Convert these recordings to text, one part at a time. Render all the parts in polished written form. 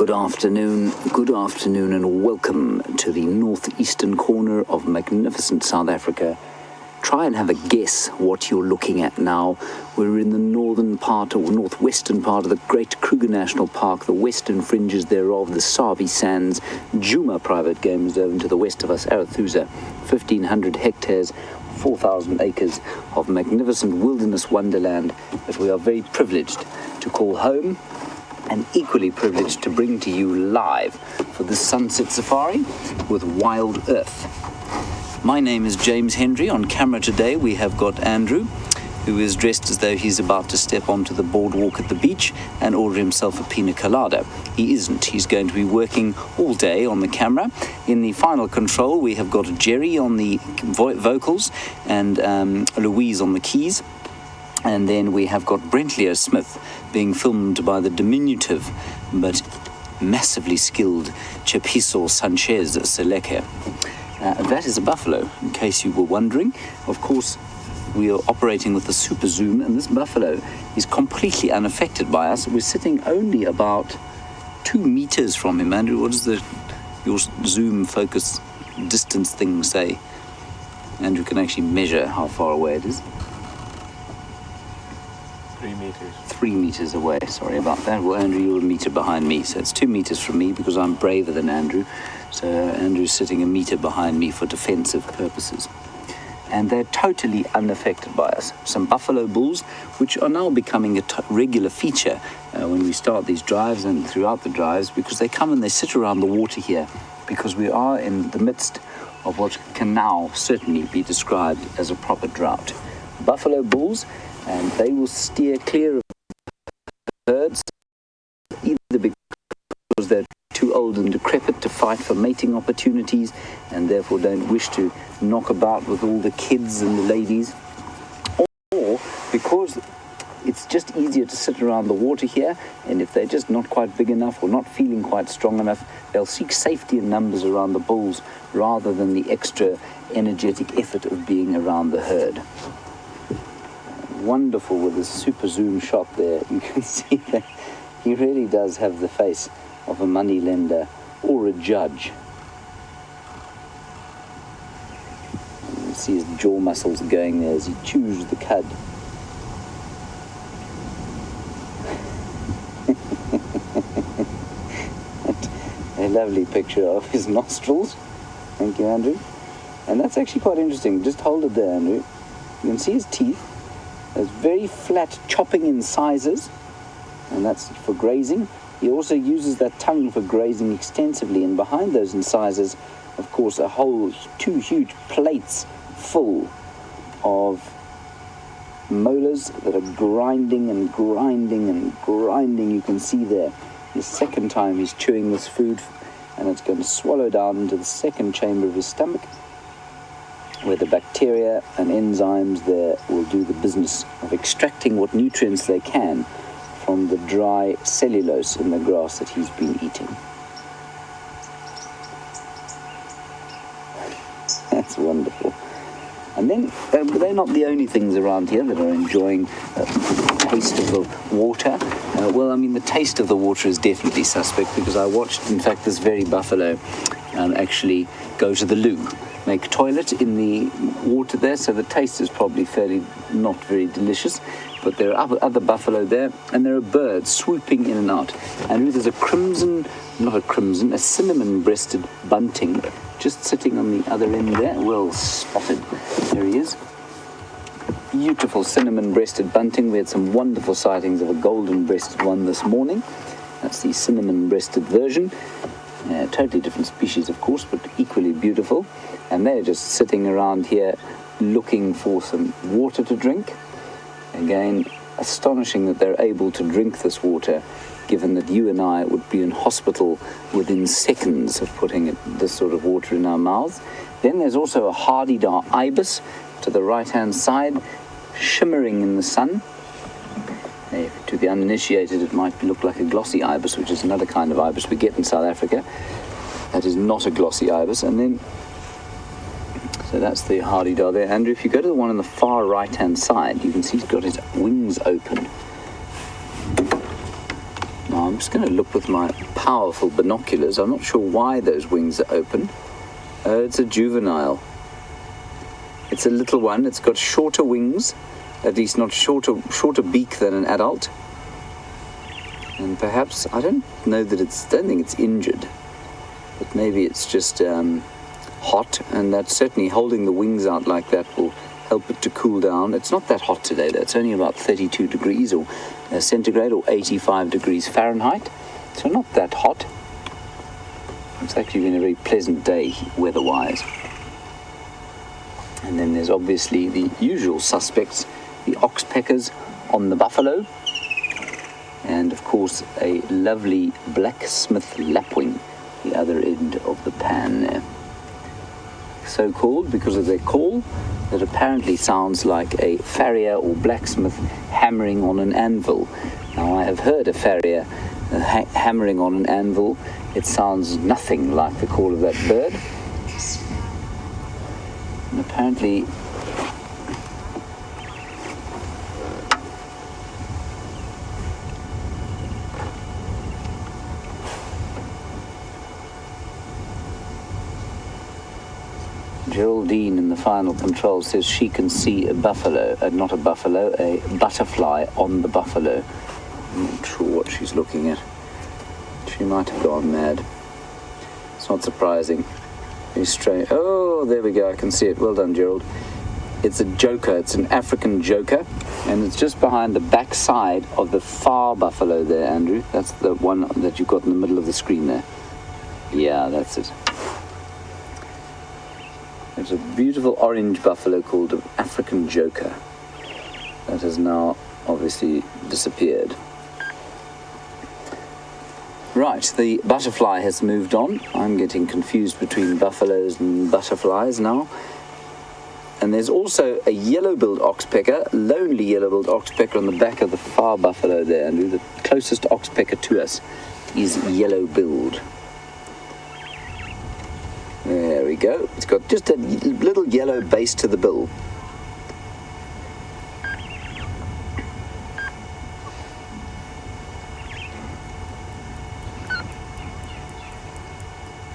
Good afternoon, and welcome to the northeastern corner of magnificent South Africa. Try and have a guess what you're looking at now. We're in the northern part or northwestern part of the Great Kruger National Park, the western fringes thereof, the Sabi Sands, Djuma Private Game Reserve, and to the west of us, Arathusa, 1,500 hectares, 4,000 acres of magnificent wilderness wonderland that we are very privileged to call home, and equally privileged to bring to you live for this sunset safari with WildEarth. My name is James Hendry. On camera today we have got Andrew, who is dressed as though he's about to step onto the boardwalk at the beach and order himself a pina colada. He isn't. He's going to be working all day on the camera. In the final control we have got Jerry on the vocals and Louise on the keys. And then we have got Brent Smith being filmed by the diminutive but massively skilled Chapiso Sanchez Seleke. That is a buffalo, in case you were wondering. Of course, we are operating with the super zoom, and this buffalo is completely unaffected by us. We're sitting only about 2 meters from him. Andrew, what does your zoom focus distance thing say? Andrew can actually measure how far away it is. 3 meters. 3 meters away, sorry about that. Well, Andrew, you're a meter behind me, so it's 2 meters from me because I'm braver than Andrew. So Andrew's sitting a meter behind me for defensive purposes. And they're totally unaffected by us. Some buffalo bulls, which are now becoming a regular feature when we start these drives and throughout the drives, because they come and they sit around the water here, because we are in the midst of what can now certainly be described as a proper drought. Buffalo bulls, and they will steer clear of herds, either because they're too old and decrepit to fight for mating opportunities and therefore don't wish to knock about with all the kids and the ladies, or because it's just easier to sit around the water here, and if they're just not quite big enough or not feeling quite strong enough, they'll seek safety in numbers around the bulls rather than the extra energetic effort of being around the herd. Wonderful with this super zoom shot there. You can see that he really does have the face of a moneylender or a judge. You can see his jaw muscles going there as he chews the cud. A lovely picture of his nostrils. Thank you, Andrew. And that's actually quite interesting. Just hold it there, Andrew. You can see his teeth. There's very flat chopping incisors, and that's for grazing. He also uses that tongue for grazing extensively, and behind those incisors, of course, a whole 2 huge plates full of molars that are grinding and grinding and grinding. You can see there the second time he's chewing this food, and it's going to swallow down into the second chamber of his stomach, where the bacteria and enzymes there will do the business of extracting what nutrients they can from the dry cellulose in the grass that he's been eating. That's wonderful. And then they're not the only things around here that are enjoying the taste of the water. Well, I mean, the taste of the water is definitely suspect, because I watched, in fact, this very buffalo actually go to the loo, make toilet in the water there, so the taste is probably fairly not very delicious. But there are other buffalo there, and there are birds swooping in and out. And there's a cinnamon-breasted bunting just sitting on the other end there. Well spotted. There he is. Beautiful cinnamon-breasted bunting. We had some wonderful sightings of a golden-breasted one this morning. That's the cinnamon-breasted version. Totally different species, of course, but equally beautiful. And they're just sitting around here looking for some water to drink. Again, astonishing that they're able to drink this water, given that you and I would be in hospital within seconds of putting this sort of water in our mouths. Then there's also a hardy-dar ibis to the right-hand side, shimmering in the sun. To the uninitiated, it might look like a glossy ibis, which is another kind of ibis we get in South Africa. That is not a glossy ibis. And then, so that's the hardy-dar there. Andrew, if you go to the one on the far right-hand side, you can see he's got his wings open. Now, I'm just going to look with my powerful binoculars. I'm not sure why those wings are open. It's a juvenile. It's a little one. It's got shorter wings, at least not shorter beak than an adult. And perhaps, I don't think it's injured, but maybe it's just hot, and that's certainly holding the wings out like that will help it to cool down. It's not that hot today, though. It's only about 32 degrees or centigrade or 85 degrees Fahrenheit, so not that hot. It's actually been a very pleasant day weather-wise. And then there's obviously the usual suspects, the oxpeckers on the buffalo, and of course a lovely blacksmith lapwing, the other end of the pan there. So called because of their call that apparently sounds like a farrier or blacksmith hammering on an anvil. Now, I have heard a farrier hammering on an anvil. It sounds nothing like the call of that bird. And apparently Geraldine in the final control says she can see a buffalo, not a buffalo, a butterfly on the buffalo. I'm not sure what she's looking at. She might have gone mad. It's not surprising. Very strange. Oh, there we go. I can see it. Well done, Gerald. It's a joker. It's an African joker, and it's just behind the back side of the far buffalo there, Andrew. That's the one that you've got in the middle of the screen there. Yeah, that's it. It's a beautiful orange buffalo called an African joker that has now obviously disappeared. Right, the butterfly has moved on. I'm getting confused between buffaloes and butterflies now. And there's also a yellow-billed oxpecker, lonely yellow-billed oxpecker on the back of the far buffalo there, Andrew. The closest oxpecker to us is yellow-billed. There we go. It's got just a little yellow base to the bill.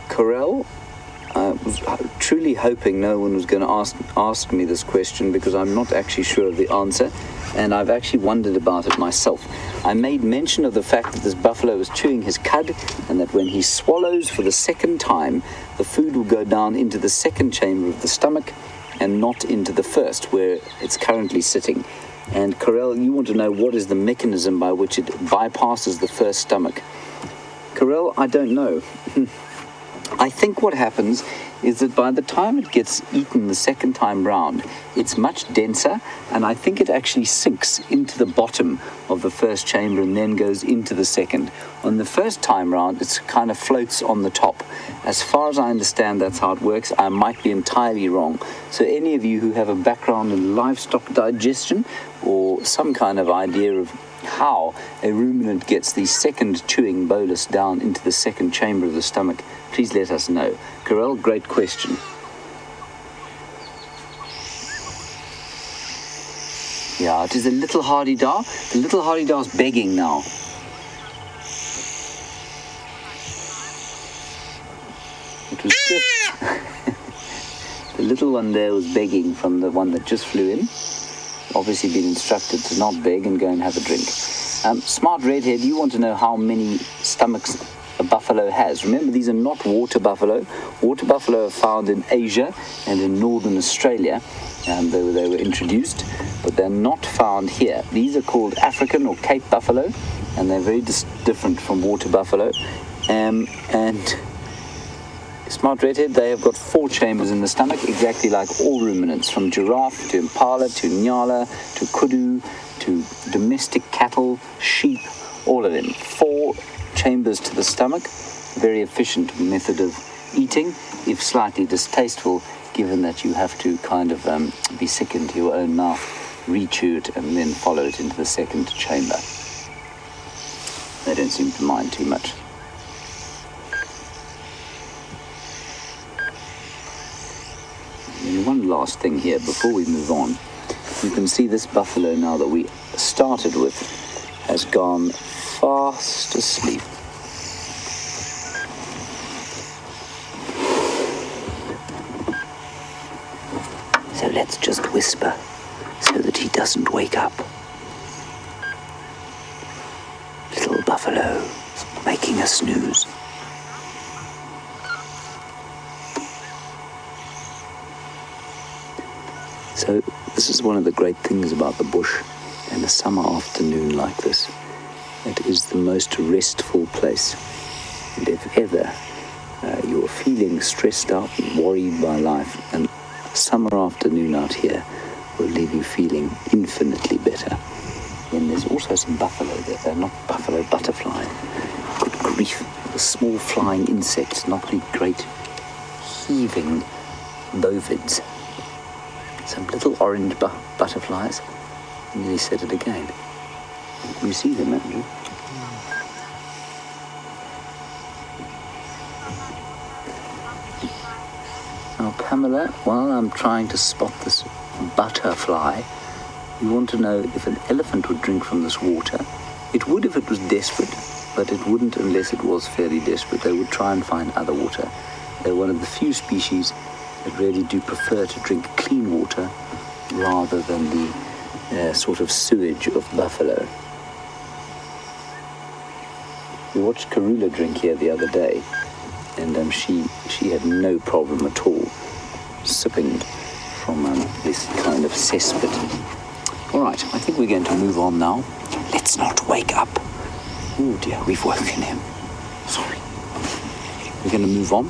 Corel, I was truly hoping no one was going to ask me this question, because I'm not actually sure of the answer, and I've actually wondered about it myself. I made mention of the fact that this buffalo was chewing his cud, and that when he swallows for the second time, the food will go down into the second chamber of the stomach and not into the first, where it's currently sitting. And Corel, you want to know what is the mechanism by which it bypasses the first stomach. Corel, I don't know. I think what happens is that by the time it gets eaten the second time round, it's much denser, and I think it actually sinks into the bottom of the first chamber and then goes into the second. On the first time round, it kind of floats on the top. As far as I understand, that's how it works. I might be entirely wrong. So any of you who have a background in livestock digestion or some kind of idea of how a ruminant gets the second chewing bolus down into the second chamber of the stomach, please let us know. Corel, great question. Yeah, it is a little hardy-dar. The little hardy-dar's begging now. It was just... the little one there was begging from the one that just flew in. Obviously been instructed to not beg and go and have a drink. Smart Redhead, you want to know how many stomachs a buffalo has. Remember, these are not water buffalo. Water buffalo are found in Asia and in northern Australia, and they were introduced, but they're not found here. These are called African or Cape buffalo, and they're very different from water buffalo. And Smart Redhead, they have got 4 chambers in the stomach, exactly like all ruminants, from giraffe to impala to nyala to kudu to domestic cattle, sheep, all of them. 4 chambers to the stomach, very efficient method of eating, if slightly distasteful, given that you have to kind of be sick into your own mouth, re-chew it, and then follow it into the second chamber. They don't seem to mind too much. And one last thing here before we move on. You can see this buffalo now that we started with has gone far fast asleep. So let's just whisper so that he doesn't wake up. Little buffalo making a snooze. So this is one of the great things about the bush in a summer afternoon like this. It is the most restful place. And if ever you're feeling stressed out and worried by life, and a summer afternoon out here will leave you feeling infinitely better. Then there's also some buffalo there. They're not buffalo, butterfly. Good grief, the small flying insects, not the great heaving bovids. Some little orange butterflies. I nearly said it again. You see them, Andrew? Now, Pamela, while I'm trying to spot this butterfly, you want to know if an elephant would drink from this water. It would if it was desperate, but it wouldn't unless it was fairly desperate. They would try and find other water. They're one of the few species that really do prefer to drink clean water rather than the sort of sewage of buffalo. We watched Karula drink here the other day, and she had no problem at all sipping from this kind of cesspit. All right, I think we're going to move on now. Let's not wake up. Oh dear, we've woken him. Sorry. We're going to move on,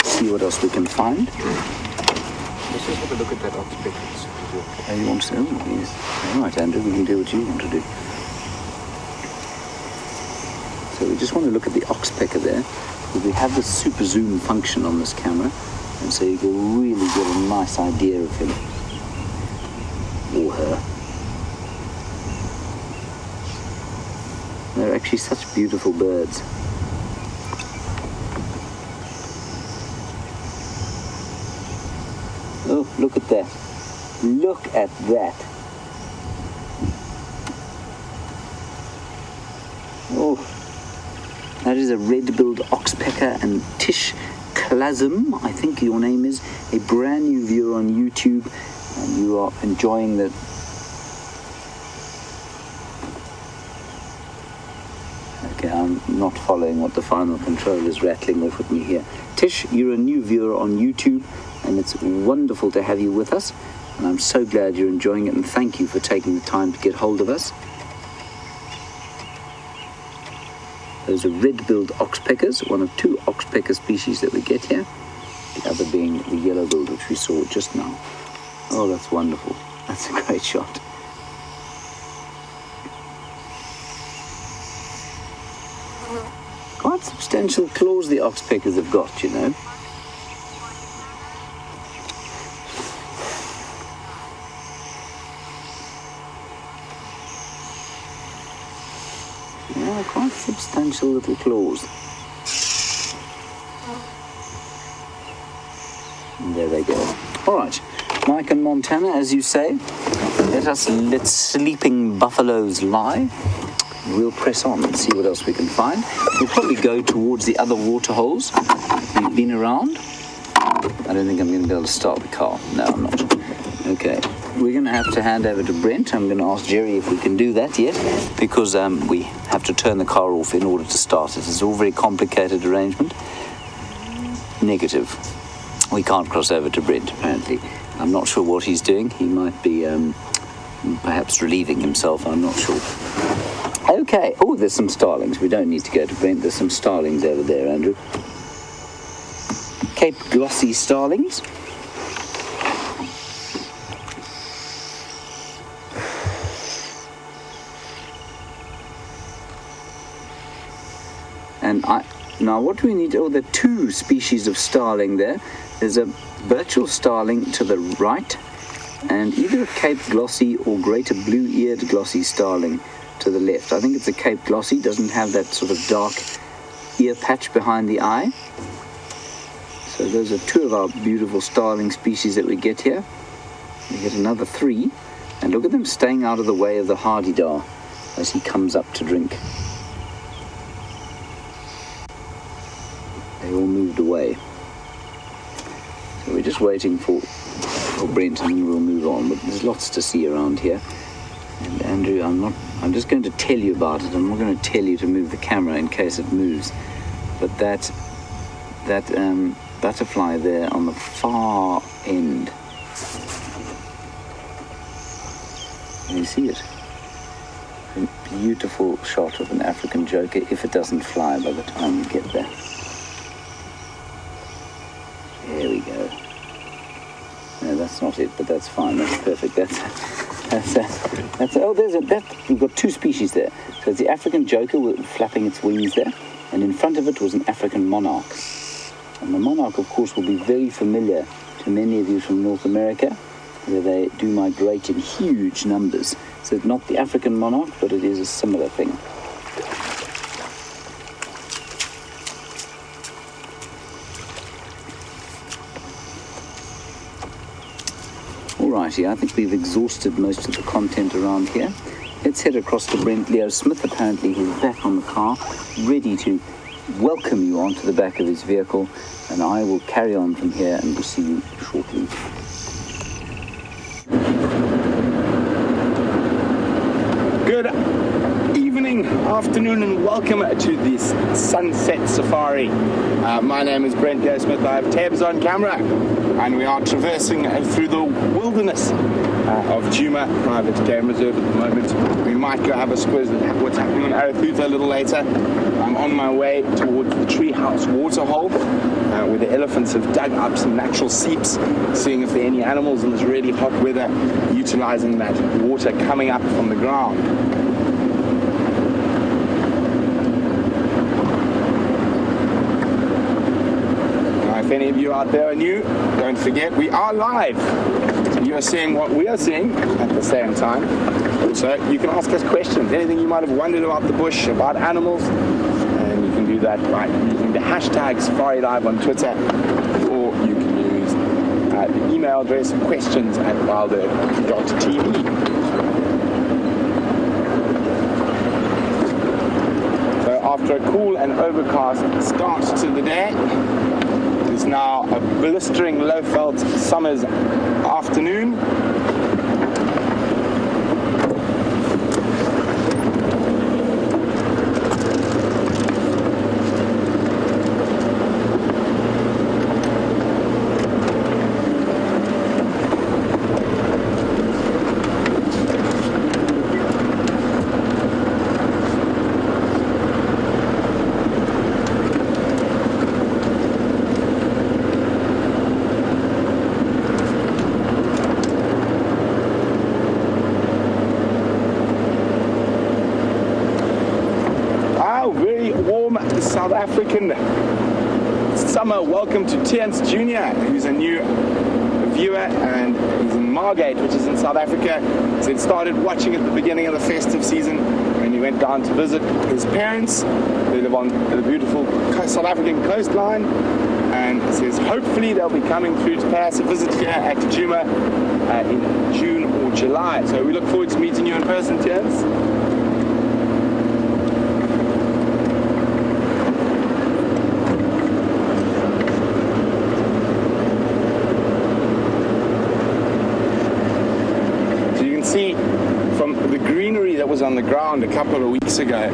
see what else we can find. Let's just have a look at that oxpecker. Oh, you want to? Oh, yes. All right, Andrew, we can do what you want to do. So we just want to look at the oxpecker there. We have the super zoom function on this camera, and so you can really get a nice idea of him or her. They're actually such beautiful birds. Oh, look at that. Look at that. Oh, that is a red-billed oxpecker and Tish Klasm, I think your name is, a brand new viewer on YouTube, and you are enjoying the... Okay, I'm not following what the final control is rattling off at me here. Tish, you're a new viewer on YouTube, and it's wonderful to have you with us, and I'm so glad you're enjoying it, and thank you for taking the time to get hold of us. Those are red-billed oxpeckers, one of two oxpecker species that we get here, the other being the yellow-billed, which we saw just now. Oh, that's wonderful. That's a great shot. Quite substantial claws the oxpeckers have got, you know. Yeah, quite substantial little claws. And there they go. All right, Mike and Montana, as you say, let sleeping buffaloes lie. We'll press on and see what else we can find. We'll probably go towards the other water holes we've been around. I don't think I'm going to be able to start the car. No, I'm not. Okay, we're going to have to hand over to Brent. I'm going to ask Jerry if we can do that yet, because we have to turn the car off in order to start it. It's all very complicated arrangement. Negative. We can't cross over to Brent, apparently. I'm not sure what he's doing. He might be perhaps relieving himself. I'm not sure. Okay. Oh, there's some starlings. We don't need to go to Brent. There's some starlings over there, Andrew. Cape glossy starlings. And now what do we need? Oh, there are two species of starling there. There's a Birchall starling to the right, and either a Cape glossy or greater blue-eared glossy starling to the left. I think it's a Cape glossy, doesn't have that sort of dark ear patch behind the eye. So those are two of our beautiful starling species that we get here. We get another three, and look at them staying out of the way of the hardy-dar as he comes up to drink. They all moved away. So we're just waiting for Brent, and then we'll move on. But there's lots to see around here. And Andrew, I'm just going to tell you about it. I'm not going to tell you to move the camera in case it moves. But that butterfly there on the far end, can you see it? A beautiful shot of an African joker, if it doesn't fly by the time we get there. There we go. No, that's not it, but that's fine. That's perfect. We've got two species there. So it's the African joker flapping its wings there, and in front of it was an African monarch. And the monarch, of course, will be very familiar to many of you from North America, where they do migrate in huge numbers. So it's not the African monarch, but it is a similar thing. Alrighty, I think we've exhausted most of the content around here. Let's head across to Brent Leo Smith. Apparently he's back on the car, ready to welcome you onto the back of his vehicle, and I will carry on from here and we'll see you shortly. Good evening, afternoon, and welcome to this sunset safari. My name is Brent Leo Smith. I have tabs on camera, and we are traversing through the wilderness of Djuma Private Game Reserve at the moment. We might go have a squiz at what's happening on Arathuta a little later. I'm on my way towards the Treehouse waterhole, where the elephants have dug up some natural seeps, seeing if there are any animals in this really hot weather, utilizing that water coming up from the ground. If any of you out there are new, don't forget we are live. So you are seeing what we are seeing at the same time. Also, you can ask us questions, anything you might have wondered about the bush, about animals, and you can do that by using the hashtag SafariLive on Twitter, or you can use the email address questions@wildearth.tv. So after a cool and overcast start to the day, it's now a blistering low-felt summer's afternoon. South African summer welcome to Tiance Jr., who's a new viewer, and he's in Margate, which is in South Africa. So he started watching at the beginning of the festive season when he went down to visit his parents. They live on the beautiful South African coastline, and says hopefully they'll be coming through to pay us a visit here at Djuma in June or July. So we look forward to meeting you in person, Tiance. See from the greenery that was on the ground a couple of weeks ago,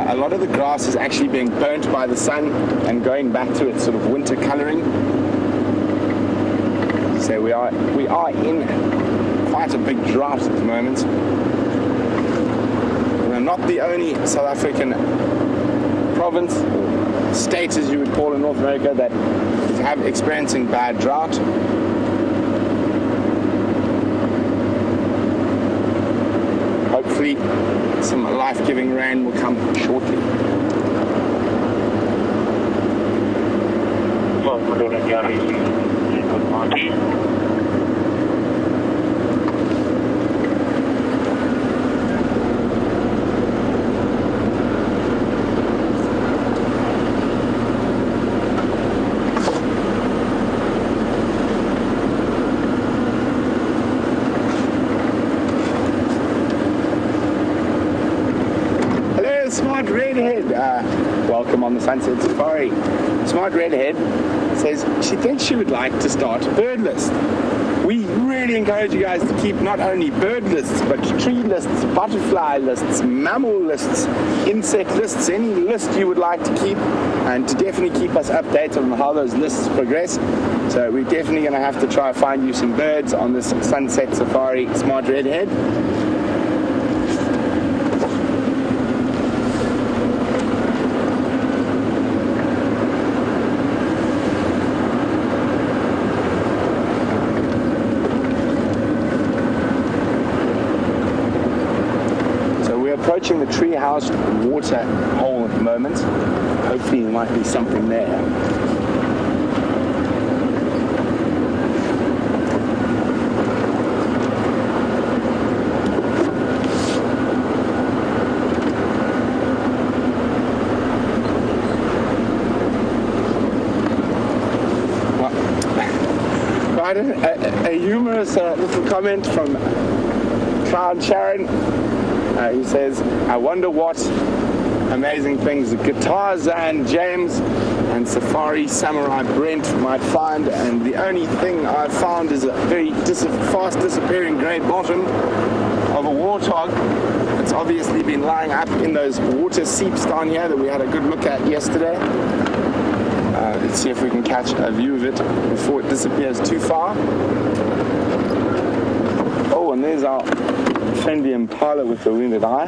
a lot of the grass is actually being burnt by the sun and going back to its sort of winter coloring. So we are in quite a big drought at the moment. We're not the only South African province, or state as you would call in North America, that is experiencing bad drought. Hopefully, some life-giving rain will come shortly. Smart redhead. welcome on the Sunset Safari. Smart Redhead says she thinks she would like to start a bird list. We really encourage you guys to keep not only bird lists, but tree lists, butterfly lists, mammal lists, insect lists, any list you would like to keep, and to definitely keep us updated on how those lists progress. So we're definitely going to have to try find you some birds on this Sunset Safari, Smart Redhead. Approaching the treehouse water hole at the moment. Hopefully there might be something there. Quite a humorous little comment from Cloud Sharon. He says, I wonder what amazing things guitars and James and Safari Samurai Brent might find, and the only thing I've found is a very fast disappearing grey bottom of a warthog. It's obviously been lying up in those water seeps down here that we had a good look at yesterday. Let's see if we can catch a view of it before it disappears too far. Oh, and there's our friendly impala with the wounded eye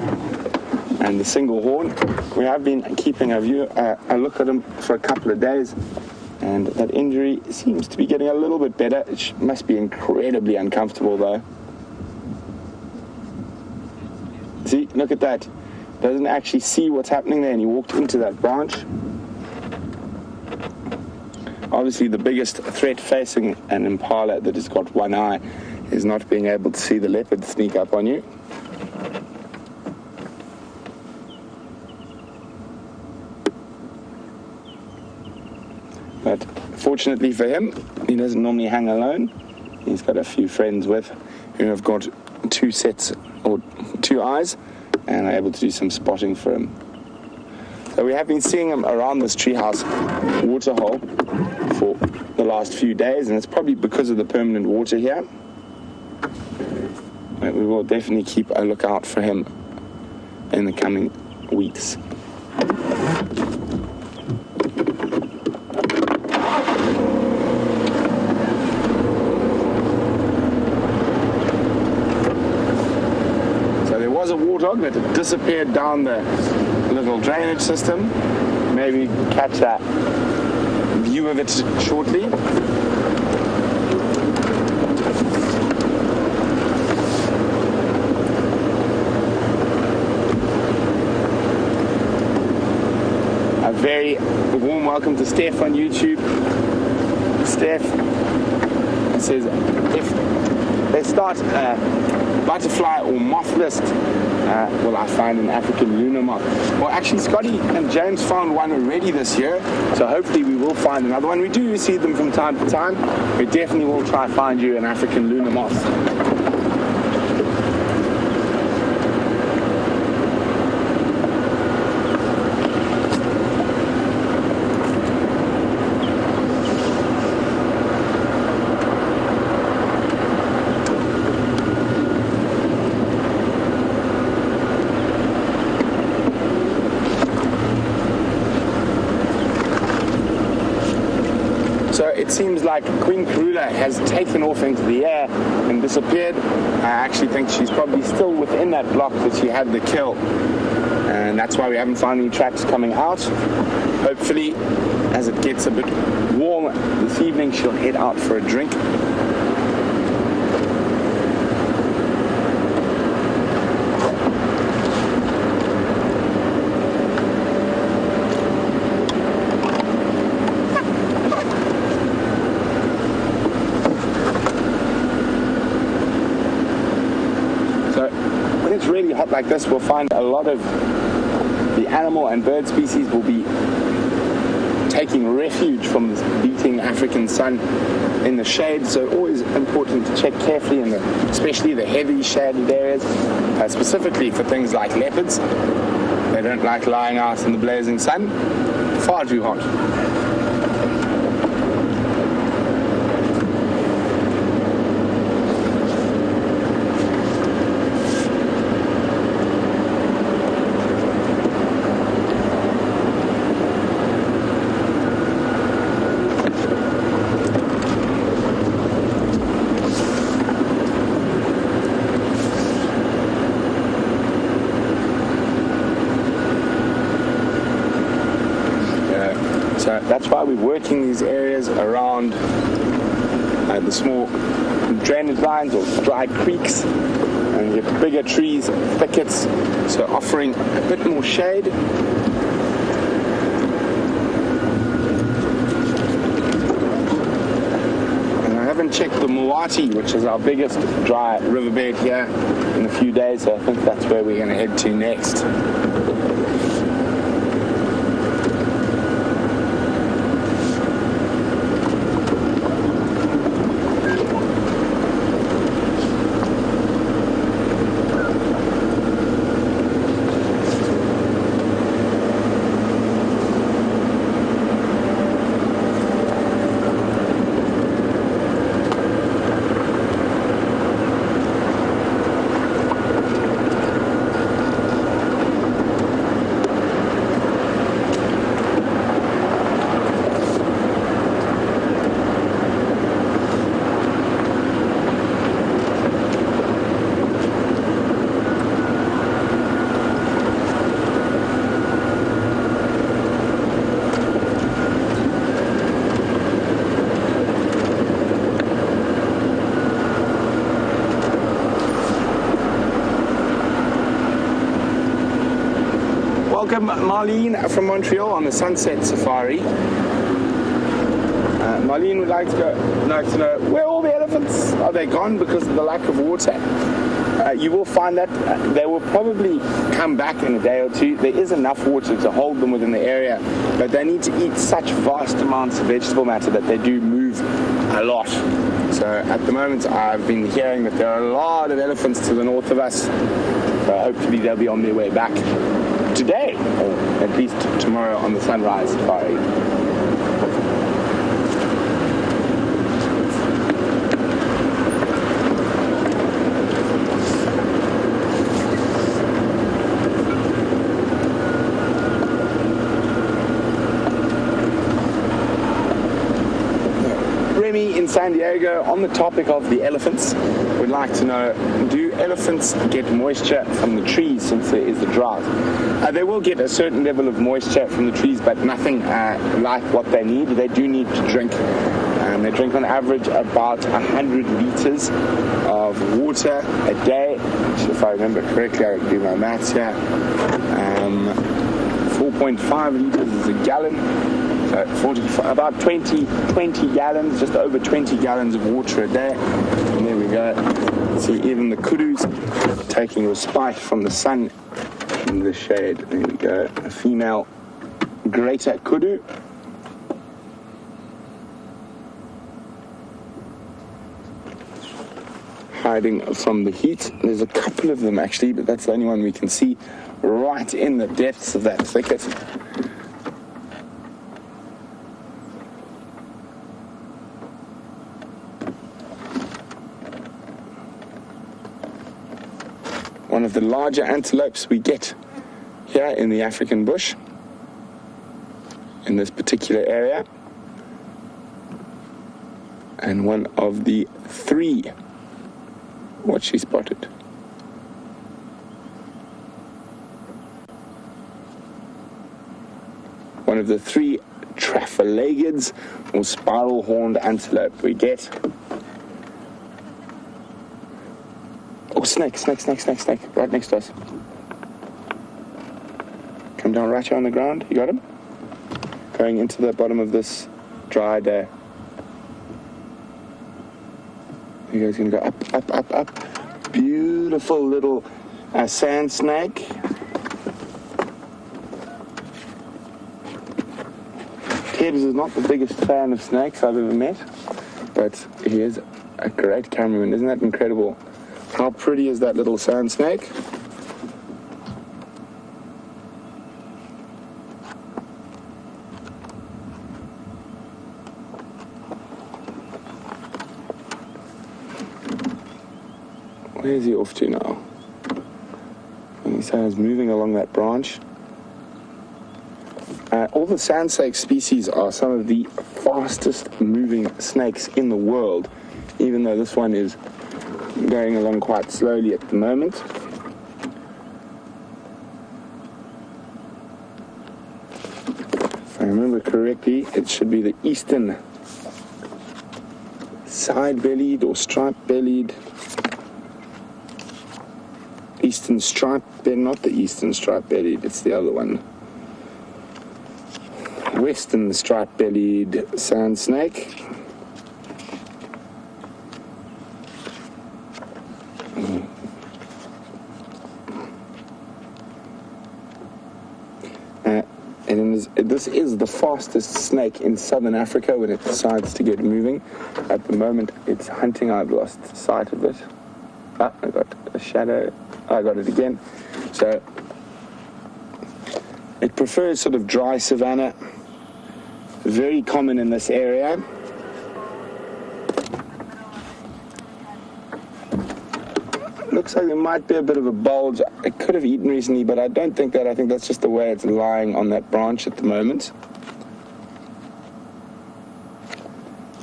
and the single horn. We have been keeping a look at him for a couple of days, and that injury seems to be getting a little bit better. It must be incredibly uncomfortable though. See, look at that. Doesn't actually see what's happening there, and he walked into that branch. Obviously the biggest threat facing an impala that has got one eye is not being able to see the leopard sneak up on you. But fortunately for him, he doesn't normally hang alone. He's got a few friends with who have got two sets or two eyes and are able to do some spotting for him. So we have been seeing him around this treehouse waterhole for the last few days, and it's probably because of the permanent water here. But we will definitely keep a lookout for him in the coming weeks. So there was a warthog that had disappeared down the little drainage system. Maybe catch that view of it shortly. A very warm welcome to Steph on YouTube. Steph says, if they start a butterfly or moth list, will I find an African lunar moth? Well, actually, Scotty and James found one already this year, so hopefully we will find another one. We do see them from time to time. We definitely will try to find you an African lunar moth. So it seems like Queen Karula has taken off into the air and disappeared. I actually think she's probably still within that block that she had the kill, and that's why we haven't found any tracks coming out. Hopefully, as it gets a bit warm this evening, she'll head out for a drink. Really hot like this, we'll find a lot of the animal and bird species will be taking refuge from this beating African sun in the shade, so always important to check carefully in especially the heavy shaded areas, specifically for things like leopards. They don't like lying out in the blazing sun. Far too hot. So that's why we're working these areas around the small drainage lines or dry creeks, and you get bigger trees, thickets, so offering a bit more shade. And I haven't checked the Muati, which is our biggest dry riverbed here, in a few days, so I think that's where we're going to head to next. Welcome Marlene from Montreal on the Sunset Safari. Marlene would like to know where all the elephants are. They gone because of the lack of water? You will find that they will probably come back in a day or two. There is enough water to hold them within the area, but they need to eat such vast amounts of vegetable matter that they do move a lot. So at the moment I've been hearing that there are a lot of elephants to the north of us. Hopefully they'll be on their way back today, or at least tomorrow on the sunrise safari. Remy in San Diego, on the topic of the elephants, would like to know, do elephants get moisture from the trees since there is a drought? They will get a certain level of moisture from the trees, but nothing like what they need. They do need to drink. They drink on average about 100 liters of water a day, which, if I remember correctly, I can do my maths here. 4.5 liters is a gallon. So about 20 gallons, just over 20 gallons of water a day. And there we go. See, even the kudus taking respite from the sun in the shade. There we go. A female greater kudu. Hiding from the heat. There's a couple of them actually, but that's the only one we can see right in the depths of that thicket. One of the larger antelopes we get here in the African bush, in this particular area, and one of the three, what she spotted. One of the three traphalagids or spiral-horned antelope we get. Oh, snake, right next to us. Come down right here on the ground. You got him? Going into the bottom of this dry day. You guys gonna go up. Beautiful little sand snake. Tibbs is not the biggest fan of snakes I've ever met, but he is a great cameraman. Isn't that incredible? How pretty is that little sand snake? Where's he off to now? So he's moving along that branch. All the sand snake species are some of the fastest moving snakes in the world, even though this one is going along quite slowly at the moment. If I remember correctly, it should be the eastern side-bellied or stripe-bellied. Eastern stripe-bellied, not the eastern stripe-bellied, it's the other one. Western stripe-bellied sand snake. This is the fastest snake in southern Africa when it decides to get moving. At the moment, it's hunting. I've lost sight of it. I got a shadow. I got it again. So it prefers sort of dry savanna. Very common in this area. Looks like there might be a bit of a bulge. It could have eaten recently, but I don't think that. I think that's just the way it's lying on that branch at the moment.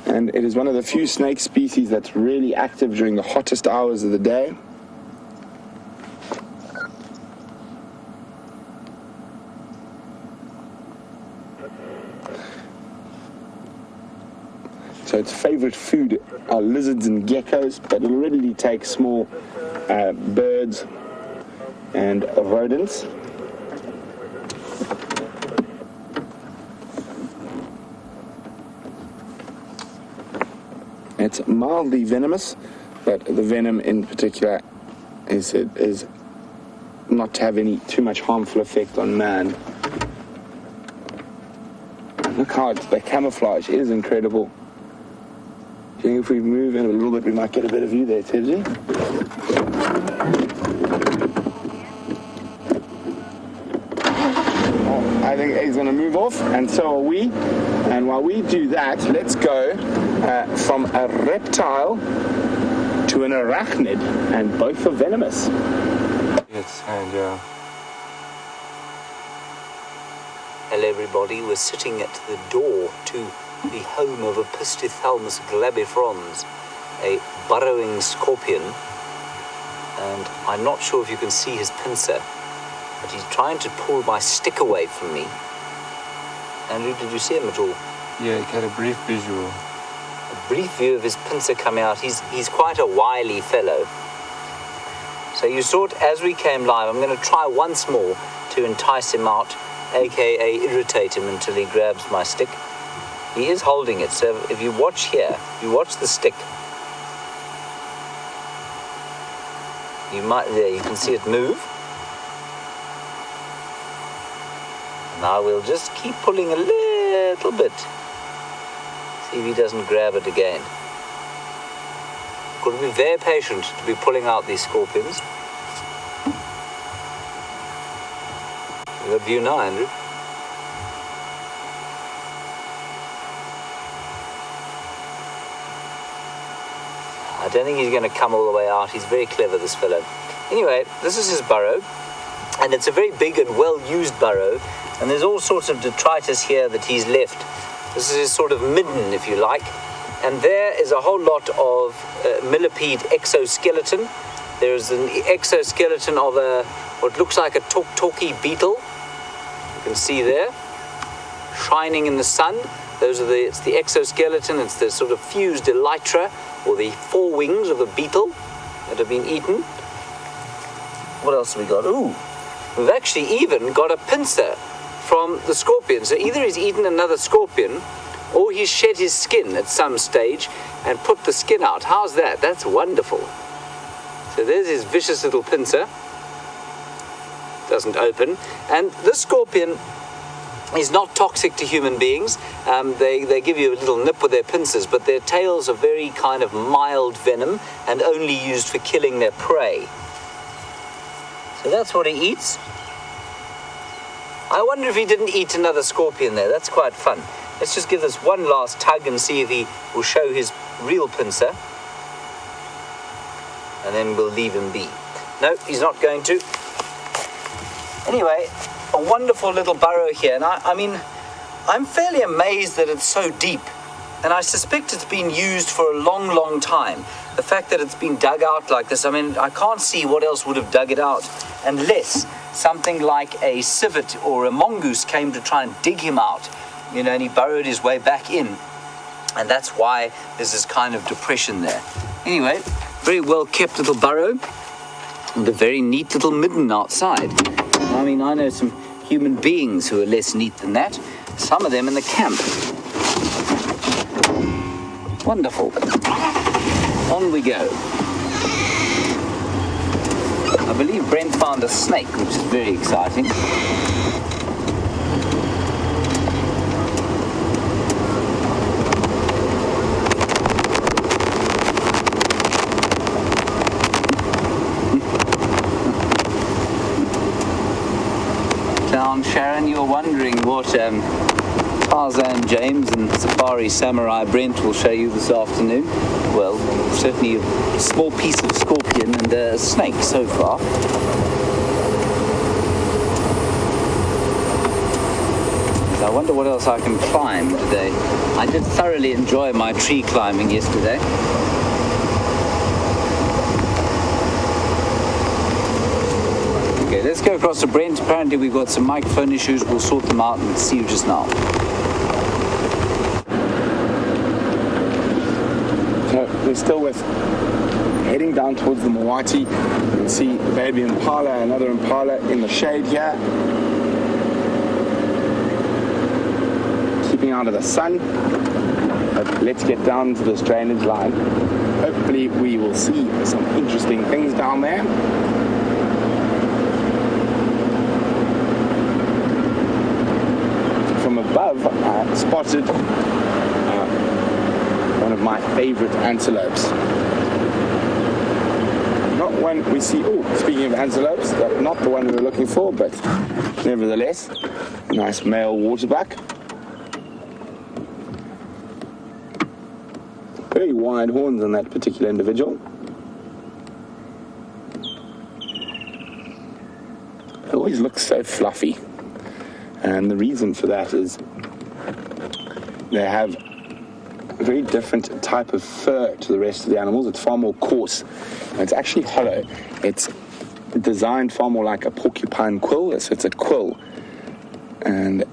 And it is one of the few snake species that's really active during the hottest hours of the day. So its favorite food are lizards and geckos, but it'll readily take small birds and rodents. It's mildly venomous, but the venom in particular is not to have any too much harmful effect on man. Look how the camouflage is incredible. I think if we move in a little bit, we might get a better view there, Tibsy. Oh, I think he's going to move off, and so are we. And while we do that, let's go from a reptile to an arachnid, and both are venomous. Yes, and yeah. Hello everybody, we're sitting at the door to the home of a Pistithalmus glabifrons, a burrowing scorpion, and I'm not sure if you can see his pincer, but he's trying to pull my stick away from me. Andrew, did you see him at all? Yeah, you had a brief visual. A brief view of his pincer coming out. He's quite a wily fellow. So you saw it as we came live. I'm going to try once more to entice him out, aka irritate him until he grabs my stick. He is holding it, so if you watch here, you watch the stick. There, you can see it move. Now we'll just keep pulling a little bit. See if he doesn't grab it again. Got to be very patient to be pulling out these scorpions. We've got view now, Andrew. I don't think he's going to come all the way out. He's very clever, this fellow. Anyway, this is his burrow, and it's a very big and well-used burrow, and there's all sorts of detritus here that he's left. This is his sort of midden, if you like, and there is a whole lot of millipede exoskeleton. There's an exoskeleton of what looks like a talky beetle. You can see there, shining in the sun. It's the exoskeleton, it's the sort of fused elytra, or the forewings of a beetle that have been eaten. What else have we got? Ooh, we've actually even got a pincer from the scorpion. So either he's eaten another scorpion, or he's shed his skin at some stage and put the skin out. How's that? That's wonderful. So there's his vicious little pincer. Doesn't open. And this scorpion is not toxic to human beings. They give you a little nip with their pincers, but their tails are very kind of mild venom and only used for killing their prey. So that's what he eats. I wonder if he didn't eat another scorpion there. That's quite fun. Let's just give this one last tug and see if he will show his real pincer. and then we'll leave him be. No, he's not going to. Anyway, a wonderful little burrow here, and I mean, I'm fairly amazed that it's so deep, and I suspect it's been used for a long, long time. The fact that it's been dug out like this, I mean, I can't see what else would have dug it out unless something like a civet or a mongoose came to try and dig him out, you know, and he burrowed his way back in, and that's why there's this kind of depression there. Anyway, very well kept little burrow and a very neat little midden outside. I mean, I know some human beings who are less neat than that, some of them in the camp. Wonderful. On we go. I believe Brent found a snake, which is very exciting. Clown Sharon, you're wondering what Tarzan James and Safari Samurai Brent will show you this afternoon. Well, certainly a small piece of scorpion and a snake so far. So I wonder what else I can climb today. I did thoroughly enjoy my tree climbing yesterday. Okay, let's go across to Brent. Apparently we've got some microphone issues. We'll sort them out and see you just now. So we're still with heading down towards the Mawati. You can see the baby impala, another impala in the shade here. Keeping out of the sun. But let's get down to this drainage line. Hopefully we will see some interesting things down there. From above, I spotted one of my favorite antelopes. Not one we see, speaking of antelopes, not the one we were looking for, but nevertheless, nice male waterbuck. Very wide horns on that particular individual. It always looks so fluffy. And the reason for that is they have a very different type of fur to the rest of the animals. It's far more coarse. And it's actually hollow. It's designed far more like a porcupine quill. So it's a quill. And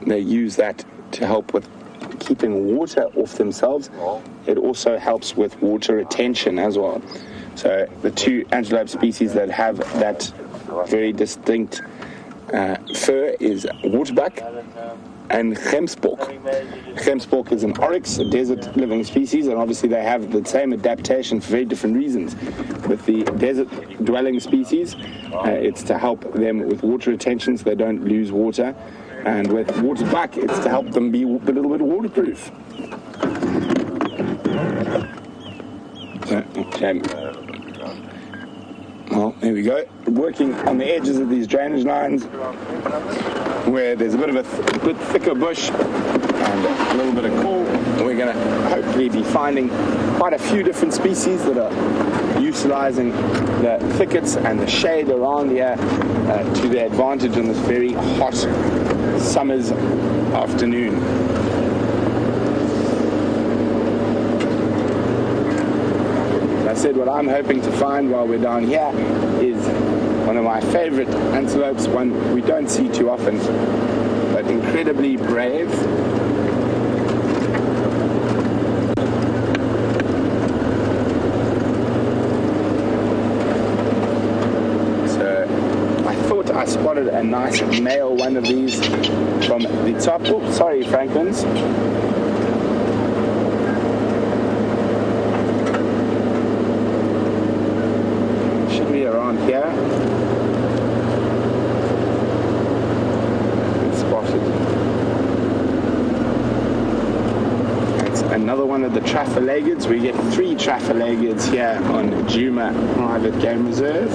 they use that to help with keeping water off themselves. It also helps with water retention as well. So the two antelope species that have that very distinct fur is waterbuck and gemsbok. Gemsbok is an oryx, a desert living species, and obviously they have the same adaptation for very different reasons. With the desert dwelling species, it's to help them with water retention so they don't lose water, and with waterbuck, it's to help them be a little bit waterproof. Okay. Well, there we go. Working on the edges of these drainage lines where there's a bit of a bit thicker bush and a little bit of cool. We're going to hopefully be finding quite a few different species that are utilizing the thickets and the shade around here to their advantage in this very hot summer's afternoon. I said what I'm hoping to find while we're down here is one of my favorite antelopes, one we don't see too often, but incredibly brave. So I thought I spotted a nice male one of these from the top. Oh, sorry, Franklins. Around here. It's spotted. It's another one of the traphalagids. We get 3 traphalagids here on Juma Private Game Reserve.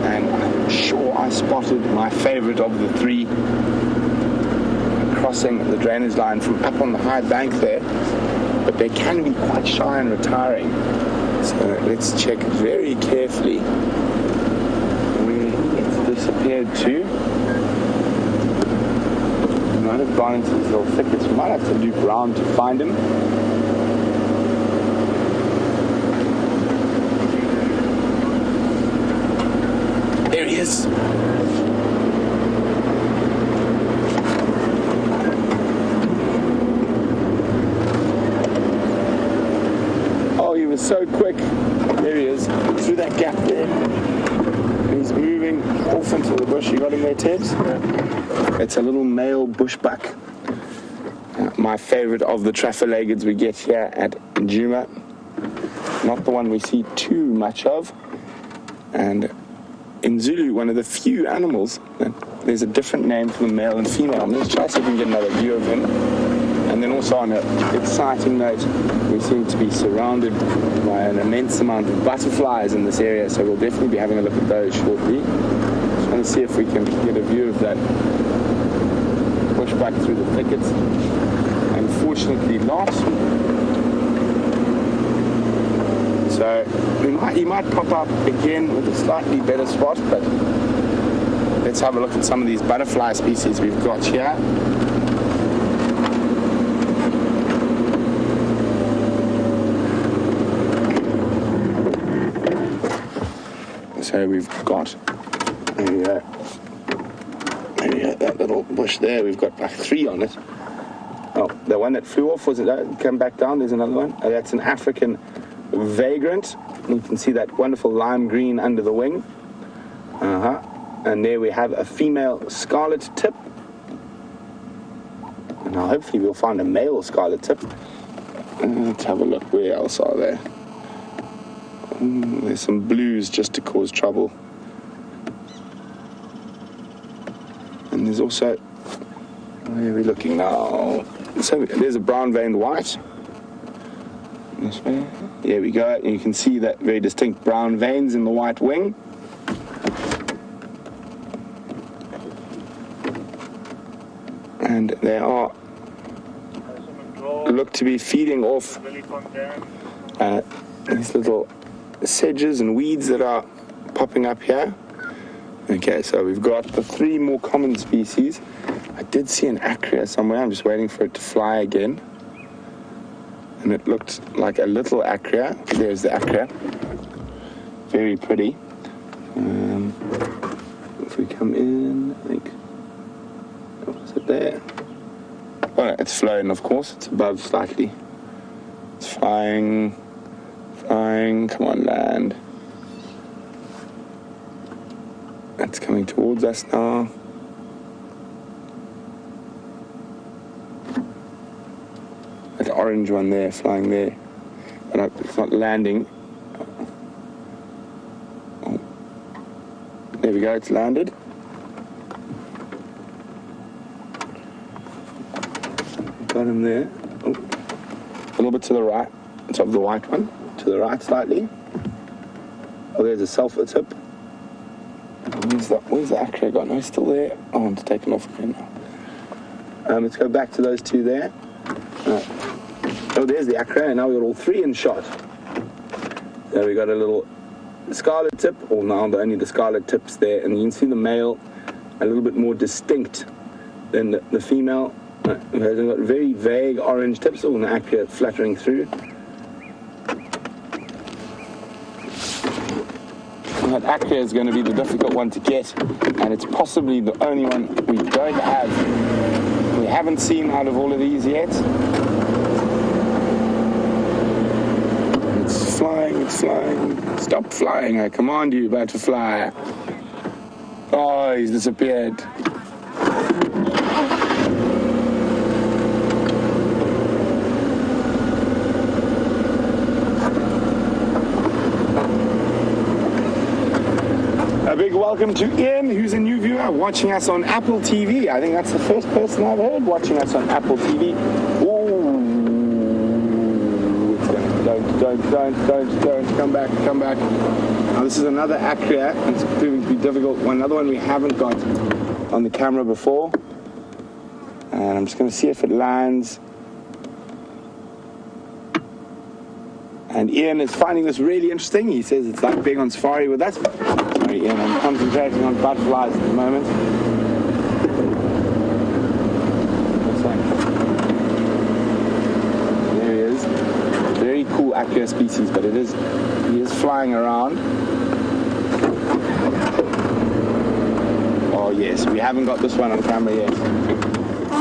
And I'm sure I spotted my favorite of the 3 crossing the drainage line from up on the high bank there. But they can be quite shy and retiring. So let's check very carefully where it's disappeared to. He might have gone into these little thickets. We might have to loop round to find him. There he is. Oh, he was so quick. There he is, through that gap there. And he's moving off into the bush. You got him there, Tebs? Yeah. It's a little male bushbuck. My favorite of the trafalgarids we get here at Djuma. Not the one we see too much of. And in Zulu, one of the few animals, there's a different name for the male and female. I'm going to try to see if we can get another view of him. And then also on an exciting note, we seem to be surrounded by an immense amount of butterflies in this area, so we'll definitely be having a look at those shortly. Just want to see if we can get a view of that bushbuck through the thickets. Unfortunately not. So he might pop up again with a slightly better spot, but let's have a look at some of these butterfly species we've got here. So we've got, there we go, that little bush there, we've got like 3 on it. Oh, the one that flew off, was it that? Come back down, there's another one. Oh, that's an African vagrant. You can see that wonderful lime green under the wing. And there we have a female scarlet tip. And now hopefully we'll find a male scarlet tip. Let's have a look, where else are there? There's some blues just to cause trouble. And there's also, where are we looking now? So there's a brown-veined white. This way. There we go. And you can see that very distinct brown veins in the white wing. And they look to be feeding off these little sedges and weeds that are popping up here. Okay, so we've got the 3 more common species. I did see an acrea somewhere. I'm just waiting for it to fly again. And it looked like a little acrea. There's the acrea. Very pretty. If we come in, I think, what is it there? Oh, no, it's flown, of course. It's above slightly. It's flying. Come on, land. It's coming towards us now. That orange one there, flying there. But it's not landing. Oh. There we go, it's landed. Got him there. Oh. A little bit to the right. It's of the white one. To the right slightly. Oh, there's a sulfur tip. Where's the acrea gone? No, he's still there. I want to take him off again now. Let's go back to those 2 there. Oh, there's the acrea, and now we've got all 3 in shot. There we got a little scarlet tip, or now only the scarlet tips there, and you can see the male a little bit more distinct than the female. It has got very vague orange tips, oh, and the acrea fluttering through. That acrea is going to be the difficult one to get, and it's possibly the only one we don't have. We haven't seen out of all of these yet. It's flying. Stop flying, I command you, butterfly. Oh, he's disappeared. A big welcome to Ian, who's a new viewer watching us on Apple TV. I think that's the first person I've heard watching us on Apple TV. Ooh. Don't. Come back. Now this is another acrea. It's proving to be difficult. Another one we haven't got on the camera before. And I'm just going to see if it lands. And Ian is finding this really interesting. He says it's like being on safari with us. Sorry, Ian, I'm concentrating on butterflies at the moment. There he is. Very cool Acria species, but he is flying around. Oh yes, we haven't got this one on camera yet.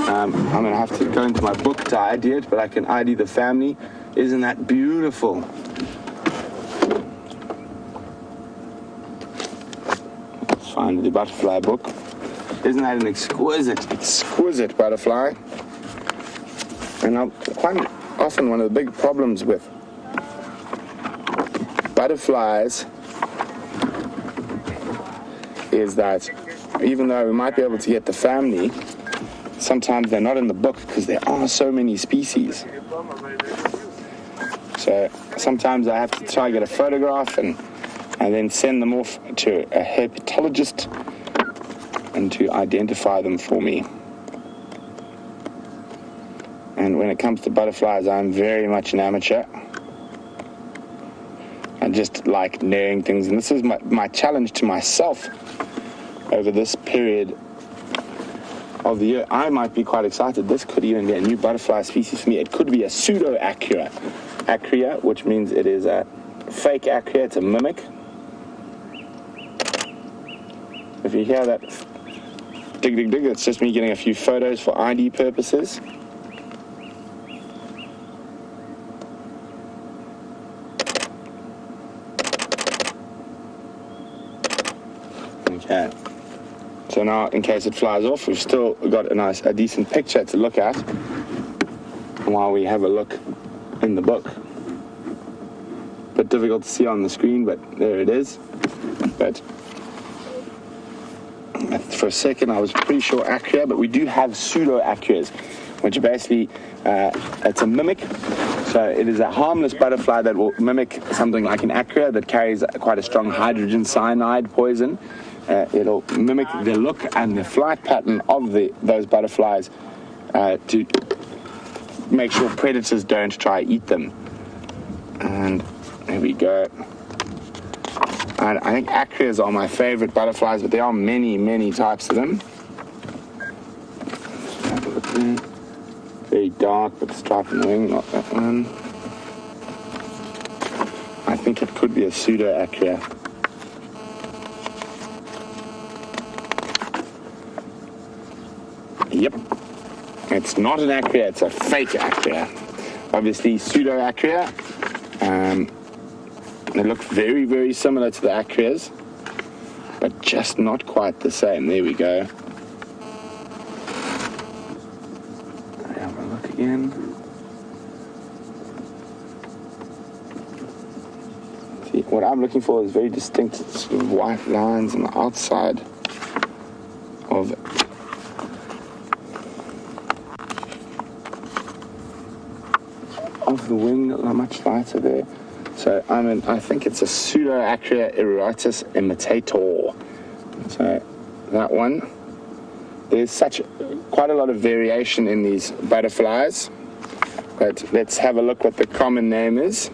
I'm going to have to go into my book to ID it, but I can ID the family. Isn't that beautiful? Let's find the butterfly book. Isn't that an exquisite butterfly? And quite often one of the big problems with butterflies is that even though we might be able to get the family, sometimes they're not in the book because there are so many species. So sometimes I have to try and get a photograph and then send them off to a herpetologist and to identify them for me. And when it comes to butterflies, I'm very much an amateur. I just like knowing things, and this is my challenge to myself over this period of the year. I might be quite excited. This could even be a new butterfly species for me. It could be a pseudo-acria, which means it is a fake acria. It's a mimic. If you hear that dig, dig, dig, it's just me getting a few photos for ID purposes. Okay. So now, in case it flies off, we've still got a decent picture to look at while we have a look in the book. Bit difficult to see on the screen, but there it is. But for a second, I was pretty sure acria, but we do have pseudo-acrias, which basically, it's a mimic. So it is a harmless butterfly that will mimic something like an acria that carries quite a strong hydrogen cyanide poison. It'll mimic the look and the flight pattern of those butterflies to make sure predators don't try to eat them. And there we go. And I think acrias are my favorite butterflies, but there are many, many types of them. Have a look there. Very dark with stripe in the wing, not that one. I think it could be a pseudo-acria. Yep, it's not an acria, it's a fake acria. Obviously, pseudo-acria. They look very, very similar to the acrias, but just not quite the same. There we go. Have a look again. See, what I'm looking for is very distinct sort of white lines on the outside of the wing, not much lighter there. So I think it's a pseudo-acria iritis imitator. So that one. There's quite a lot of variation in these butterflies, but let's have a look what the common name is.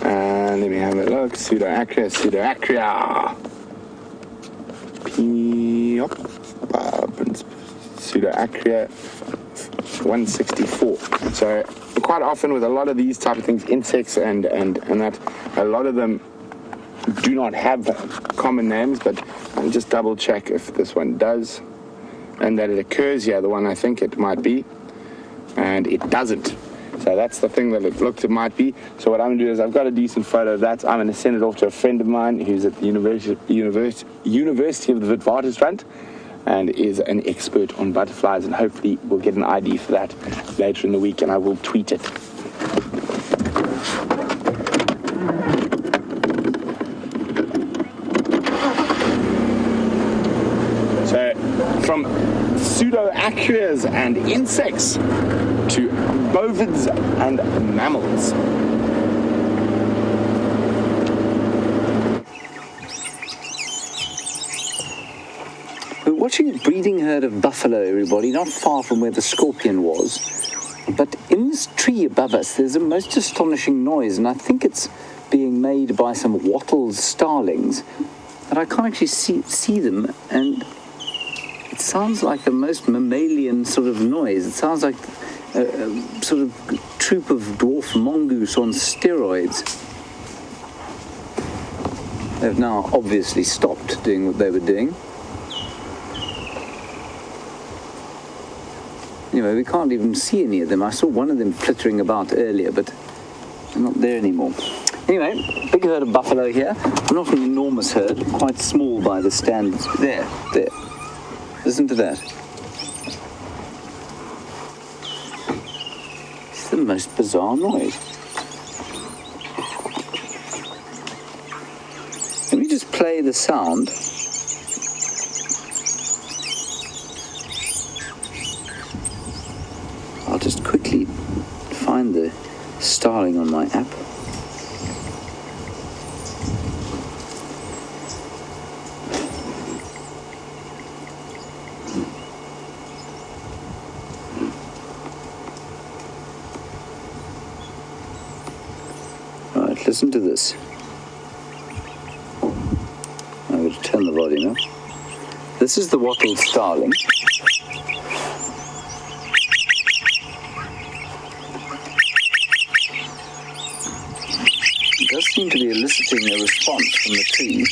And let me have a look. Pseudo-acria. Pseudo-acria 164. So quite often with a lot of these type of things, insects and that, a lot of them do not have common names, but I'll just double check if this one does, and that it occurs here, the one I think it might be, and it doesn't. So that's the thing that it looks it might be. So what I'm going to do is I've got a decent photo of that. I'm going to send it off to a friend of mine who's at the University of the Witwatersrand and is an expert on butterflies, and hopefully we'll get an ID for that later in the week, and I will tweet it. So from pseudo-acrias and insects to bovids and mammals. We're watching a breeding herd of buffalo, everybody, not far from where the scorpion was. But in this tree above us, there's a most astonishing noise, and I think it's being made by some wattled starlings, but I can't actually see them, and it sounds like the most mammalian sort of noise. It sounds like a sort of troop of dwarf mongoose on steroids. They've now obviously stopped doing what they were doing. Anyway, we can't even see any of them. I saw one of them flittering about earlier, but they're not there anymore. Anyway, big herd of buffalo here. Not an enormous herd, quite small by the standards. There. Listen to that. It's the most bizarre noise. Let me just play the sound. I'll just quickly find the starling on my app. Right, listen to this. I'm going to turn the volume up. This is the wattled starling. It does seem to be eliciting a response from the tree.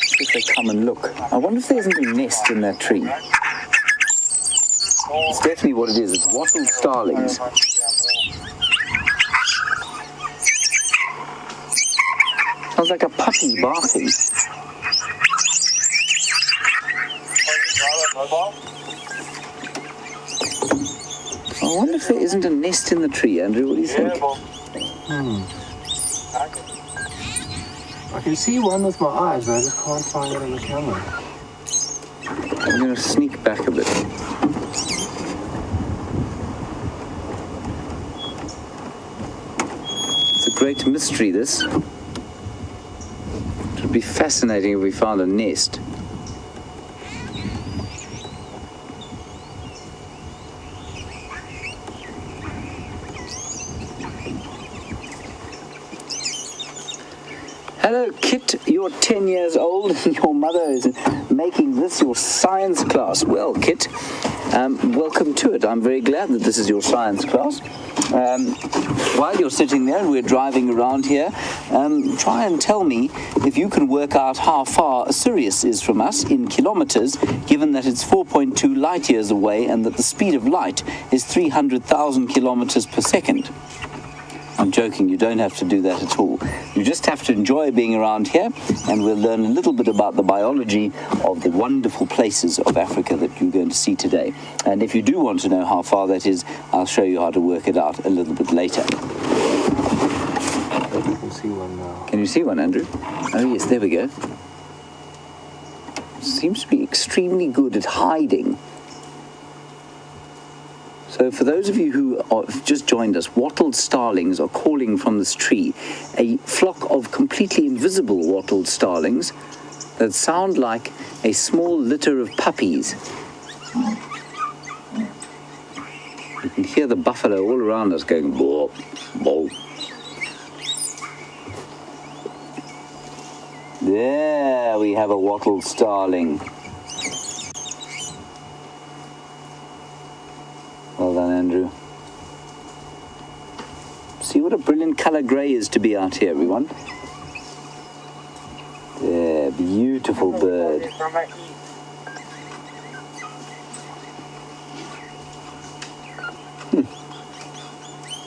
See if they come and look. I wonder if there isn't a nest in that tree. It's definitely what it is. It's wattled starlings. Sounds like a puppy barking. I wonder if there isn't a nest in the tree, Andrew. What do you think? I can see one with my eyes, but I just can't find it on the camera. I'm going to sneak back a bit. It's a great mystery, this. It would be fascinating if we found a nest. Hello, Kit. You're 10 years old and your mother is making this your science class. Well, Kit, welcome to it. I'm very glad that this is your science class. While you're sitting there and we're driving around here, try and tell me if you can work out how far Sirius is from us in kilometers, given that it's 4.2 light years away and that the speed of light is 300,000 kilometers per second. I'm joking, you don't have to do that at all. You just have to enjoy being around here, and we'll learn a little bit about the biology of the wonderful places of Africa that you're going to see today. And if you do want to know how far that is, I'll show you how to work it out a little bit later. I can see one now. Can you see one, Andrew? Oh yes, there we go. Seems to be extremely good at hiding. So for those of you who have just joined us, wattled starlings are calling from this tree. A flock of completely invisible wattled starlings that sound like a small litter of puppies. You can hear the buffalo all around us going, "Boo, boo." There we have a wattled starling. Well done, Andrew. See what a brilliant colour grey is to be out here, everyone. There, beautiful bird.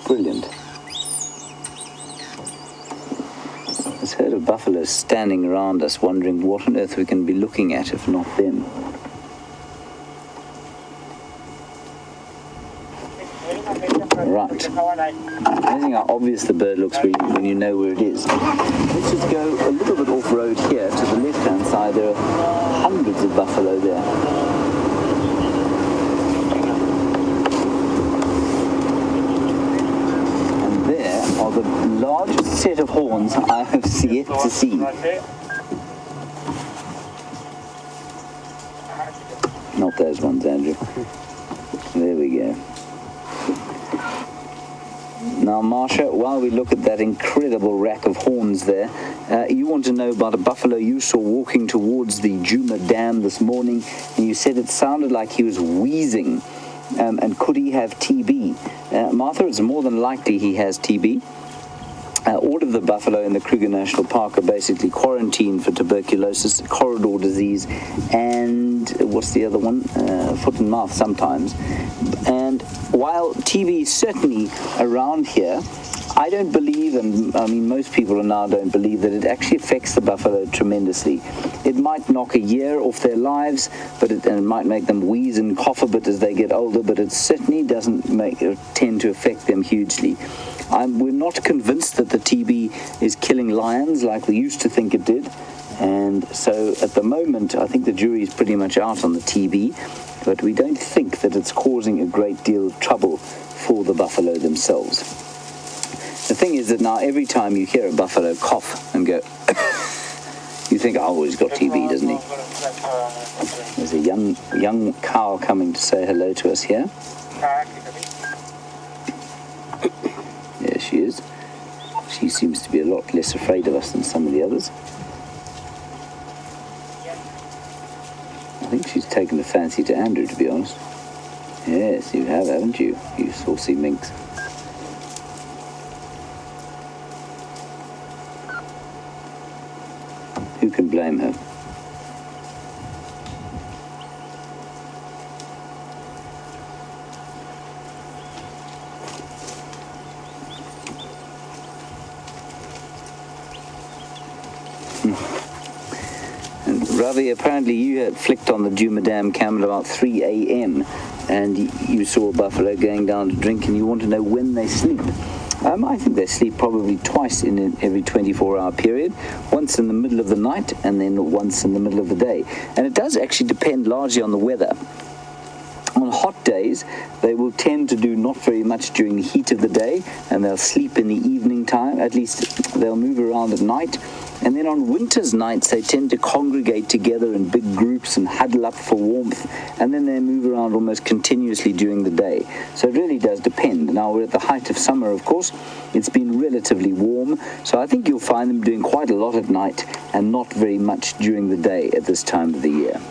Brilliant. This herd of buffaloes standing around us, wondering what on earth we can be looking at if not them. Right. Amazing how obvious the bird looks when you know where it is. Let's just go a little bit off-road here to the left-hand side. There are hundreds of buffalo there. And there are the largest set of horns I have yet to see. Not those ones, Andrew. There we go. Now, Marsha, while we look at that incredible rack of horns there, you want to know about a buffalo you saw walking towards the Juma Dam this morning, and you said it sounded like he was wheezing. And could he have TB? Martha, it's more than likely he has TB. All of the buffalo in the Kruger National Park are basically quarantined for tuberculosis, corridor disease, and what's the other one? Foot and mouth sometimes. And while TB is certainly around here, I don't believe, and I mean most people now don't believe, that it actually affects the buffalo tremendously. It might knock a year off their lives, and it might make them wheeze and cough a bit as they get older, but it certainly doesn't tend to affect them hugely. We're not convinced that the TB is killing lions like we used to think it did, and so at the moment I think the jury is pretty much out on the TB, but we don't think that it's causing a great deal of trouble for the buffalo themselves. The thing is that now every time you hear a buffalo cough and go, you think, oh, he's got TB, doesn't he? There's a young cow coming to say hello to us here. There she is. She seems to be a lot less afraid of us than some of the others. I think she's taken a fancy to Andrew, to be honest. Yes, you have, haven't you, you saucy minx? Who can blame her? And Ravi, apparently you had flicked on the Juma Dam cam at about 3 a.m. and you saw a buffalo going down to drink, and you want to know when they sleep. I think they sleep probably twice in every 24-hour period, once in the middle of the night and then once in the middle of the day. And it does actually depend largely on the weather. On hot days, they will tend to do not very much during the heat of the day, and they'll sleep in the evening time. At least they'll move around at night. And then on winter's nights, they tend to congregate together in big groups and huddle up for warmth, and then they move around almost continuously during the day. So it really does depend. Now, we're at the height of summer, of course. It's been relatively warm, so I think you'll find them doing quite a lot at night and not very much during the day at this time of the year.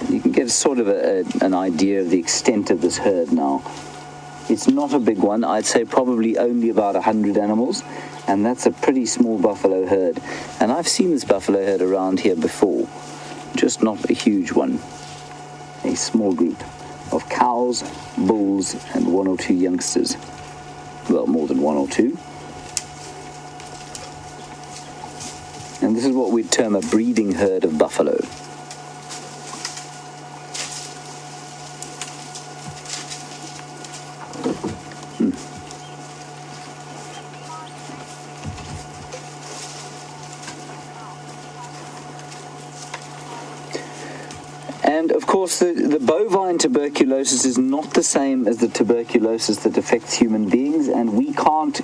You can get sort of an idea of the extent of this herd now. It's not a big one. I'd say probably only about 100 animals, and that's a pretty small buffalo herd. And I've seen this buffalo herd around here before, just not a huge one. A small group of cows, bulls, and one or two youngsters. Well, more than one or two. And this is what we'd term a breeding herd of buffalo. And of course, the bovine tuberculosis is not the same as the tuberculosis that affects human beings, and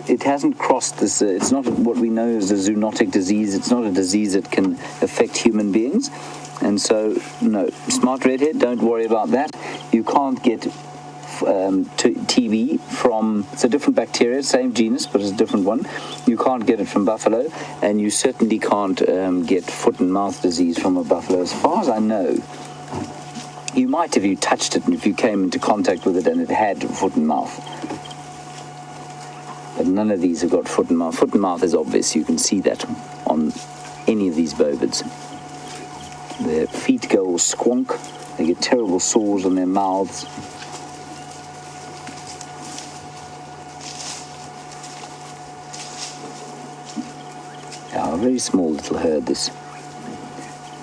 it hasn't crossed this, it's not what we know as a zoonotic disease. It's not a disease that can affect human beings. And so, no, smart redhead, don't worry about that. You can't get TB from, it's a different bacteria, same genus, but it's a different one. You can't get it from buffalo, and you certainly can't get foot and mouth disease from a buffalo, as far as I know. You might if you touched it and if you came into contact with it and it had foot and mouth. But none of these have got foot and mouth. Foot and mouth is obvious. You can see that on any of these bovids. Their feet go all squonk. They get terrible sores on their mouths. Yeah, a very small little herd, this.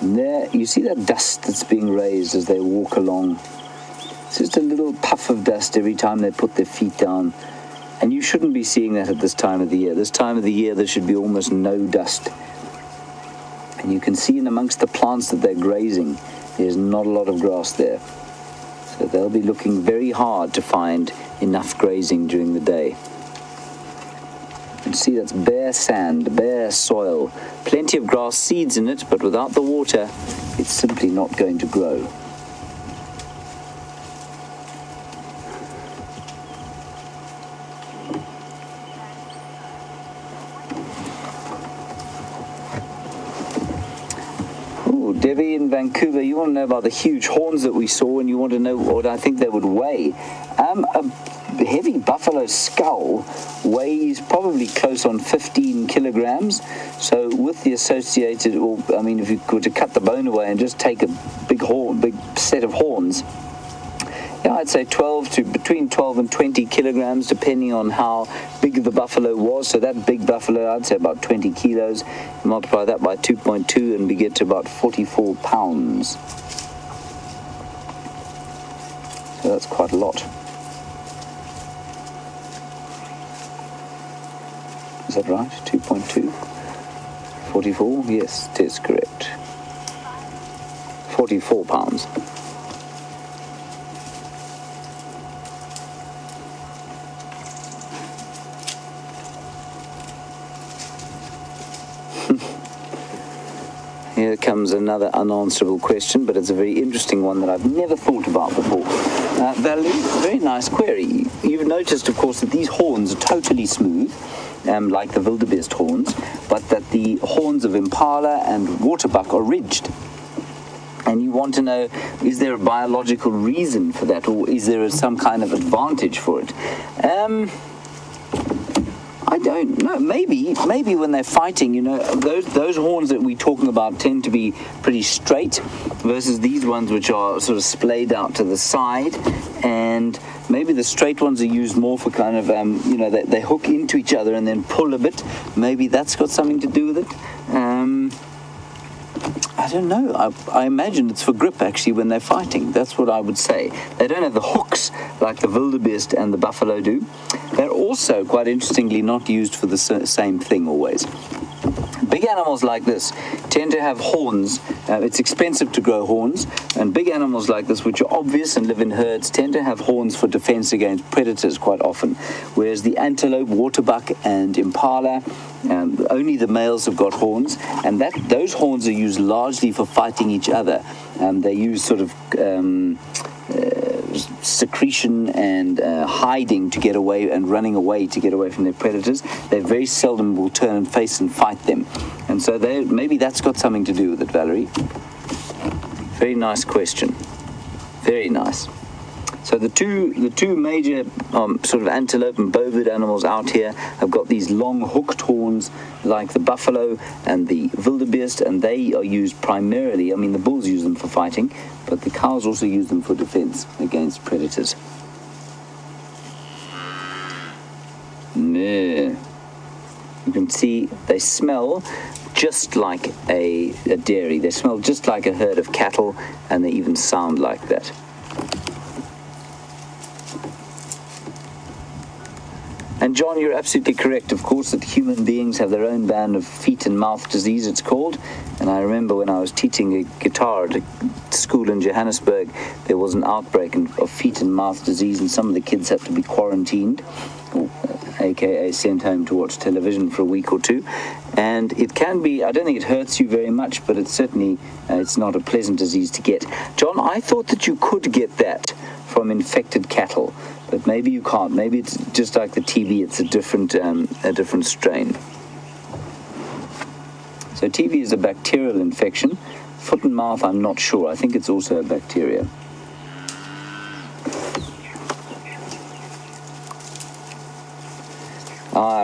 And there, you see that dust that's being raised as they walk along. It's just a little puff of dust every time they put their feet down. And you shouldn't be seeing that at this time of the year. This time of the year, there should be almost no dust. And you can see in amongst the plants that they're grazing, there's not a lot of grass there. So they'll be looking very hard to find enough grazing during the day. And see that's bare sand, bare soil. Plenty of grass seeds in it, but without the water, it's simply not going to grow. Debbie in Vancouver, you want to know about the huge horns that we saw, and you want to know what I think they would weigh. A heavy buffalo skull weighs probably close on 15 kilograms. So with the associated, if you were to cut the bone away and just take a big set of horns, I'd say between 12 and 20 kilograms, depending on how big the buffalo was. So that big buffalo, I'd say about 20 kilos. Multiply that by 2.2 and we get to about 44 pounds. So that's quite a lot. Is that right? 2.2? 44? Yes, it is correct. 44 pounds. Here comes another unanswerable question, but it's a very interesting one that I've never thought about before. Valerie, very nice query. You've noticed, of course, that these horns are totally smooth, like the wildebeest horns, but that the horns of impala and waterbuck are ridged. And you want to know, is there a biological reason for that, or is there some kind of advantage for it? I don't know. Maybe when they're fighting, those horns that we're talking about tend to be pretty straight, versus these ones which are sort of splayed out to the side. And maybe the straight ones are used more for kind of, they hook into each other and then pull a bit. Maybe that's got something to do with it. I don't know. I imagine it's for grip, actually, when they're fighting. That's what I would say. They don't have the hooks like the wildebeest and the buffalo do. They're also, quite interestingly, not used for the same thing always. Big animals like this tend to have horns. It's expensive to grow horns, and big animals like this, which are obvious and live in herds, tend to have horns for defense against predators quite often, whereas the antelope, waterbuck, and impala, only the males have got horns, and those horns are used largely for fighting each other. They use sort of secretion and hiding to get away, and running away to get away from their predators. They very seldom will turn and face and fight them, and so maybe that's got something to do with it, Valerie. Very nice question. Very nice. So the two major sort of antelope and bovid animals out here have got these long hooked horns like the buffalo and the wildebeest, and they are used primarily, the bulls use them for fighting, but the cows also use them for defense against predators. You can see they smell just like a dairy. They smell just like a herd of cattle, and they even sound like that. And John, you're absolutely correct, of course, that human beings have their own band of feet and mouth disease, it's called. And I remember when I was teaching a guitar at a school in Johannesburg, there was an outbreak of feet and mouth disease, and some of the kids had to be quarantined, aka sent home to watch television for a week or two. And it can be, I don't think it hurts you very much, but it's certainly, it's not a pleasant disease to get. John, I thought that you could get that from infected cattle, but maybe you can't. Maybe it's just like the TB, it's a different strain. So TB is a bacterial infection. Foot and mouth, I'm not sure. I think it's also a bacteria.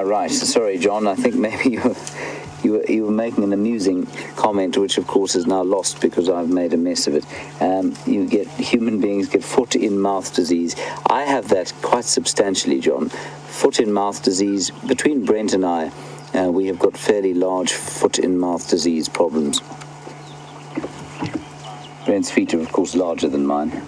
Right. Sorry, John. I think maybe you were making an amusing comment, which of course is now lost because I've made a mess of it. Human beings get foot in mouth disease. I have that quite substantially, John. Foot in mouth disease. Between Brent and I, we have got fairly large foot in mouth disease problems. Brent's feet are, of course, larger than mine.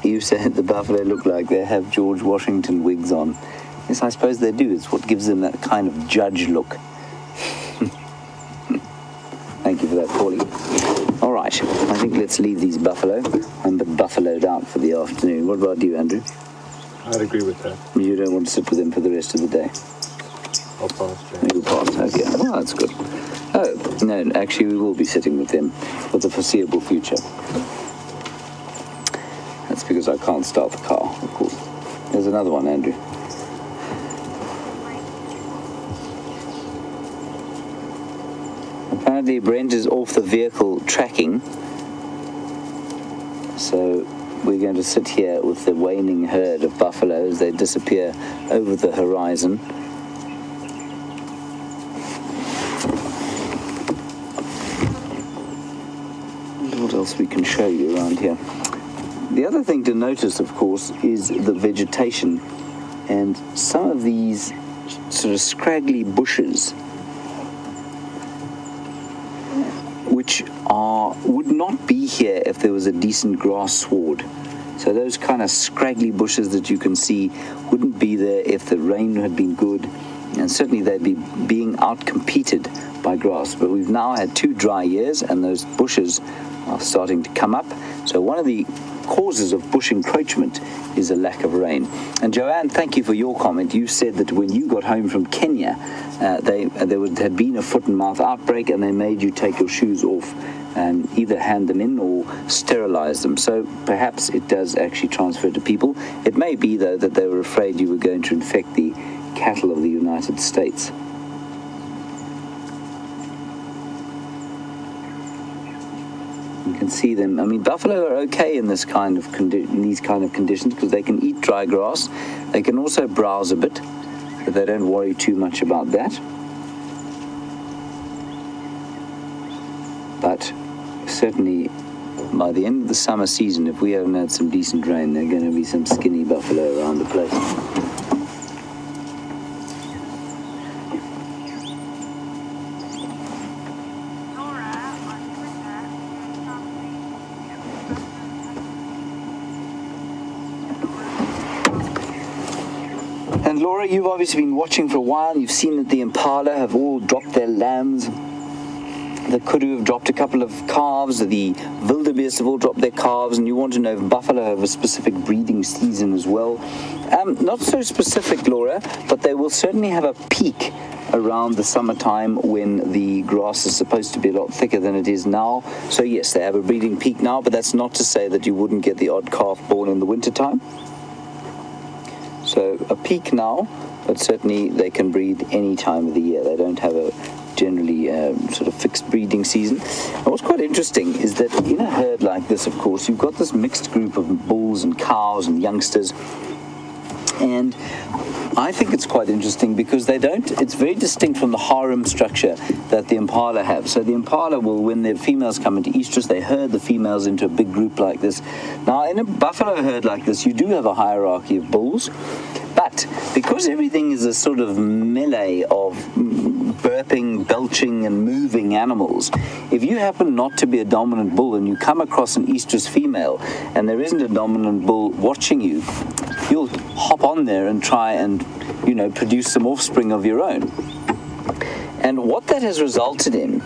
You said the buffalo look like they have George Washington wigs on. Yes, I suppose they do. It's what gives them that kind of judge look. Thank you for that, Paulie. All right, I think let's leave these buffalo. I'm a bit buffaloed out for the afternoon. What about you, Andrew? I'd agree with that. You don't want to sit with them for the rest of the day? I'll pass, James. You'll pass, okay. Well, that's good. Oh, no, actually we will be sitting with them for the foreseeable future. That's because I can't start the car, of course. There's another one, Andrew. Apparently Brent is off the vehicle tracking, so we're going to sit here with the waning herd of buffalo as they disappear over the horizon. What else we can show you around here? The other thing to notice, of course, is the vegetation, and some of these sort of scraggly bushes which would not be here if there was a decent grass sward. So those kind of scraggly bushes that you can see wouldn't be there if the rain had been good, and certainly they'd be being outcompeted by grass. But we've now had 2 dry years and those bushes are starting to come up. So one of the causes of bush encroachment is a lack of rain. And Joanne, thank you for your comment. You said that when you got home from Kenya, there had been a foot and mouth outbreak and they made you take your shoes off and either hand them in or sterilize them. So perhaps it does actually transfer to people. It may be, though, that they were afraid you were going to infect the cattle of the United States. You can see them. I mean, buffalo are okay in this kind of these kind of conditions because they can eat dry grass. They can also browse a bit, but they don't worry too much about that. But certainly, by the end of the summer season, if we haven't had some decent rain, there are going to be some skinny buffalo around the place. And Laura, you've obviously been watching for a while. You've seen that the impala have all dropped their lambs. The kudu have dropped a couple of calves. The wildebeest have all dropped their calves. And you want to know if buffalo have a specific breeding season as well. Not so specific, Laura, but they will certainly have a peak around the summertime when the grass is supposed to be a lot thicker than it is now. So yes, they have a breeding peak now, but that's not to say that you wouldn't get the odd calf born in the wintertime. So a peak now, but certainly they can breed any time of the year. They don't have a generally sort of fixed breeding season. And what's quite interesting is that in a herd like this, of course, you've got this mixed group of bulls and cows and youngsters. And I think it's quite interesting because it's very distinct from the harem structure that the impala have. So the impala will, when their females come into estrus, they herd the females into a big group like this. Now, in a buffalo herd like this, you do have a hierarchy of bulls, but because everything is a sort of melee of burping, belching, and moving animals, if you happen not to be a dominant bull and you come across an estrus female and there isn't a dominant bull watching you, you'll hop on there and try and, produce some offspring of your own. And what that has resulted in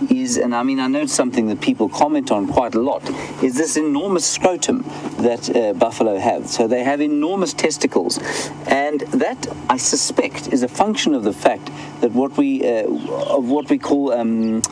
is, and I mean, I know it's something that people comment on quite a lot, is this enormous scrotum that buffalo have. So they have enormous testicles, and that, I suspect, is a function of the fact that what we call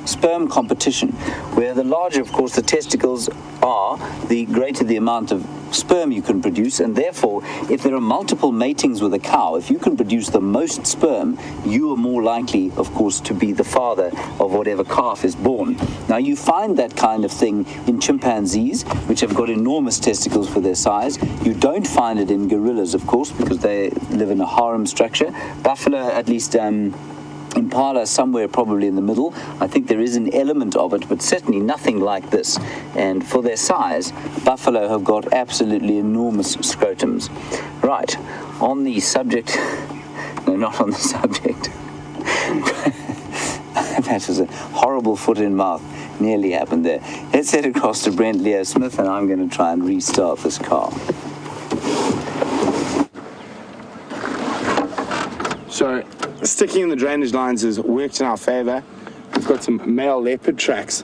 sperm competition, where the larger, of course, the testicles are, the greater the amount of sperm you can produce, and therefore, if there are multiple matings with a cow, if you can produce the most sperm, you are more likely, of course, to be the father of whatever calf is born. Now, you find that kind of thing in chimpanzees, which have got enormous testicles for their size. You don't find it in gorillas, of course, because they live in a harem structure. Buffalo, at least, impala somewhere probably in the middle. I think there is an element of it, but certainly nothing like this. And for their size, buffalo have got absolutely enormous scrotums. Right, on the subject, no, not on the subject. That was a horrible foot in mouth. Nearly happened there. Let's head across to Brent Leo Smith, and I'm going to try and restart this car. So sticking in the drainage lines has worked in our favor. We've got some male leopard tracks.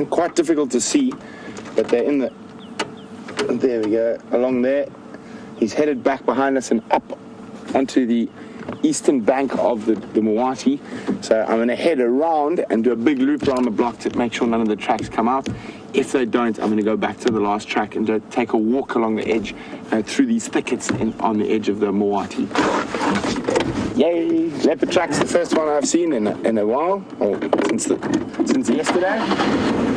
Quite difficult to see, but they're in the, there we go, along there. He's headed back behind us and up onto the eastern bank of the Mawati. So I'm going to head around and do a big loop around the block to make sure none of the tracks come out. If they don't, I'm going to go back to the last track and take a walk along the edge through these thickets on the edge of the Mawati. Yay! Leopard tracks, the first one I've seen in a while, or since yesterday.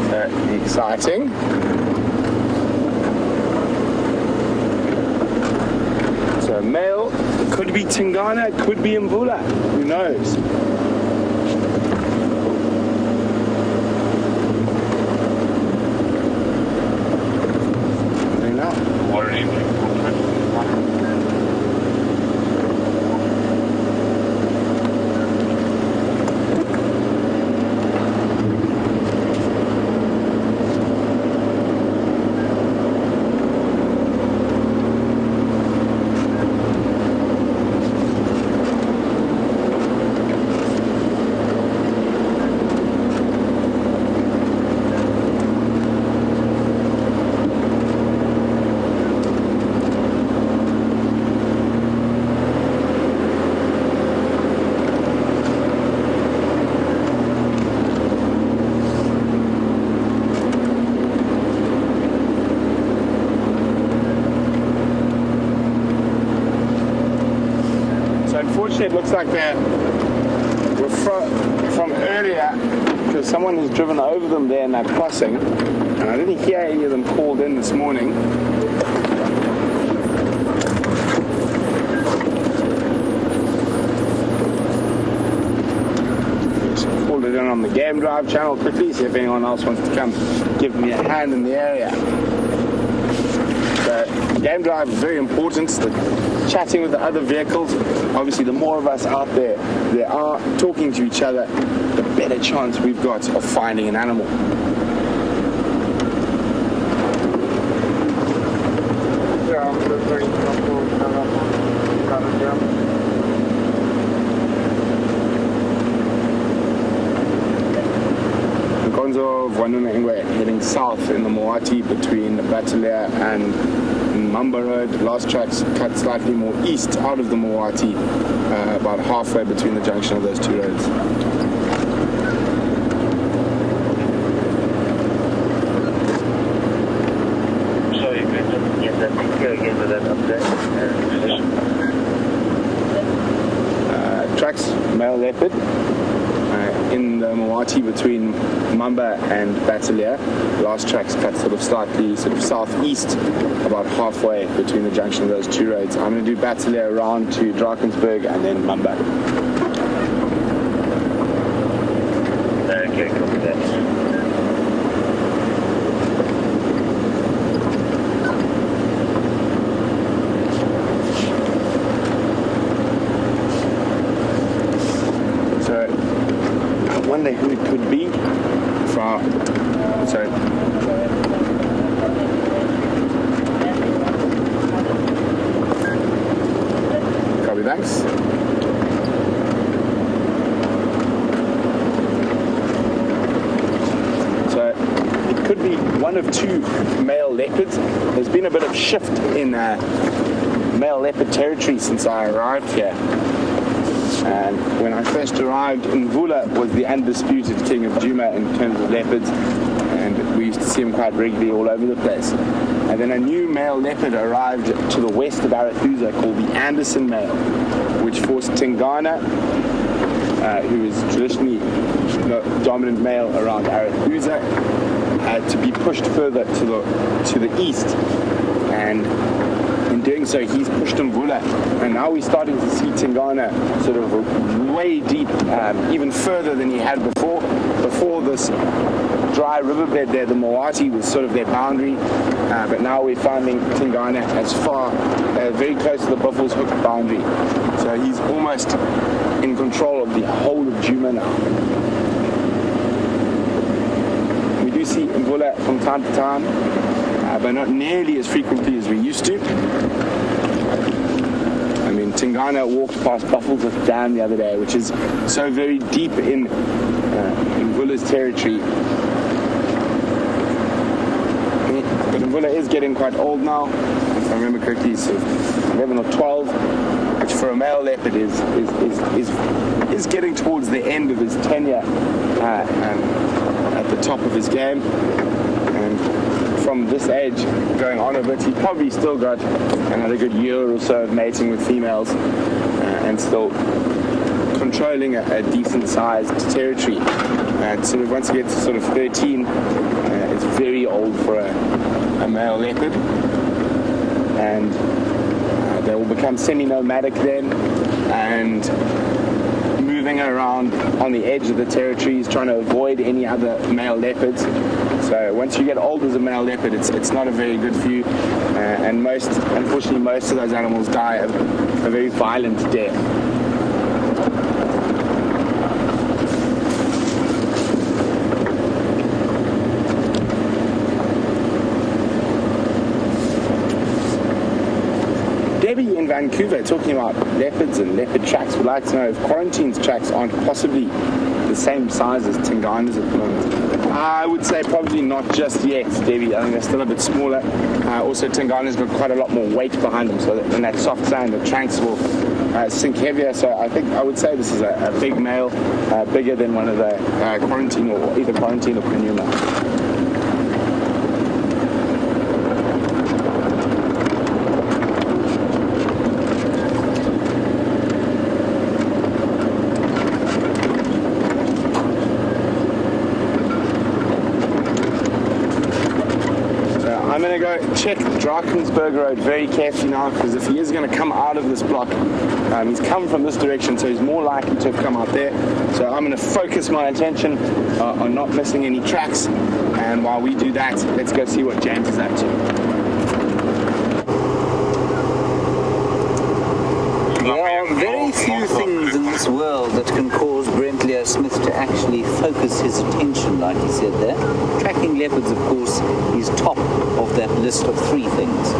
So exciting. So male, could be Tingana, could be Mvula, who knows? Unfortunately, it looks like we're from earlier, because someone has driven over them there and they're crossing, and I didn't hear any of them called in this morning. Just pulled it in on the Game Drive channel quickly, see if anyone else wants to come give me a hand in the area. So, Game Drive is very important. Chatting with the other vehicles, obviously the more of us out there are talking to each other, the better chance we've got of finding an animal. Gonzo Vanuna Ingwe heading south in the Mawati between Batalia and Mamba Road. Last tracks cut slightly more east out of the Mawati, about halfway between the junction of those two roads. Sorry, yes, I think you're again with that update. Tracks, male leopard, in the Mawati between Mamba and Batalia. Last tracks cut slightly southeast, about halfway between the junction of those two roads. I'm going to do Batalia around to Drakensberg and then Mamba. Okay, copy that. Who it could be from. Sorry. Copy, thanks. So it could be one of two male leopards. There's been a bit of shift in male leopard territory since I arrived here. And when I first arrived, Mvula was the undisputed king of Juma in terms of leopards, and we used to see him quite regularly all over the place. And then a new male leopard arrived to the west of Arathusa called the Anderson male, which forced Tingana, who is traditionally the dominant male around Arathusa, to be pushed further to the east. And in doing so, he's pushed Mvula, and now we're starting to see Tingana sort of way deep, even further than he had before. Before this dry riverbed there, the Mawati was sort of their boundary, but now we're finding Tingana as far, very close to the Buffalo's Hook boundary. So he's almost in control of the whole of Juma now. We do see Mvula from time to time, but not nearly as frequently as we used to. I mean, Tingana walked past Buffelsdorp Dam the other day, which is so very deep in Mvula's territory. But Mvula is getting quite old now. If I remember correctly, he's 11 or 12, which for a male leopard is getting towards the end of his tenure and at the top of his game. And from this age going on a bit, he's probably still got another good year or so of mating with females and still controlling a decent sized territory. Sort of once you get to sort of 13, it's very old for a male leopard, and they will become semi-nomadic then, and moving around on the edge of the territories, trying to avoid any other male leopards. So once you get old as a male leopard, it's not a very good view, and unfortunately most of those animals die a very violent death. Debbie in Vancouver, talking about leopards and leopard tracks, would like to know if Quarantine's tracks aren't possibly the same size as Tingana's at the moment. I would say probably not just yet, Debbie. I think they're still a bit smaller. Also, Tingana's got quite a lot more weight behind them, so that in that soft sand, the tracks will sink heavier. So I would say this is a big male, bigger than one of the Quarantine, or either Quarantine or Prenuma. I'm going to go check Drakensberg Road very carefully now, because if he is going to come out of this block, he's come from this direction, so he's more likely to have come out there. So I'm going to focus my attention on not missing any tracks, and while we do that, let's go see what James is up to. There are very few things in this world that can cause Brent Smith to actually focus his attention, like he said there. Tracking leopards, of course, is top of that list of three things.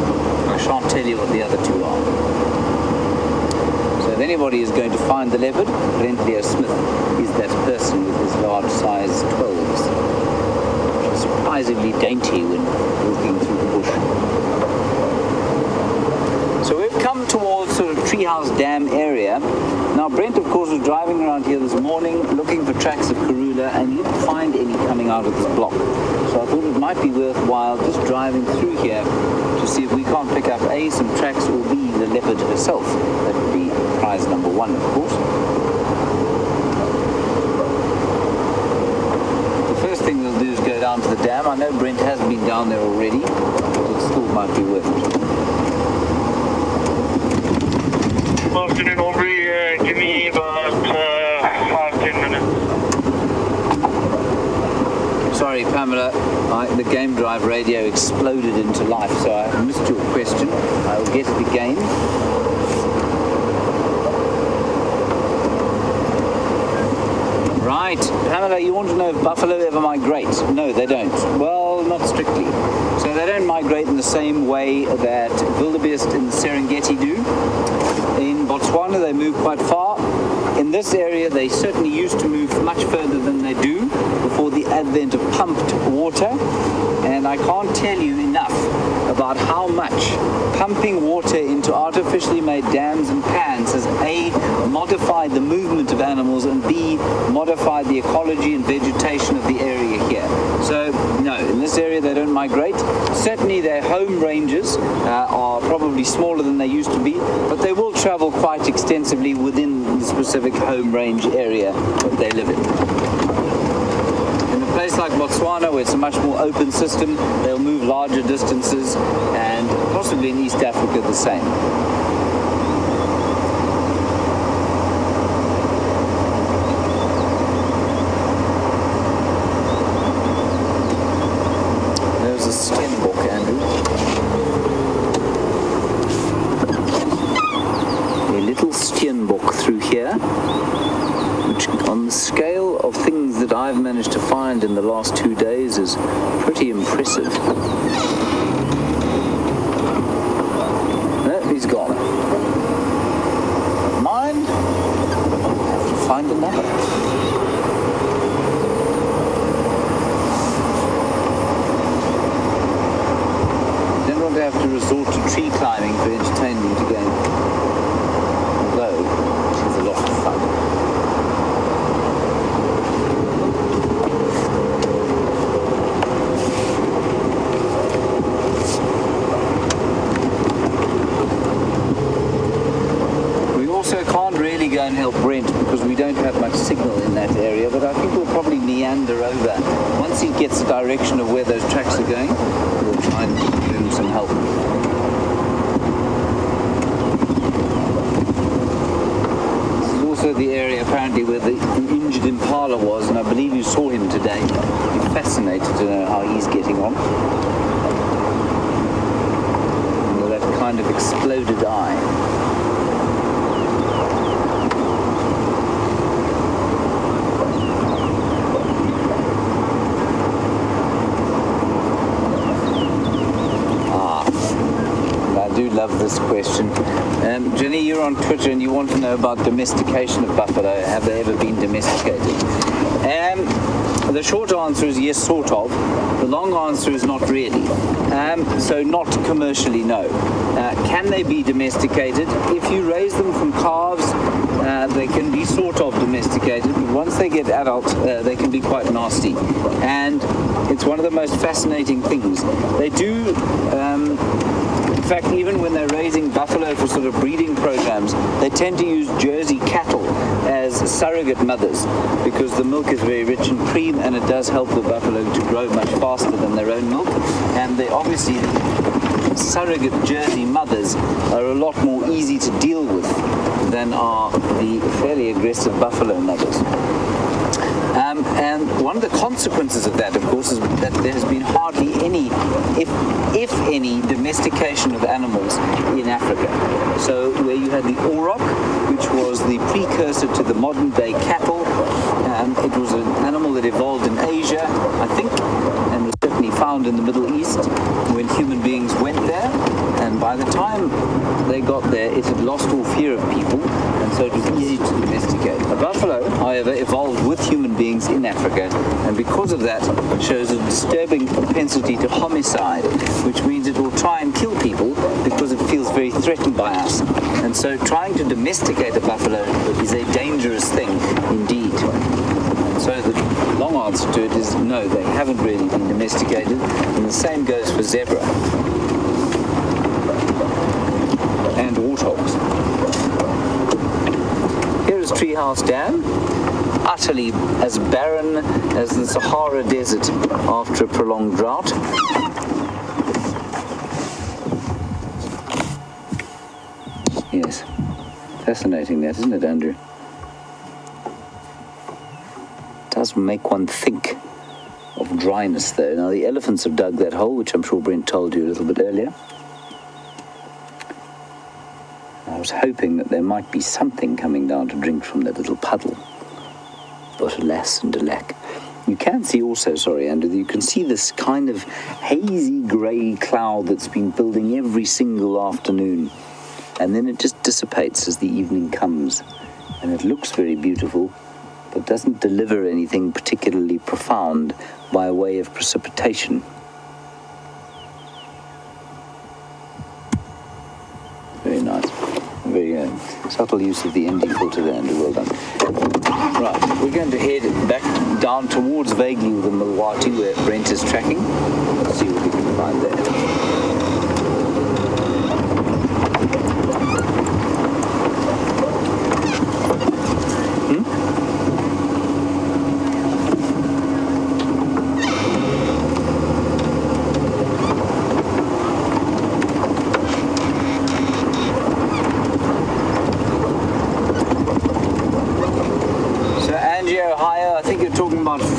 I shan't tell you what the other two are. So if anybody is going to find the leopard, Brent Smith is that person with his large size 12s, which is surprisingly dainty when walking through the bush. So we've come towards sort of Treehouse Dam area. Now Brent, of course, was driving around here this morning looking for tracks of Karula, and he didn't find any coming out of this block. So I thought it might be worthwhile just driving through here to see if we can't pick up A, some tracks, or B, the leopard herself. That would be prize number one, of course. The first thing we'll do is go down to the dam. I know Brent has been down there already, but it still might be worth it. Afternoon, Aubrey. Give me about 5-10 minutes. Sorry, Pamela, the game drive radio exploded into life, so I missed your question. I will get it again. Right, Pamela, you want to know if buffalo ever migrate? No, they don't. Well, not strictly. So they don't migrate in the same way that wildebeest in the Serengeti do. In Botswana, they move quite far. In this area, they certainly used to move much further than they do before the advent of pumped water. And I can't tell you enough about how much pumping water into artificially made dams and pans has A, modified the movement of animals, and B, modified the ecology and vegetation of the area here. So, no, in this area they don't migrate. Certainly their home ranges are probably smaller than they used to be, but they will travel quite extensively within the specific home range area that they live in. In a place like Botswana, where it's a much more open system, they'll move larger distances, and possibly in East Africa the same. There's a steenbok, Andrew. A little steenbok through here, which on the scale of things that I've managed to find in the last 2 days is pretty impressive. No, he's gone. find another. Don't want to have to resort to tree climbing for entertainment again. Although, it's a lot of fun. Can't really go and help Brent because we don't have much signal in that area, but I think we'll probably meander over. Once he gets the direction of where those tracks are going, we'll try and give him some help. This is also the area apparently where the injured impala was, and I believe you saw him today. You're fascinated to know how he's getting on. And with that kind of exploded eye. Love this question. Jenny, you're on Twitter and you want to know about domestication of buffalo. Have they ever been domesticated? The short answer is yes, sort of. The long answer is not really. So not commercially, no. Can they be domesticated? If you raise them from calves, they can be sort of domesticated, but once they get adult, they can be quite nasty. And it's one of the most fascinating things. They do in fact, even when they're raising buffalo for sort of breeding programs, they tend to use Jersey cattle as surrogate mothers because the milk is very rich in cream and it does help the buffalo to grow much faster than their own milk. And they obviously, surrogate Jersey mothers are a lot more easy to deal with than are the fairly aggressive buffalo mothers. And one of the consequences of that, of course, is that there has been hardly any, if any, domestication of animals in Africa. So where you had the auroch, which was the precursor to the modern day cattle, it was an animal that evolved in Asia, I think, and was certainly found in the Middle East when human beings went there. And by the time they got there, it had lost all fear of people, and so it was easy to domesticate. A buffalo, however, evolved with human beings in Africa, and because of that, shows a disturbing propensity to homicide, which means it will try and kill people because it feels very threatened by us. And so trying to domesticate a buffalo is a dangerous thing indeed. And so the long answer to it is no, they haven't really been domesticated, and the same goes for zebra and warthogs. Here is Treehouse Dam, utterly as barren as the Sahara Desert after a prolonged drought. Yes, fascinating that, isn't it, Andrew? It does make one think of dryness, though. Now, the elephants have dug that hole, which I'm sure Brent told you a little bit earlier. I was hoping that there might be something coming down to drink from that little puddle. But alas and alack. You can see also, sorry Andrew, you can see this kind of hazy grey cloud that's been building every single afternoon. And then it just dissipates as the evening comes. And it looks very beautiful, but doesn't deliver anything particularly profound by way of precipitation. Very nice. Very subtle use of the ND filter there, Andrew. Well done. Right, we're going to head back down towards vaguely the Milwaukee where Brent is tracking. Let's see what we can find there.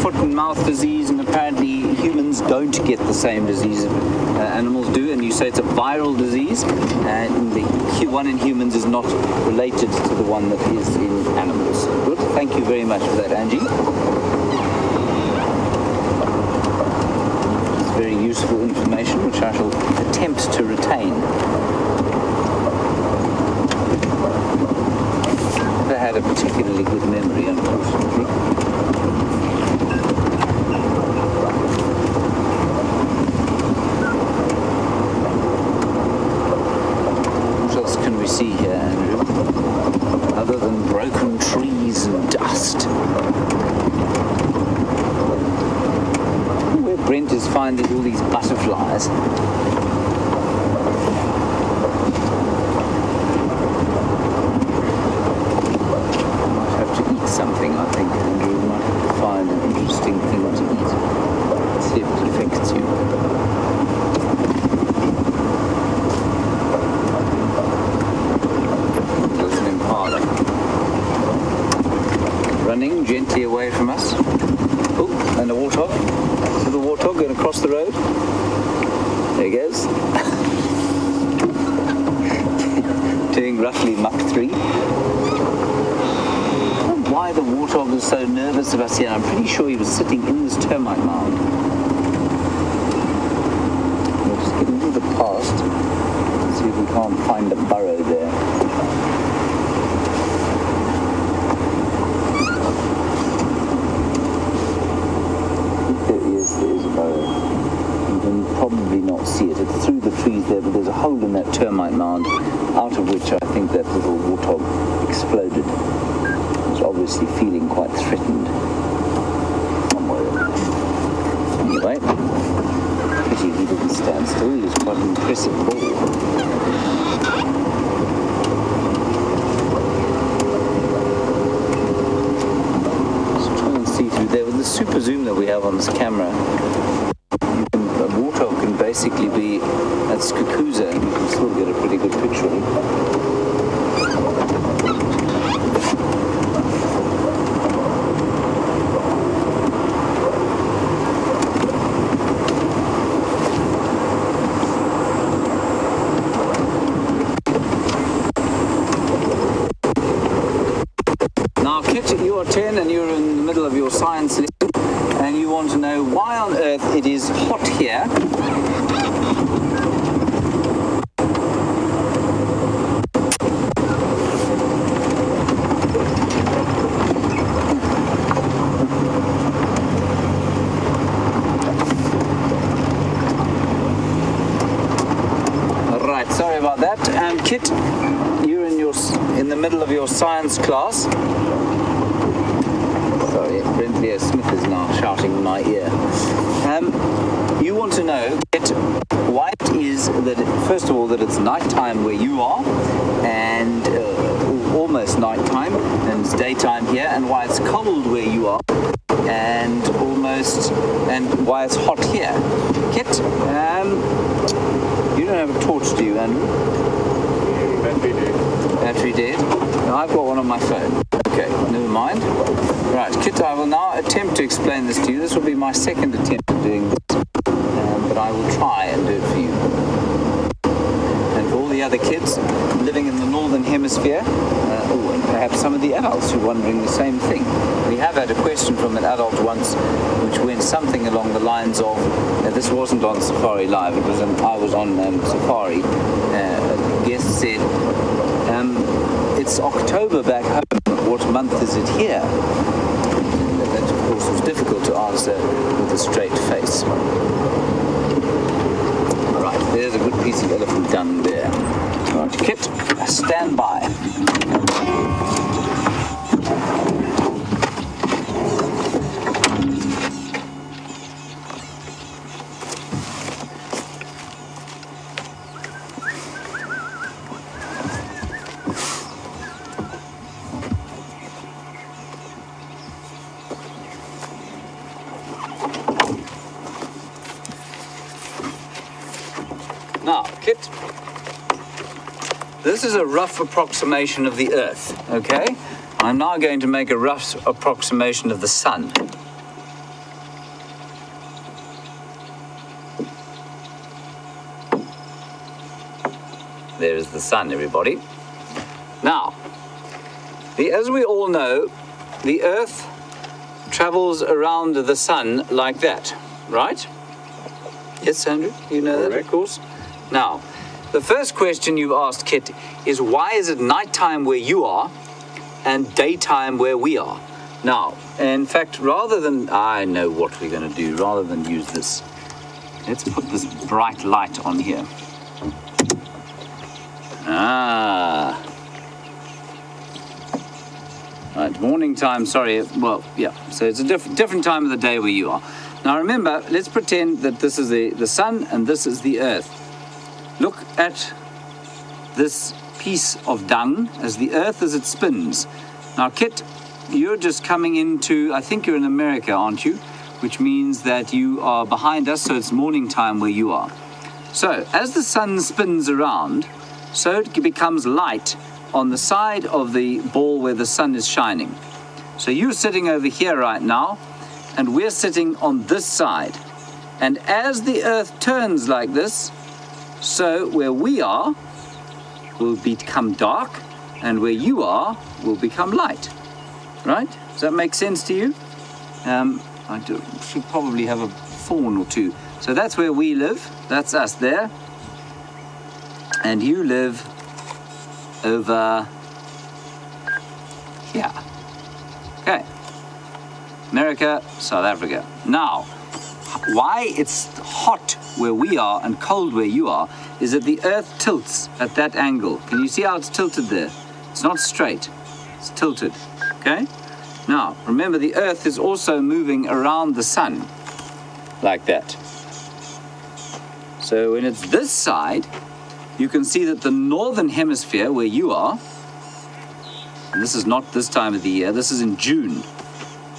Foot and mouth disease, and apparently humans don't get the same disease animals do, and you say it's a viral disease, and the one in humans is not related to the one that is in animals. Good, thank you very much for that, Angie. It's very useful information which I shall attempt to retain. I had a particularly good memory Brent is finding all these butterflies. Something, I think, Andrew might find an interesting thing to eat. Let's see if it affects you. There's an impala running gently away from us. Oh, and a warthog. Little warthog going across the road. There he goes. Doing roughly Mach 3. Why the warthog was so nervous of us here. I'm pretty sure he was sitting in this termite mound. We'll just get a little bit past, see if we can't find a burrow there. There is a burrow. You can probably not see it. It's through the trees there, but there's a hole in that termite mound, out of which I think that little warthog exploded. Obviously feeling quite threatened. Anyway, pity he didn't stand still. He was quite an impressive ball. Let's try and see through there. With the super zoom that we have on this camera, a warthog can basically be at Skukuza and you can still get a pretty good picture of it. You're 10 and you're in the middle of your science lesson and you want to know why on earth it is hot here. Right, sorry about that. Kit, you're in the middle of your science class. Sorry, Brent Smith is now shouting in my ear. You want to know why it is that, first of all, that it's nighttime where you are, and almost nighttime, and it's daytime here, and why it's cold where you are, and why it's hot here. Kit, you don't have a torch, do you, Andrew? Battery dead. Battery dead? No, I've got one on my phone. Okay, never mind. Right, Kit, I will now attempt to explain this to you. This will be my second attempt at doing this, but I will try and do it for you. And for all the other kids living in the northern hemisphere, and perhaps some of the adults who are wondering the same thing. We have had a question from an adult once, which went something along the lines of, this wasn't on Safari Live, I was on Safari. A guest said, it's October back home, what month is it here? That, of course, was difficult to answer with a straight face. Right, there's a good piece of elephant dung there. Right, Kit, stand by. Now, Kit, this is a rough approximation of the Earth, okay? I'm now going to make a rough approximation of the Sun. There's the Sun, everybody. Now, as we all know, the Earth travels around the Sun like that, right? Yes, Andrew, you know that, of course. Now, the first question you've asked, Kit, is why is it nighttime where you are and daytime where we are? Now, in fact, I know what we're going to do, rather than use this, let's put this bright light on here. Right, morning time, sorry, well, yeah, so it's a different time of the day where you are. Now remember, let's pretend that this is the sun and this is the earth. Look at this piece of dung as the earth as it spins. Now Kit, you're just coming into, I think you're in America, aren't you? Which means that you are behind us, so it's morning time where you are. So as the sun spins around, so it becomes light on the side of the ball where the sun is shining. So you're sitting over here right now, and we're sitting on this side. And as the earth turns like this, so where we are will become dark, and where you are will become light. Right? Does that make sense to you? I should probably have a thorn or two. So that's where we live. That's us there. And you live over here. Okay. America, South Africa. Now, why it's hot where we are and cold where you are is that the earth tilts at that angle. Can you see how it's tilted there? It's not straight. It's tilted. Okay? Now, remember the earth is also moving around the sun like that. So when it's this side, you can see that the northern hemisphere where you are, and this is not this time of the year, this is in June.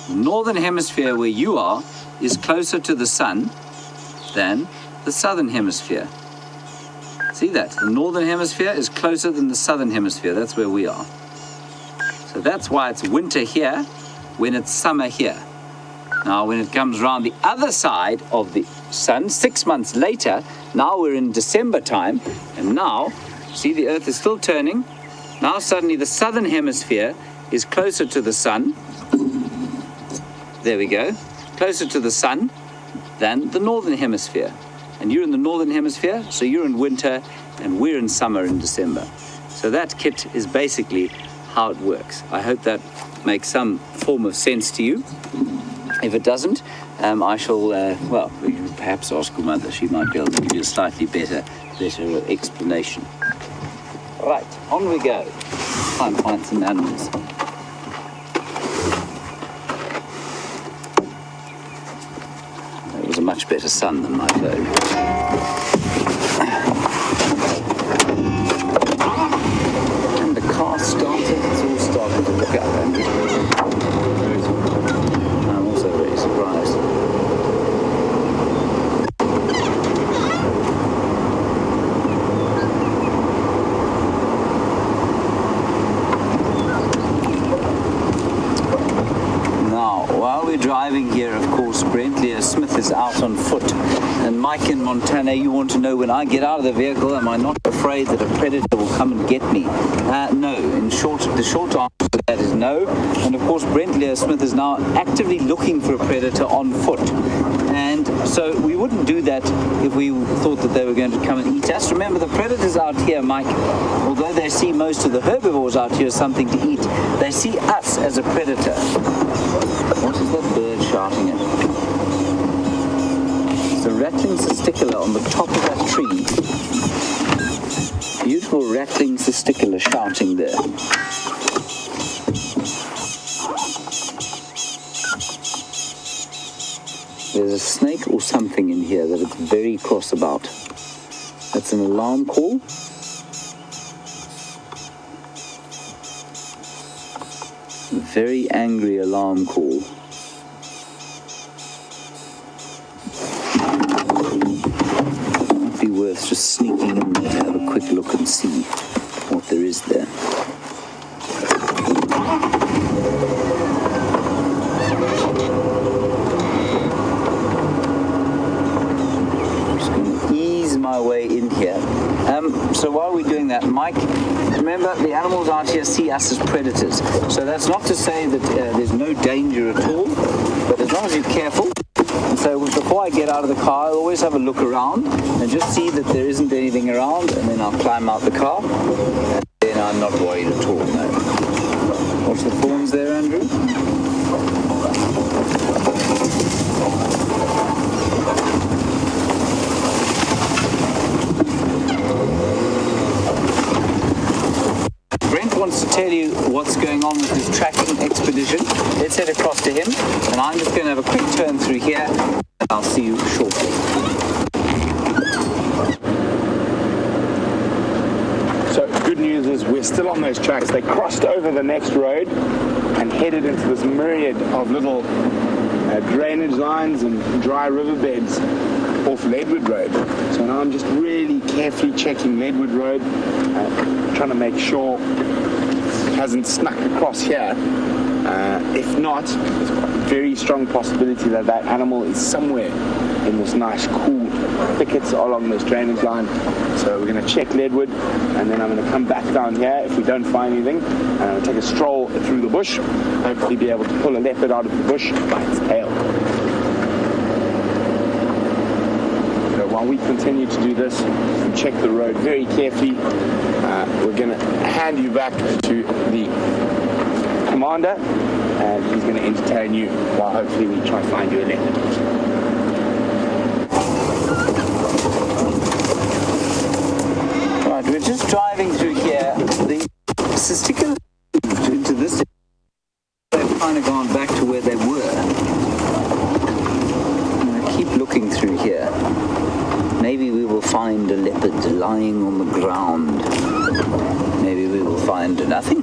The northern hemisphere where you are is closer to the sun than the southern hemisphere. See that? The northern hemisphere is closer than the southern hemisphere. That's where we are. So that's why it's winter here when it's summer here. Now when it comes around the other side of the sun, 6 months later, now we're in December time, and now, see the earth is still turning. Now suddenly the southern hemisphere is closer to the sun. There we go. Closer to the sun than the northern hemisphere. And you're in the northern hemisphere, so you're in winter, and we're in summer in December. So that, Kit, is basically how it works. I hope that makes some form of sense to you. If it doesn't, I shall, well, perhaps ask your mother. She might be able to give you a slightly better explanation. Right, on we go. Try and find some animals. It was a much better sun than my phone. And the car started. It's all starting to look up, Andy. I'm also very surprised. Driving here, of course, Brent Smith is out on foot, and Mike in Montana, you want to know, when I get out of the vehicle, am I not afraid that a predator will come and get me? No. The short answer to that is no. And of course, Brent Smith is now actively looking for a predator on foot. And so we wouldn't do that if we thought that they were going to come and eat us. Remember, the predators out here, Mike, although they see most of the herbivores out here as something to eat, they see us as a predator. What is that bird shouting at? It's a rattling testicular on the top of that tree. Beautiful rattling testicular shouting there. There's a snake or something in here that it's very cross about. That's an alarm call. Very angry alarm call. Might be worth just sneaking in there to have a quick look and see what there is there. Just going to ease my way in here. So while we're doing that, Mike, remember the animals out here see us as predators. So that's not to say that there's no danger at all, but as long as you're careful. And so before I get out of the car, I'll always have a look around and just see that there isn't anything around, and then I'll climb out the car, and then I'm not worried at all, no. Watch the thorns there, Andrew. Wants to tell you what's going on with his tracking expedition. Let's head across to him, and I'm just going to have a quick turn through here. I'll see you shortly. So good news is we're still on those tracks. They crossed over the next road and headed into this myriad of little drainage lines and dry riverbeds off Leadwood Road. So now I'm just really carefully checking Leadwood Road, trying to make sure it hasn't snuck across here. If not, there's a very strong possibility that that animal is somewhere in this nice cool thickets along this drainage line. So we're going to check Leadwood, and then I'm going to come back down here if we don't find anything, and I'm going to take a stroll through the bush, hopefully be able to pull a leopard out of the bush by its tail. So while we continue to do this and check the road very carefully, we're going to hand you back to the commander, and he's going to entertain you while hopefully we try to find you a leopard. Right, we're just driving through here. The testicular into this, they've kind of gone back to where they were. And I keep looking through here. Maybe we will find a leopard lying on the ground. Maybe we will find nothing.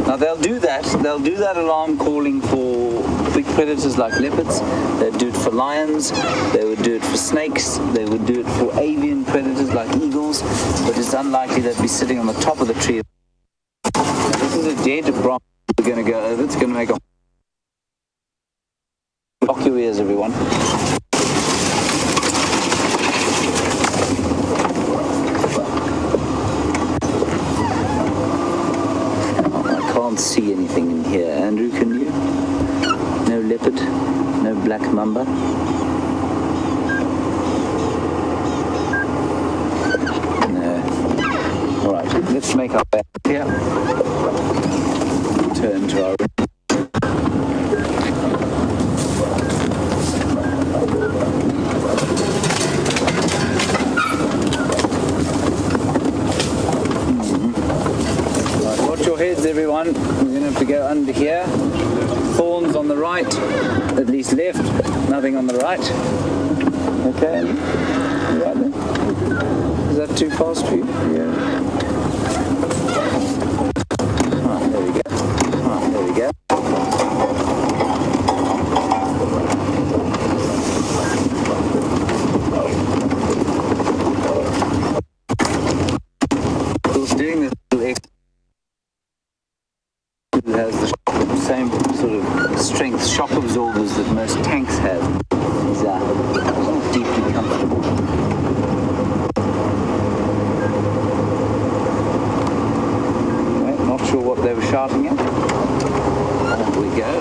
Now they'll do that alarm calling for big predators like leopards. They'd do it for lions, they would do it for snakes, they would do it for avian predators like eagles, but it's unlikely they'd be sitting on the top of the tree. Now, this is a dead bronc we're going to go over. It's going to make a... Lock your ears, everyone. Can't see anything in here. Andrew, can you? No leopard, no black mamba. No. All right, let's make our way here. Turn to our... Everyone, we're going to have to go under here. Thorns on the right, at least left, nothing on the right. Okay, right there. Is that too fast for you? Yeah. Oh, there we go. Oh, there we go. Still doing this little extra. It has the same sort of strength shock absorbers that most tanks have. It's not deeply comfortable. Right, not sure what they were shouting at. On we go.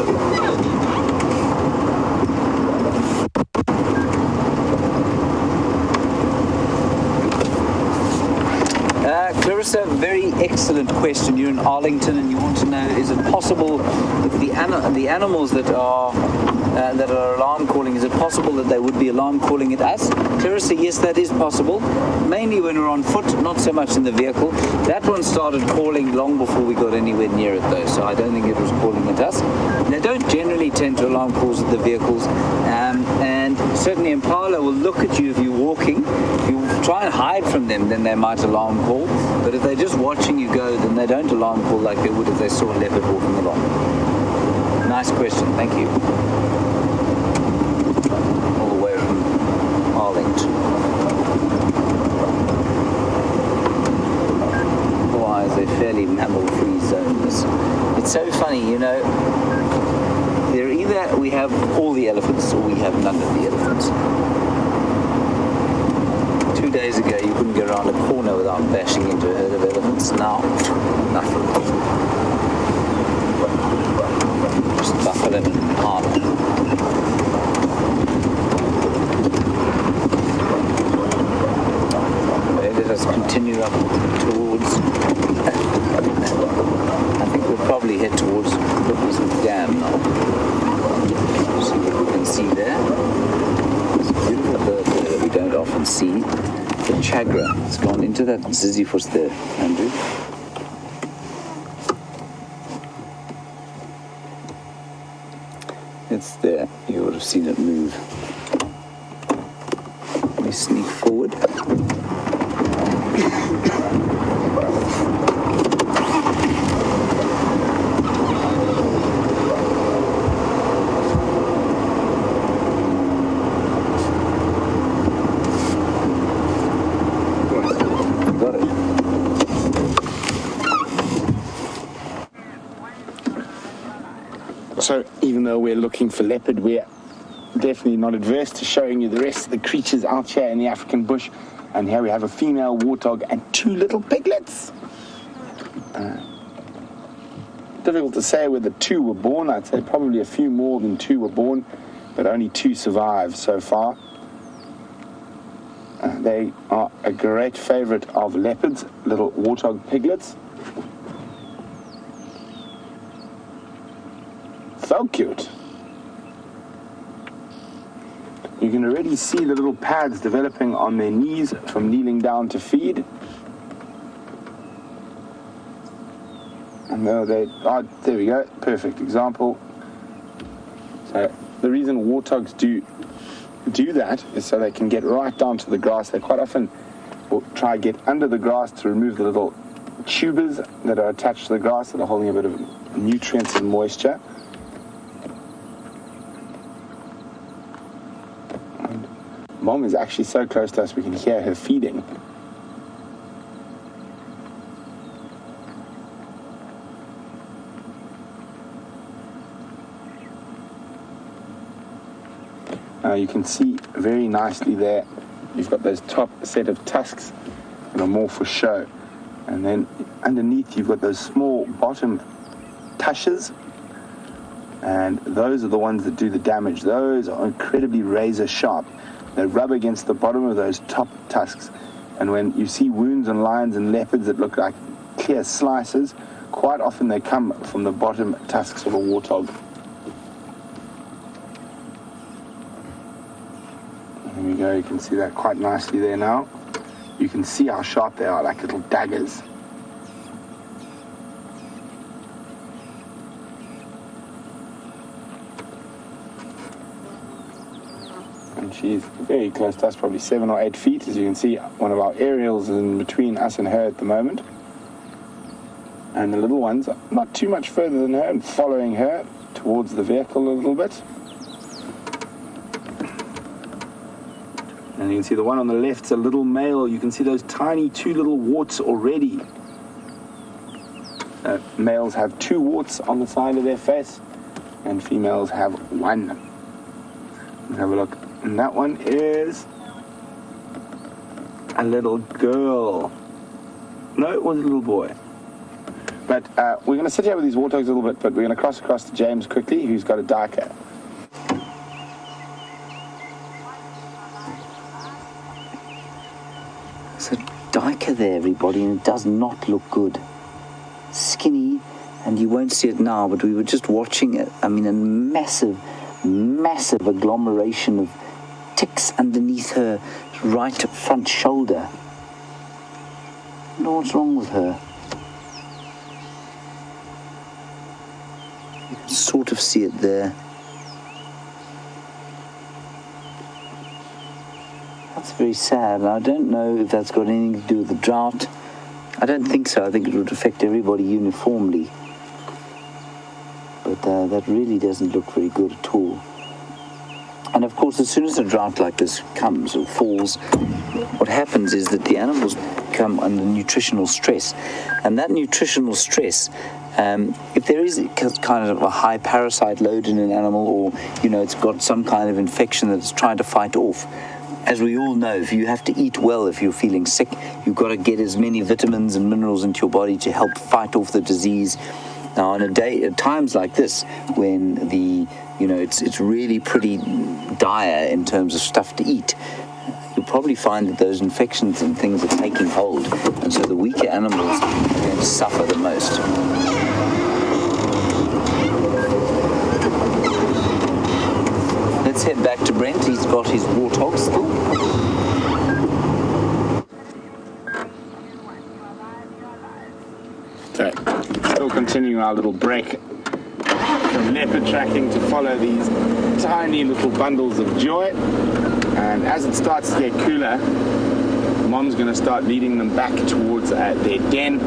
Clarissa, very excellent question. You're in Arlington and you want to know, is it possible that the animals that are alarm calling, is it possible that they would be alarm calling at us? Clarissa, yes, that is possible. Mainly when we're on foot, not so much in the vehicle. That one started calling long before we got anywhere near it though, so I don't think it was calling at us. They don't generally tend to alarm calls at the vehicles, and certainly Impala will look at you if you're walking. If you try and hide from them, then they might alarm call. But if they're just watching you go, then they don't alarm call like they would if they saw a leopard walking along. Nice question, thank you. All the way from Arlington. Otherwise, they're fairly mammal-free zones. It's so funny, you know, they're either we have all the elephants or we have none of the elephants. 2 days ago, you couldn't go around a corner without bashing into a herd of elephants. Now, nothing. Just buffalo and hyena. Okay, let us continue up towards... I think we'll probably head towards the dam now. See what we can see there. It's a beautiful bird there that we don't often see. The tigra. It's gone into that Ziziphus there, Andrew. It's there. You would have seen it move. Let me sneak forward. Got it. So even though we're looking for leopard, we're definitely not adverse to showing you the rest of the creatures out here in the African bush. And here we have a female warthog and 2 little piglets. Difficult to say whether 2 were born. I'd say probably a few more than 2 were born, but only 2 survived so far. They are a great favorite of leopards, little warthog piglets. So cute. You can already see the little pads developing on their knees from kneeling down to feed. And there we go, perfect example. So the reason warthogs do that is so they can get right down to the grass. They quite often will try to get under the grass to remove the little tubers that are attached to the grass that are holding a bit of nutrients and moisture. And Mom is actually so close to us we can hear her feeding. You can see very nicely there, you've got those top set of tusks that are more for show. And then underneath you've got those small bottom tushes, and those are the ones that do the damage. Those are incredibly razor sharp. They rub against the bottom of those top tusks. And when you see wounds on lions and leopards that look like clear slices, quite often they come from the bottom tusks of a warthog. There we go, you can see that quite nicely there now. You can see how sharp they are, like little daggers. And she's very close to us, probably 7 or 8 feet. As you can see, one of our aerials is in between us and her at the moment. And the little ones are not too much further than her and following her towards the vehicle a little bit. And you can see the one on the left's a little male. You can see those tiny 2 little warts already. Males have 2 warts on the side of their face, and females have 1. Let's have a look. And that one is a little girl. No, it was a little boy. But we're going to sit here with these warthogs a little bit, but we're going to cross across to James quickly, who's got a duiker. There's a duiker there, everybody, and it does not look good. Skinny, and you won't see it now, but we were just watching it. I mean, a massive agglomeration of ticks underneath her right front shoulder. I don't know what's wrong with her. You can sort of see it there. That's very sad. I don't know if that's got anything to do with the drought. I don't think so. I think it would affect everybody uniformly. But that really doesn't look very good at all. And of course, as soon as a drought like this comes or falls, what happens is that the animals come under nutritional stress. And that nutritional stress, if there is kind of a high parasite load in an animal, or, you know, it's got some kind of infection that it's trying to fight off, as we all know, if you have to eat well, if you're feeling sick, you've got to get as many vitamins and minerals into your body to help fight off the disease. Now, on at times like this, when it's really pretty dire in terms of stuff to eat, you'll probably find that those infections and things are taking hold, and so the weaker animals are going to suffer the most. Let's head back to Brent. He's got his warthogs still. So, still continuing our little break from leopard tracking to follow these tiny little bundles of joy. And as it starts to get cooler, Mom's going to start leading them back towards their den,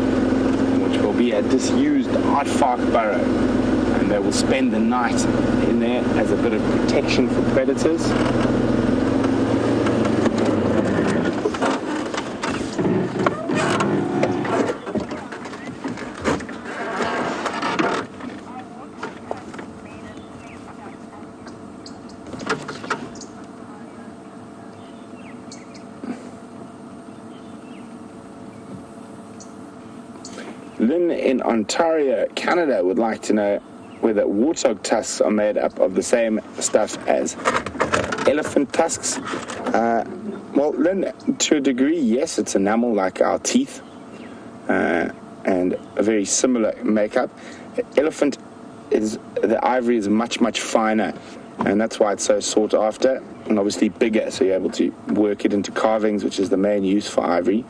which will be a disused aardvark burrow. And they will spend the night in there as a bit of protection for predators. Lynn in Ontario, Canada would like to know whether warthog tusks are made up of the same stuff as elephant tusks. Well, Lynn, to a degree, yes, it's enamel like our teeth, and a very similar makeup. Elephant the ivory is much, much finer, and that's why it's so sought after, and obviously bigger, so you're able to work it into carvings, which is the main use for ivory.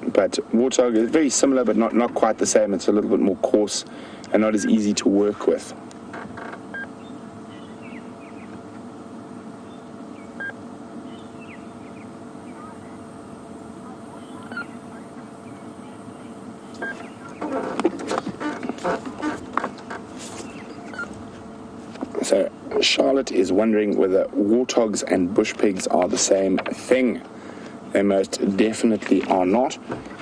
But warthog is very similar, but not quite the same. It's a little bit more coarse and not as easy to work with. So Charlotte is wondering whether warthogs and bush pigs are the same thing. They most definitely are not.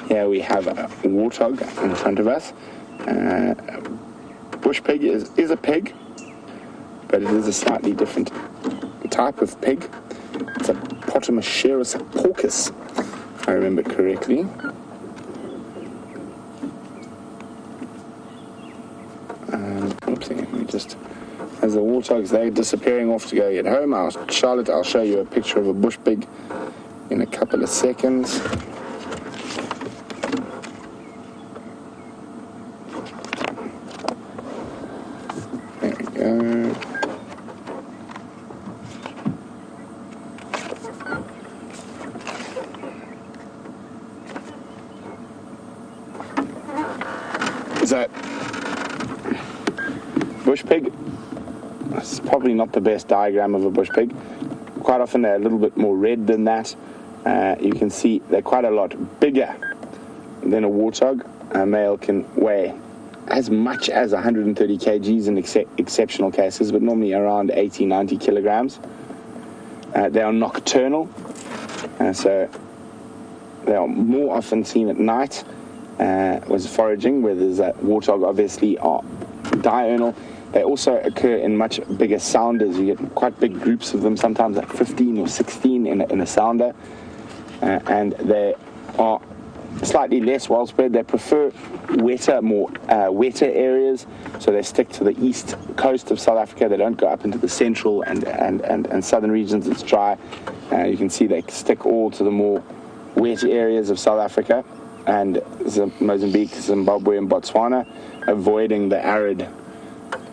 Here we have a warthog in front of us. Bush pig is a pig, but it is a slightly different type of pig. It's a Potamocerus porcus, if I remember correctly. Oopsie, let me just... As the warthogs, they're disappearing off to go get home. Charlotte, I'll show you a picture of a bush pig in a couple of seconds. There we go. So, bush pig, it's probably not the best diagram of a bush pig. Quite often they're a little bit more red than that. You can see they're quite a lot bigger than a warthog. A male can weigh as much as 130 kgs in exceptional cases, but normally around 80-90 kilograms. They are nocturnal, so they are more often seen at night with foraging, whereas warthog obviously are diurnal. They also occur in much bigger sounders. You get quite big groups of them, sometimes like 15 or 16 in a sounder. And they are slightly less well spread. They prefer wetter areas, so they stick to the east coast of South Africa. They don't go up into the central and southern regions. It's dry. You can see they stick all to the more wet areas of South Africa and Mozambique, Zimbabwe, and Botswana, avoiding the arid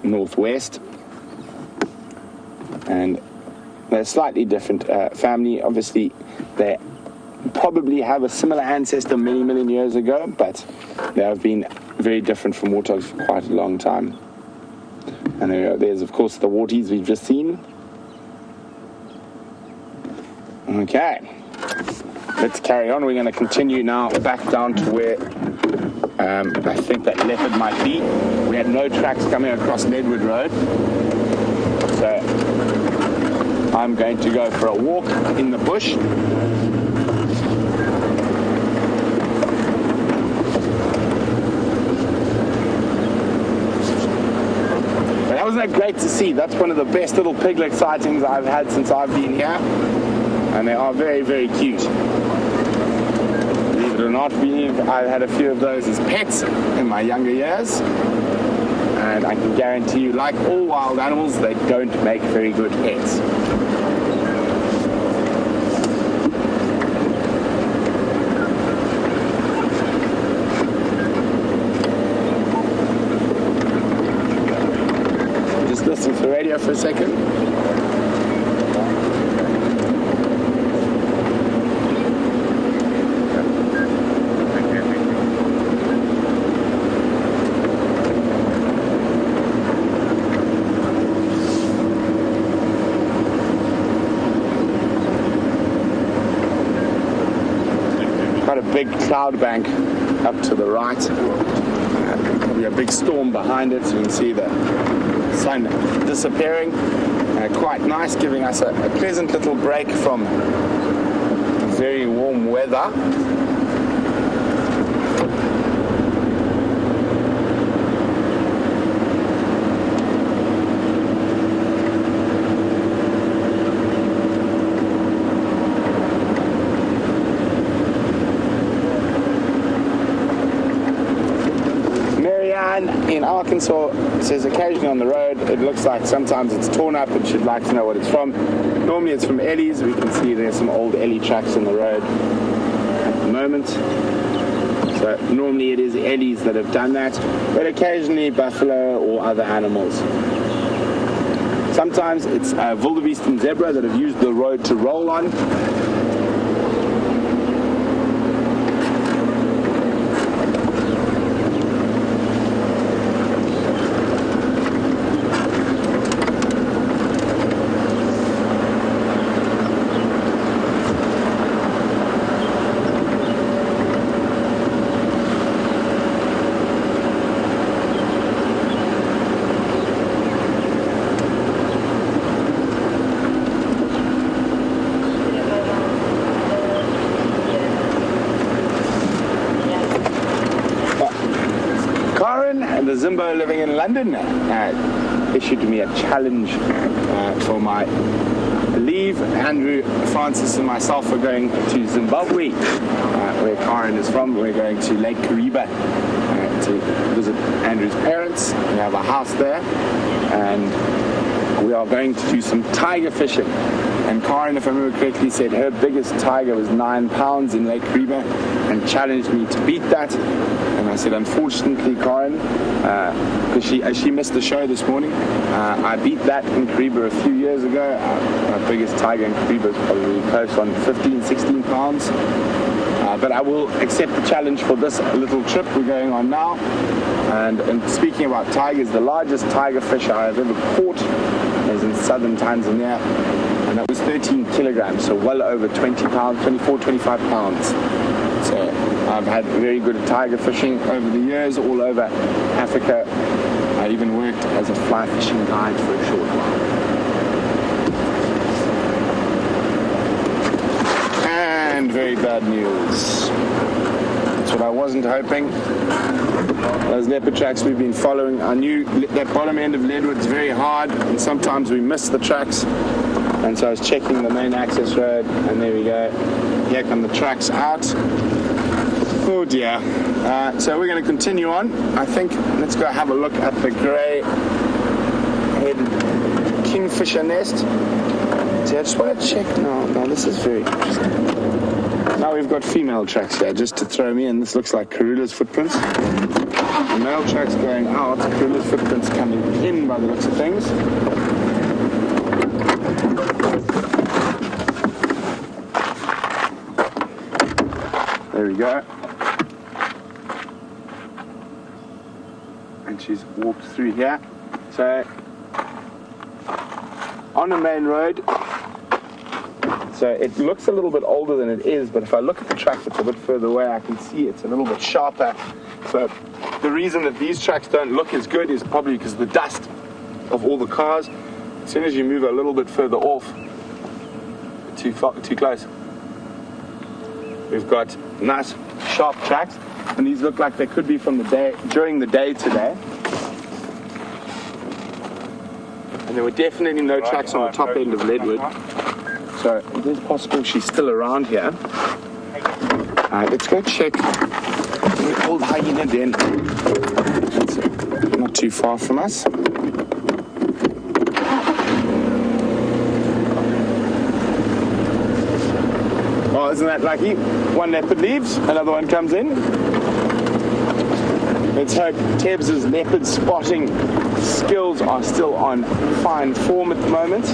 northwest. And they're a slightly different family. Obviously, they probably have a similar ancestor many million years ago, but they have been very different from warthogs for quite a long time. And there's of course the warties we've just seen. Okay, let's carry on. We're going to continue now back down to where I think that leopard might be. We had no tracks coming across Nedwood Road, so I'm going to go for a walk in the bush. Wasn't that great to see? That's one of the best little piglet sightings I've had since I've been here, and they are very, very cute. Believe it or not, I've had a few of those as pets in my younger years, and I can guarantee you, like all wild animals, they don't make very good pets. Listen to the radio for a second. quite a big cloud bank up to the right. Probably a big storm behind it. You can see the sun disappearing. Quite nice, giving us a pleasant little break from very warm weather. In Arkansas, says occasionally on the road, it looks like sometimes it's torn up and she'd like to know what it's from. Normally it's from Ellie's. We can see there's some old Ellie tracks on the road at the moment. So normally it is Ellie's that have done that, but occasionally buffalo or other animals. Sometimes it's wildebeest and zebra that have used the road to roll on. The Zimbo living in London issued me a challenge for my leave. Andrew, Francis and myself are going to Zimbabwe, where Karen is from. We're going to Lake Kariba to visit Andrew's parents. We have a house there, and we are going to do some tiger fishing. And Karen, if I remember correctly, said her biggest tiger was 9 pounds in Lake Kariba and challenged me to beat that. And I said, unfortunately, Karen, because she missed the show this morning, I beat that in Kariba a few years ago. My biggest tiger in Kariba is probably close on 15, 16 pounds. But I will accept the challenge for this little trip we're going on now. And speaking about tigers, the largest tiger fish I have ever caught is in southern Tanzania. And that was 13 kilograms, so well over 20 pounds, 24, 25 pounds. So I've had very good tiger fishing over the years all over Africa. I even worked as a fly fishing guide for a short while. And very bad news. That's what I wasn't hoping. Those leopard tracks we've been following, I knew that bottom end of Leadwood's very hard, and sometimes we miss the tracks. And so I was checking the main access road, and there we go. Here come the tracks out. Oh dear. So we're going to continue on. I think let's go have a look at the grey-headed kingfisher nest. See, I just want to check. No, this is very interesting. Now we've got female tracks here, just to throw me in. This looks like Karula's footprints. The male tracks going out, Karula's footprints coming in by the looks of things. There we go. And she's walked through here. So, on a main road, so it looks a little bit older than it is, but if I look at the track that's a bit further away, I can see it's a little bit sharper. So the reason that these tracks don't look as good is probably because of the dust of all the cars. As soon as you move a little bit further off, too close, we've got nice sharp tracks, and these look like they could be from the day, during the day today. And there were definitely no tracks on the top end of Leadwood. So it is possible she's still around here. Let's go check the old hyena den. It's not too far from us. Oh, isn't that lucky? One leopard leaves, another one comes in. Let's hope Tebbs' leopard spotting skills are still on fine form at the moment.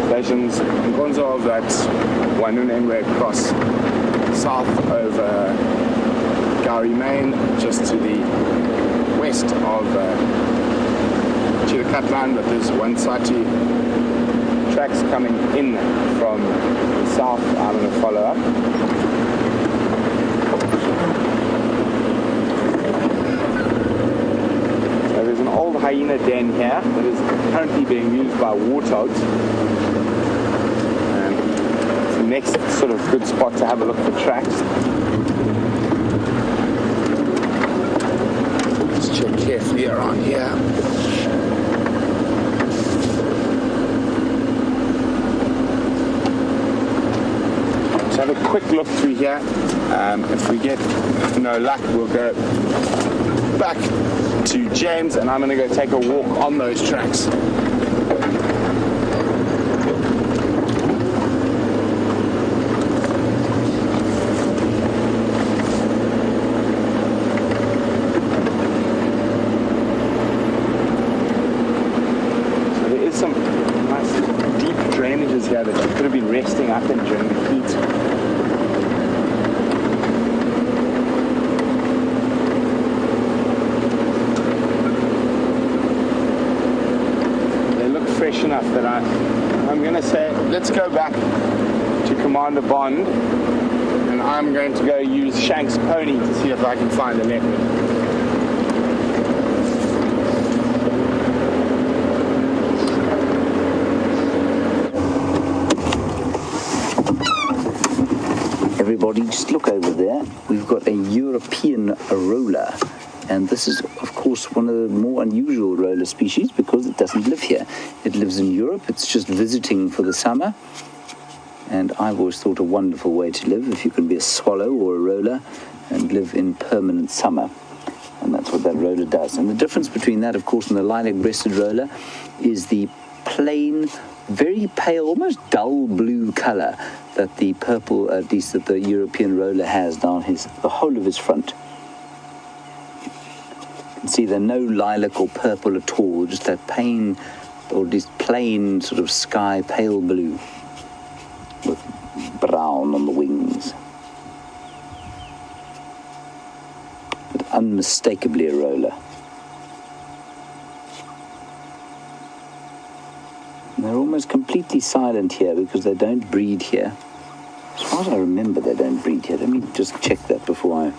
Stations Nkonzo of that Wanunengwe across south over Gowrie Main, just to the west of to the cut line, but there's one Sati tracks coming in from the south. I'm going to follow up. So there's an old hyena den here that is currently being used by warthogs. It's the next sort of good spot to have a look for tracks. Let's check carefully around here. Have a quick look through here. If we get no luck, we'll go back to James and I'm going to go take a walk on those tracks. So there is some nice deep drainages here that you could have been resting up in during the heat. Fresh enough that I'm going to say let's go back to Commander Bond and I'm going to go use Shank's pony to see if I can find a leopard. Everybody just look over there. We've got a European roller. And this is, of course, one of the more unusual roller species because it doesn't live here. It lives in Europe. It's just visiting for the summer. And I've always thought a wonderful way to live if you can be a swallow or a roller and live in permanent summer. And that's what that roller does. And the difference between that, of course, and the lilac-breasted roller is the plain, very pale, almost dull blue color that the purple, at least that the European roller has down the whole of his front. See, there's no lilac or purple at all, just that plain, or this plain sort of sky pale blue with brown on the wings. But unmistakably a roller. And they're almost completely silent here because they don't breed here. As far as I remember, they don't breed here. Let me just check that before I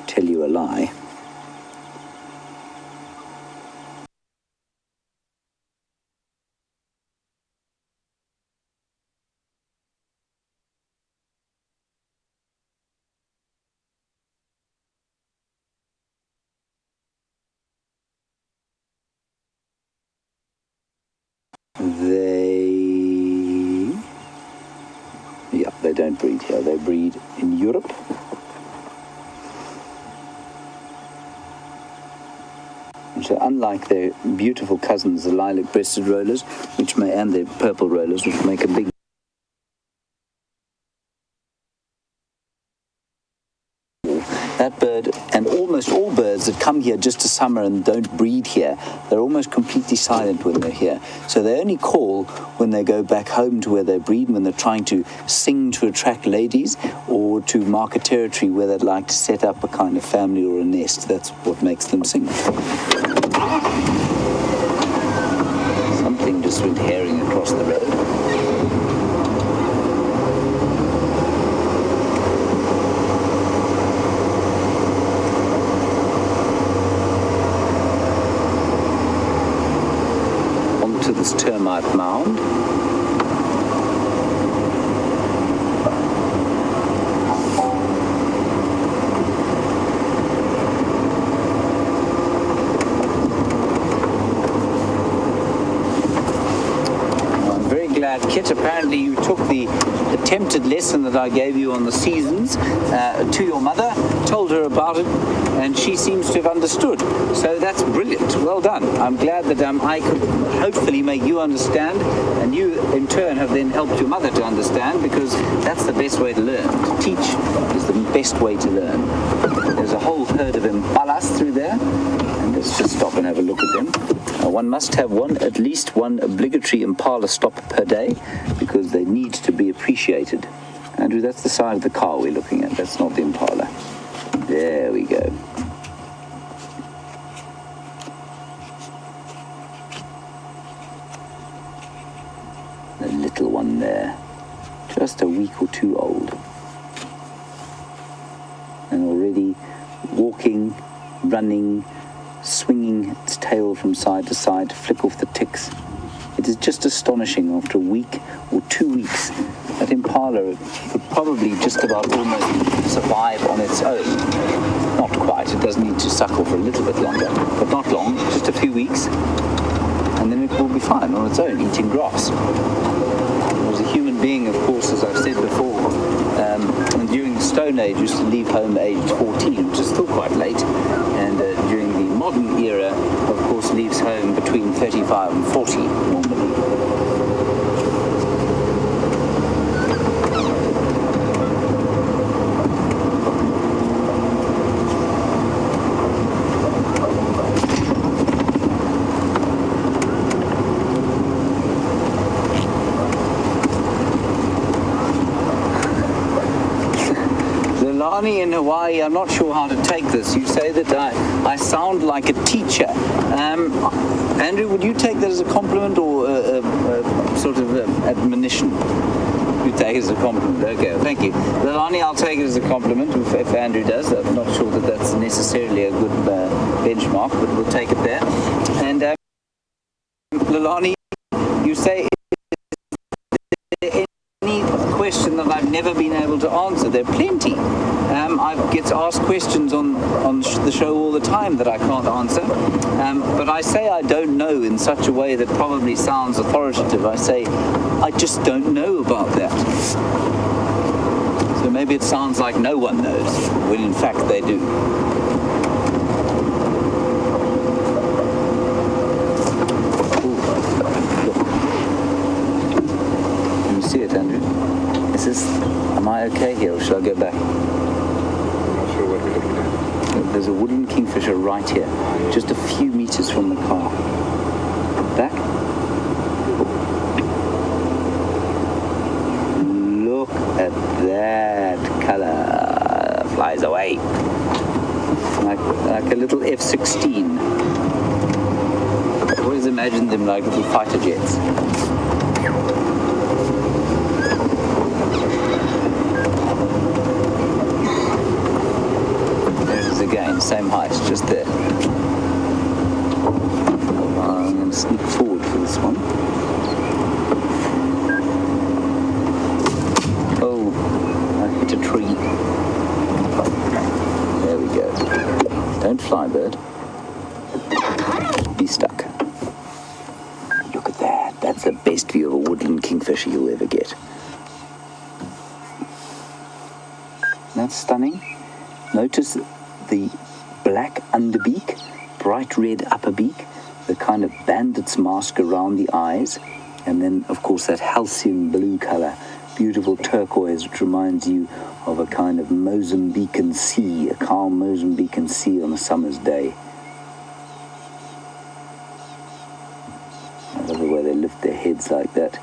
tell you a lie. They don't breed here. They breed in Europe. And so unlike their beautiful cousins, the lilac-breasted rollers, and the purple rollers, which make a big that bird, and almost all birds that come here just to summer and don't breed here, they're almost completely silent when they're here. So they only call when they go back home to where they breed, when they're trying to sing to attract ladies or to mark a territory where they'd like to set up a kind of family or a nest. That's what makes them sing. Something just went herring across the road. This termite mound. I'm very glad, Kit, apparently you took the attempted lesson that I gave you on the seasons to your mother, told her about it, and she seems to have understood. So that's brilliant. Well done. I'm glad that I could hopefully make you understand, and you in turn have then helped your mother to understand, because that's the best way to learn. To teach is the best way to learn. There's a whole herd of impalas through there, and let's just stop and have a look at them. One must have at least one obligatory impala stop per day, because they need to be appreciated. Andrew, that's the side of the car we're looking at. That's not the impala. There we go. little one there, just a week or two old. And already walking, running, swinging its tail from side to side to flick off the ticks. It is just astonishing after a week or 2 weeks that impala could probably just about almost survive on its own. Not quite, it does need to suckle for a little bit longer, but not long, just a few weeks, and then it will be fine on its own, eating grass. As a human being, of course, as I've said before, and during the Stone Age used to leave home at age 14, which is still quite late, and during the modern era, of course, leaves home between 35 and 40 normally. Lilani in Hawaii, I'm not sure how to take this. You say that I sound like a teacher. Andrew, would you take that as a compliment or a sort of admonition? You take it as a compliment. Okay, thank you. Lilani, I'll take it as a compliment if Andrew does. I'm not sure that that's necessarily a good benchmark, but we'll take it there. And Lilani, you say, question that I've never been able to answer. There are plenty. I get asked questions on the show all the time that I can't answer. But I say I don't know in such a way that probably sounds authoritative. I say, I just don't know about that. So maybe it sounds like no one knows, when in fact they do. Can you see it, Andrew? Am I okay here, or should I go back? I'm not sure what we're looking at. There's a woodland kingfisher right here, just a few meters from the car. Back. Look at that color. Flies away. Like a little F-16. I always imagined them like little fighter jets. Again, same height, just there. I'm going to sneak forward for this one. Oh, I hit a tree. There we go. Don't fly, bird. Be stuck. Look at that. That's the best view of a woodland kingfisher you'll ever get. That's stunning. Notice the black underbeak, bright red upper beak, the kind of bandit's mask around the eyes, and then, of course, that halcyon blue color, beautiful turquoise, which reminds you of a kind of Mozambican sea, a calm Mozambican sea on a summer's day. I love the way they lift their heads like that.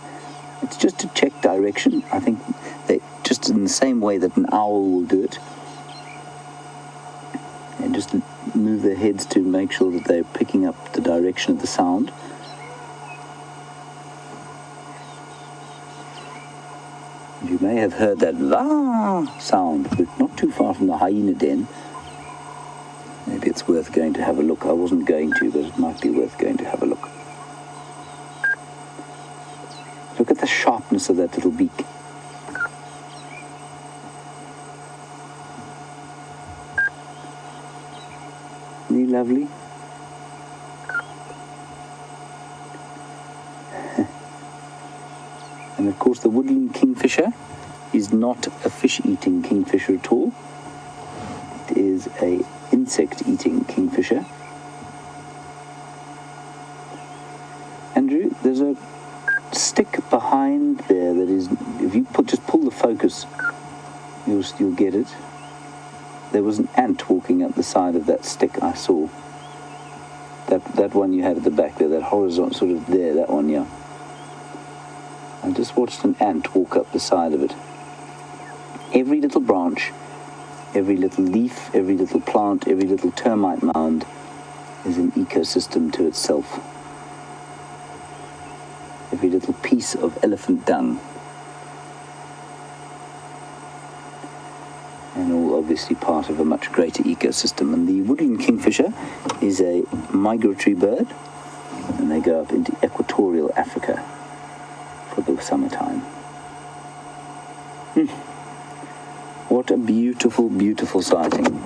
It's just to check direction. I think they just in the same way that an owl will do it. And just move their heads to make sure that they're picking up the direction of the sound. You may have heard that la sound, but not too far from the hyena den. Maybe it's worth going to have a look. I wasn't going to, but it might be worth going to have a look. Look at the sharpness of that little beak. Isn't he lovely? And of course the woodland kingfisher is not a fish-eating kingfisher at all. It is a insect-eating kingfisher. Andrew, there's a stick behind there that is, if you just pull the focus, you'll get it. There was an ant walking up the side of that stick I saw. That one you had at the back there, that horizontal sort of there, that one, yeah. I just watched an ant walk up the side of it. Every little branch, every little leaf, every little plant, every little termite mound is an ecosystem to itself. Every little piece of elephant dung. And all obviously part of a much greater ecosystem. And the woodland kingfisher is a migratory bird, and they go up into equatorial Africa for the summertime. What a beautiful, beautiful sighting.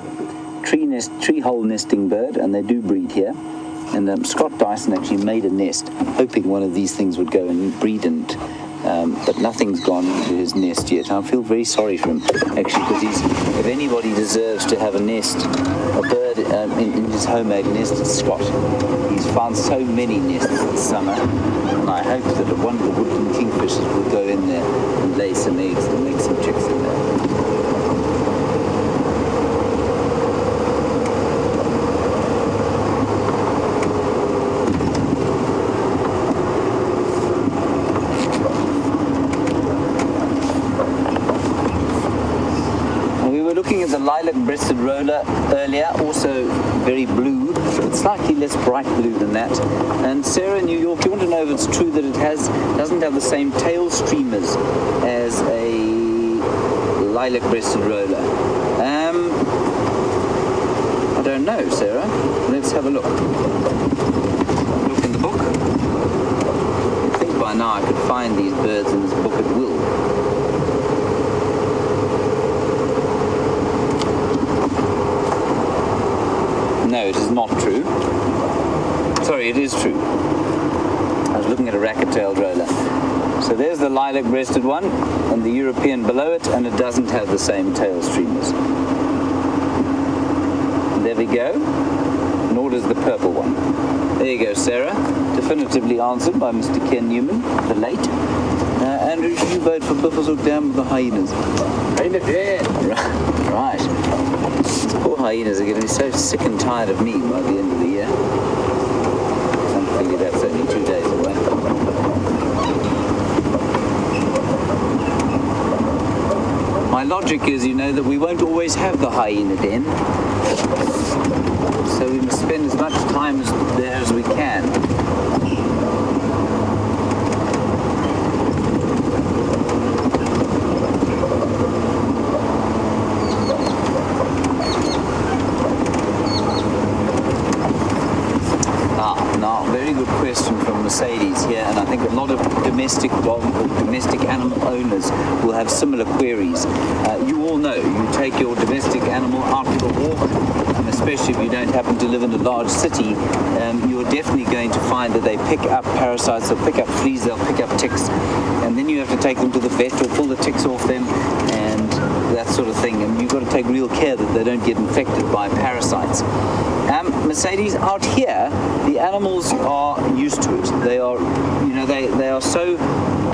Tree hole nesting bird, and they do breed here. And Scott Dyson actually made a nest, hoping one of these things would go and breed in it. But nothing's gone into his nest yet. I feel very sorry for him, actually, because if anybody deserves to have a nest, a bird in his homemade nest, it's Scott. He's found so many nests this summer, and I hope that one of the woodland kingfishers will go in there and lay some eggs and make some chicks in there. The lilac-breasted roller earlier, also very blue, but slightly less bright blue than that. And Sarah in New York, you want to know if it's true that it doesn't have the same tail streamers as a lilac-breasted roller? I don't know, Sarah. Let's have a look. Look in the book. I think by now I could find these birds in this book at will. No, it is not true. Sorry, it is true. I was looking at a racket-tailed roller. So there's the lilac-breasted one, and the European below it, and it doesn't have the same tail streamers. And there we go. Nor does the purple one. There you go, Sarah. Definitively answered by Mr. Ken Newman, the late. Andrew, should you vote for Buffelshoek Dam or the hyenas? Hyena dead. Right. These poor hyenas are going to be so sick and tired of me by the end of the year. Thankfully, that's only 2 days away. My logic is, you know, that we won't always have the hyena den. So we must spend as much time there as we can. Mercedes here, and I think a lot of domestic dog or domestic animal owners will have similar queries. You all know, you take your domestic animal out for a walk, and especially if you don't happen to live in a large city, you're definitely going to find that they pick up parasites, they'll pick up fleas, they'll pick up ticks, and then you have to take them to the vet or pull the ticks off them and that sort of thing, and you've got to take real care that they don't get infected by parasites. Mercedes, out here, the animals are used to it. They are, you know, they are so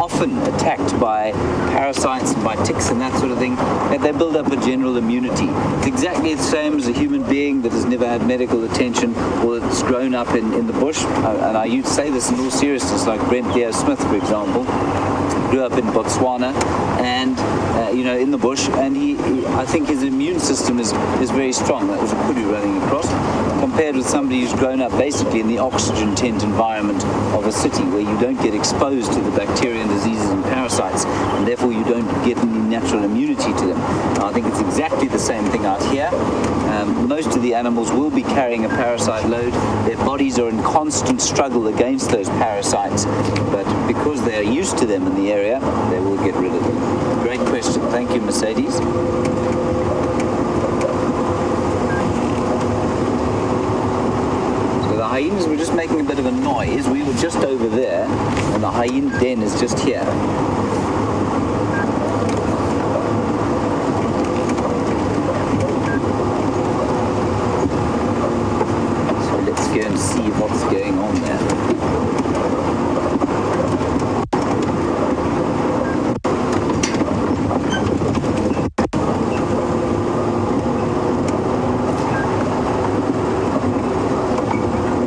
often attacked by parasites and by ticks and that sort of thing that they build up a general immunity. It's exactly the same as a human being that has never had medical attention or that's grown up in the bush. And I used to say this in all seriousness, like Brent Smith, for example, grew up in Botswana and you know, in the bush, and I think his immune system is very strong. That was a kudu running across, compared with somebody who's grown up basically in the oxygen tent environment of a city where you don't get exposed to the bacteria and diseases and parasites, and therefore you don't get any natural immunity to them. Now, I think it's exactly the same thing out here. Most of the animals will be carrying a parasite load. Their bodies are in constant struggle against those parasites, but because they're used to them in the area, they will get rid of them. Great question. Thank you, Mercedes. So the hyenas were just making a bit of a noise. We were just over there, and the hyena den is just here. So let's go and see what's going on there.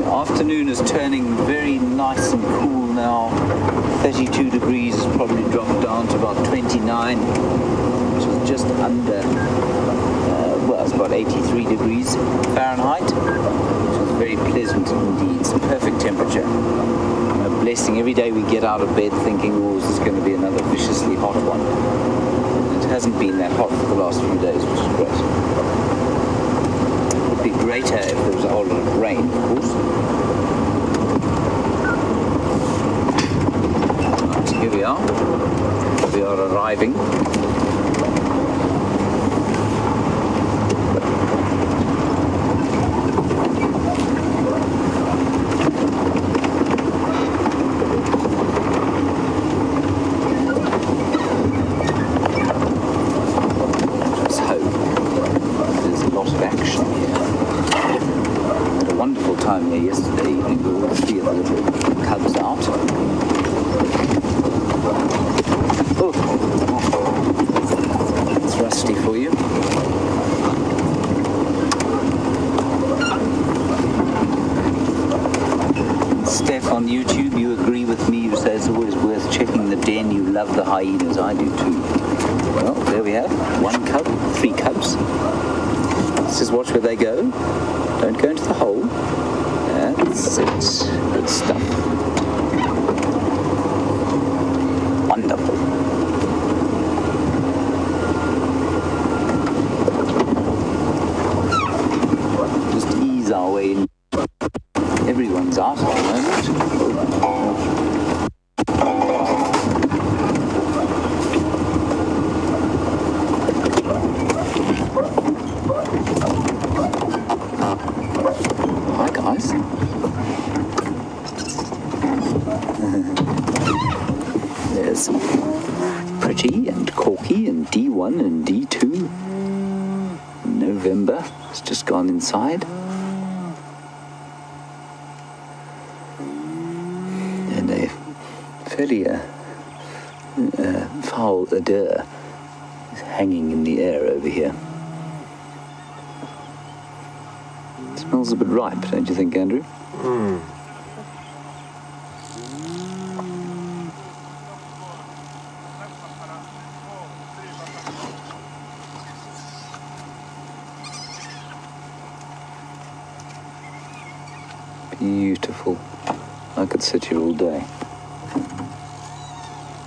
Afternoon is turning very nice and cool now. 32 degrees has probably dropped down to about 29, which is just under, well, it's about 83 degrees Fahrenheit, which is very pleasant indeed. It's a perfect temperature. A blessing. Every day we get out of bed thinking, oh, is this going to be another viciously hot one? It hasn't been that hot for the last few days, which is great. It would be greater if there was a whole lot of rain, of course. Right, here we are. We are arriving. Yesterday evening, we all three of the little cubs out. Oh, it's rusty for you. Steph on YouTube, you agree with me? You say it's always worth checking the den. You love the hyenas. I do too. Well, there we have one cub, 3 cubs. Let's just watch where they go. Don't go into the hole. That's it. Good stuff. Wonderful. Just ease our way in. Everyone's out at the moment. Hi guys. There's Pretty and Corky and D1 and D2. November has just gone inside. And a fairly foul odor is hanging in the air over here. It smells a bit ripe, don't you think, Andrew? Beautiful. I could sit here all day.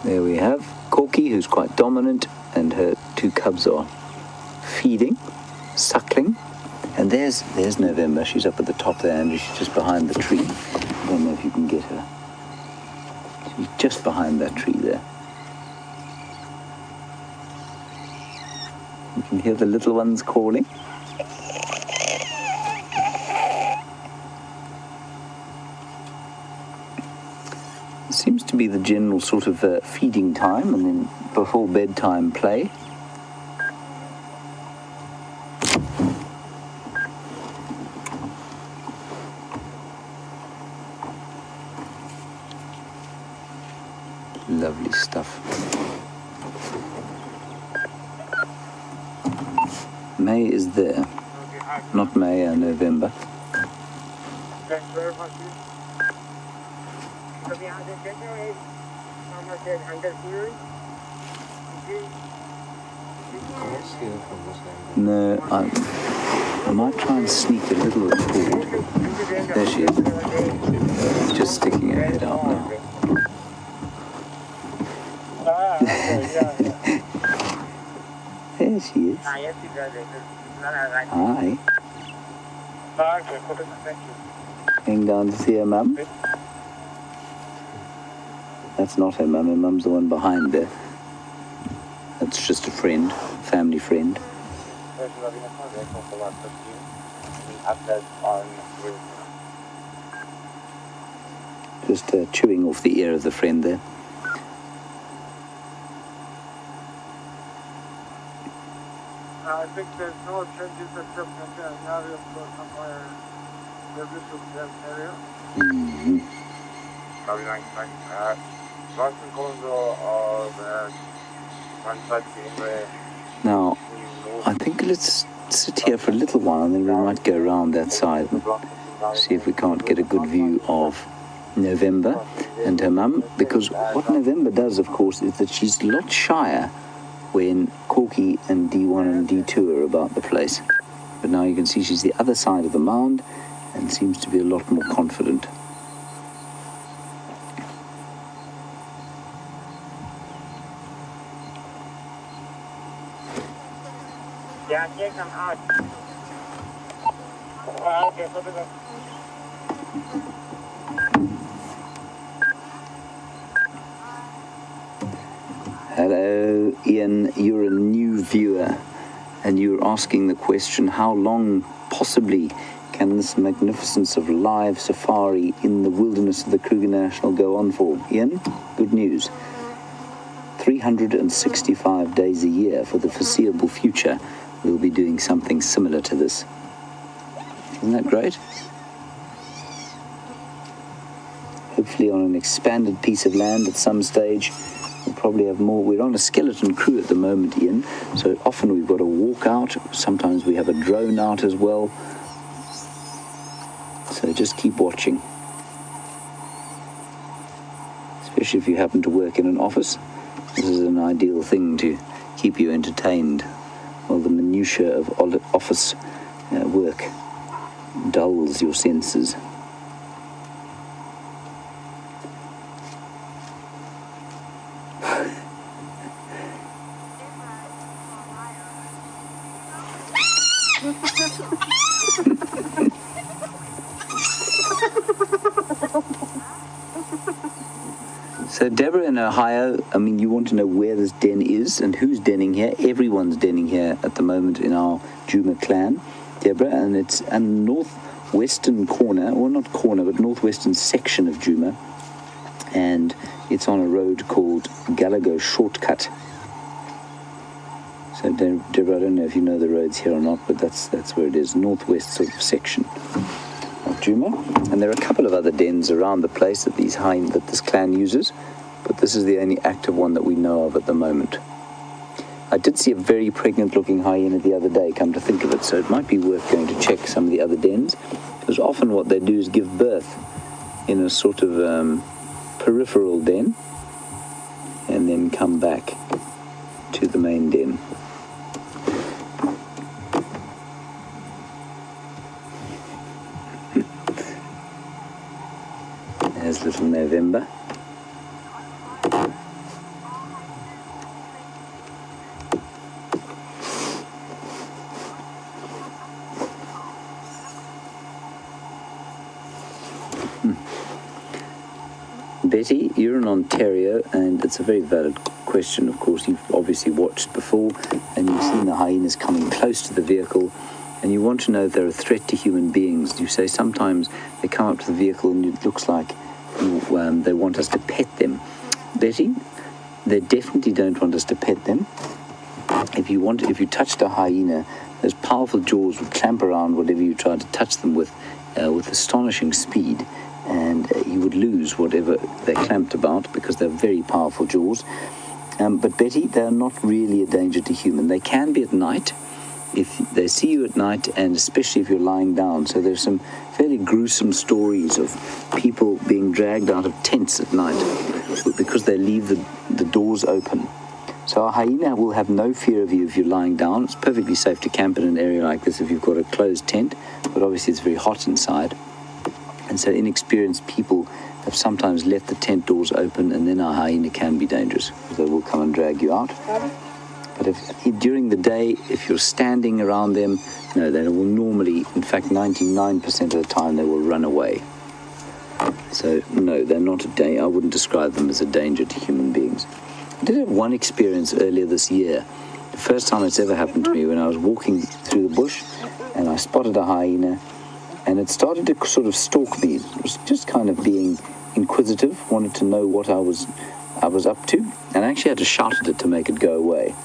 There we have Corky, who's quite dominant, and her 2 cubs are feeding, suckling. And there's November. She's up at the top there, and she's just behind the tree. I don't know if you can get her. She's just behind that tree there. You can hear the little ones calling. It seems to be the general sort of feeding time, and then before bedtime play. Lovely stuff. May is there. Not May, November. Thanks very much. No, I might try and sneak a little forward. There she is. Just sticking her head out now. There she is. Hi. Going down to see her mum? That's not her mum. Her mum's the one behind there. That's just a friend, family friend. Just chewing off the ear of the friend there. I think there's no changes except in the area for somewhere the Bishop area. Mm-hmm. Now, I think let's sit here for a little while and then we might go around that side and see if we can't get a good view of November and her mum, because what November does, of course, is that she's a lot shyer when Corky and D1 and D2 are about the place. But now you can see she's the other side of the mound and seems to be a lot more confident. Yeah, take them out. Okay, put it up. Hello, Ian. You're a new viewer, and you're asking the question, how long possibly can this magnificence of live safari in the wilderness of the Kruger National go on for? Ian, good news. 365 days a year for the foreseeable future, we'll be doing something similar to this. Isn't that great? Hopefully on an expanded piece of land at some stage. We'll probably have more. We're on a skeleton crew at the moment, Ian, so often we've got a walk out. Sometimes we have a drone out as well. So just keep watching. Especially if you happen to work in an office. This is an ideal thing to keep you entertained while the minutiae of office work dulls your senses. So Deborah in Ohio, I mean, you want to know where this den is and who's denning here. Everyone's denning here at the moment in our Juma clan, Deborah, and it's a northwestern corner, or not corner, but northwestern section of Juma, and it's on a road called Gallagher Shortcut. So Deborah, I don't know if you know the roads here or not, but that's where it is, northwest sort of section of Juma. And there are a couple of other dens around the place that that this clan uses, but this is the only active one that we know of at the moment. I did see a very pregnant looking hyena the other day, come to think of it, so it might be worth going to check some of the other dens, because often what they do is give birth in a sort of peripheral den and then come back to the main den. There's little November. Betty, you're in Ontario, and it's a very valid question. Of course, you've obviously watched before, and you've seen the hyenas coming close to the vehicle, and you want to know if they're a threat to human beings. You say sometimes they come up to the vehicle and it looks like they want us to pet them. Betty, they definitely don't want us to pet them. If you touched a hyena, those powerful jaws would clamp around whatever you tried to touch them with astonishing speed, and you would lose whatever they clamped about because they're very powerful jaws. But Betty, they're not really a danger to human. They can be at night. If they see you at night, and especially if you're lying down. So there's some fairly gruesome stories of people being dragged out of tents at night because they leave the doors open. So a hyena will have no fear of you if you're lying down. It's perfectly safe to camp in an area like this if you've got a closed tent, but obviously it's very hot inside. And so inexperienced people have sometimes left the tent doors open, and then a hyena can be dangerous. They will come and drag you out. But during the day, if you're standing around them, no, they will normally, in fact, 99% of the time, they will run away. So, no, they're not a danger. I wouldn't describe them as a danger to human beings. I did have one experience earlier this year. The first time it's ever happened to me, when I was walking through the bush, and I spotted a hyena, and it started to sort of stalk me. It was just kind of being inquisitive, wanted to know what I was up to, and I actually had to shout at it to make it go away.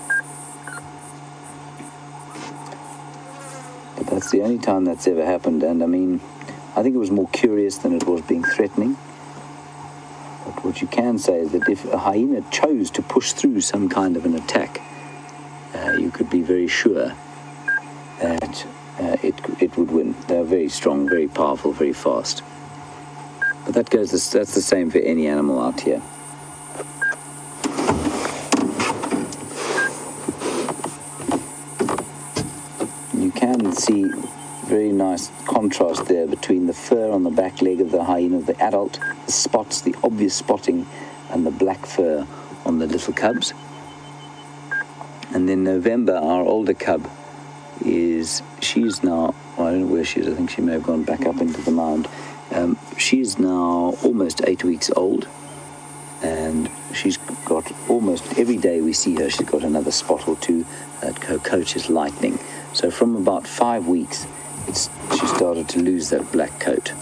But that's the only time that's ever happened, and I mean, I think it was more curious than it was being threatening. But what you can say is that if a hyena chose to push through some kind of an attack, you could be very sure that it would win. They're very strong, very powerful, very fast. But that's the same for any animal out here. You can see very nice contrast there between the fur on the back leg of the hyena, the adult, the spots, the obvious spotting, and the black fur on the little cubs. And then November, our older cub, she's now, well, I don't know where she is, I think she may have gone back up into the mound. She's now almost 8 weeks old, and she's got almost every day we see her, she's got another spot or two. Her coat is lightening. So from about 5 weeks, she started to lose that black coat.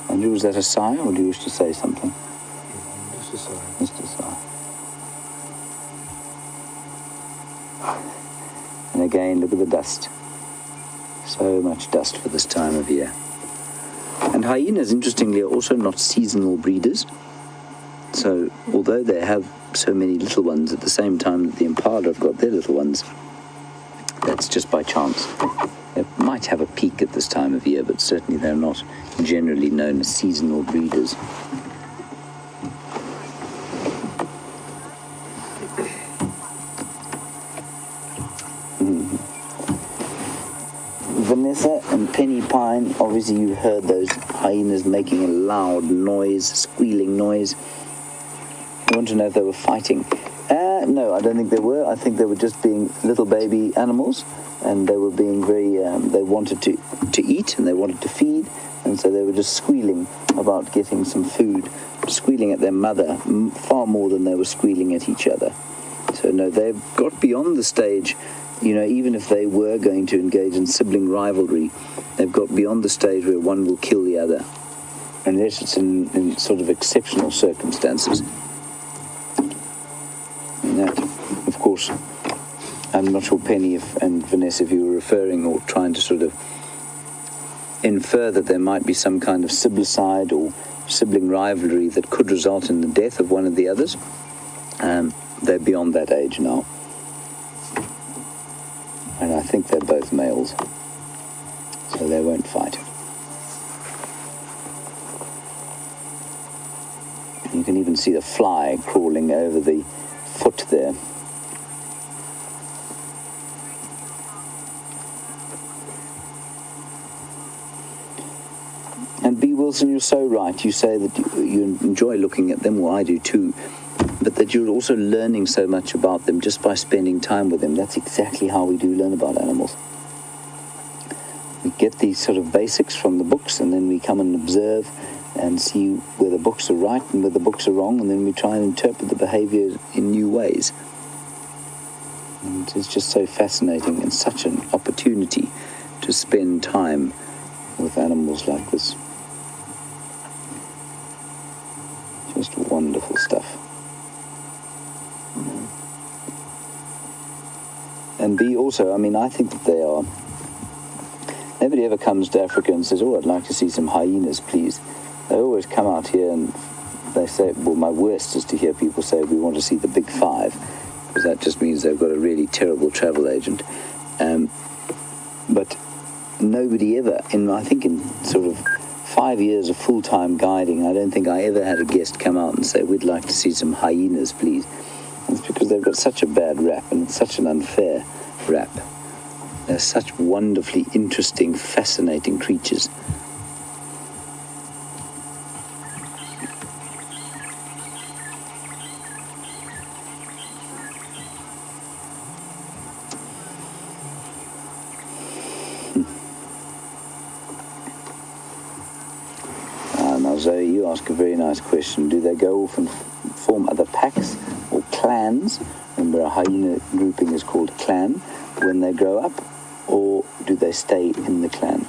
Andrew, was that a sigh, or do you wish to say something? Just a sigh. Just a sigh. And again, look at the dust. So much dust for this time of year. And hyenas, interestingly, are also not seasonal breeders. So, although they have so many little ones at the same time that the impala have got their little ones, that's just by chance. They might have a peak at this time of year, but certainly they're not generally known as seasonal breeders. Vanessa and Penny Pine, obviously you heard those hyenas making a loud noise, squealing noise. You want to know if they were fighting? No, I don't think they were. I think they were just being little baby animals, and they were being very, they wanted to eat and they wanted to feed, and so they were just squealing about getting some food, squealing at their mother far more than they were squealing at each other. So no, they've got beyond the stage, you know, even if they were going to engage in sibling rivalry, they've got beyond the stage where one will kill the other, unless it's in sort of exceptional circumstances. And that, of course, I'm not sure, Penny and Vanessa, if you were referring or trying to sort of infer that there might be some kind of siblicide or sibling rivalry that could result in the death of one of the others. They're beyond that age now. And I think they're both males, so they won't fight. You can even see the fly crawling over the foot there. And B. Wilson, you're so right. You say that you enjoy looking at them, well, I do too, but that you're also learning so much about them just by spending time with them. That's exactly how we do learn about animals. We get these sort of basics from the books, and then we come and observe and see where the books are right and where the books are wrong, and then we try and interpret the behavior in new ways. And it's just so fascinating and such an opportunity to spend time with animals like this. Just wonderful stuff. And B, also, I mean, I think that they are... Nobody ever comes to Africa and says, oh, I'd like to see some hyenas, please. They always come out here and they say, well, my worst is to hear people say, we want to see the big five, because that just means they've got a really terrible travel agent. But nobody ever, I think in sort of 5 years of full-time guiding, I don't think I ever had a guest come out and say, we'd like to see some hyenas, please. And it's because they've got such a bad rap, and it's such an unfair rap. They're such wonderfully interesting, fascinating creatures. Now, Zoe, you ask a very nice question. Do they go off and form other packs or clans? Remember, a hyena grouping is called clan when they grow up, or do they stay in the clan?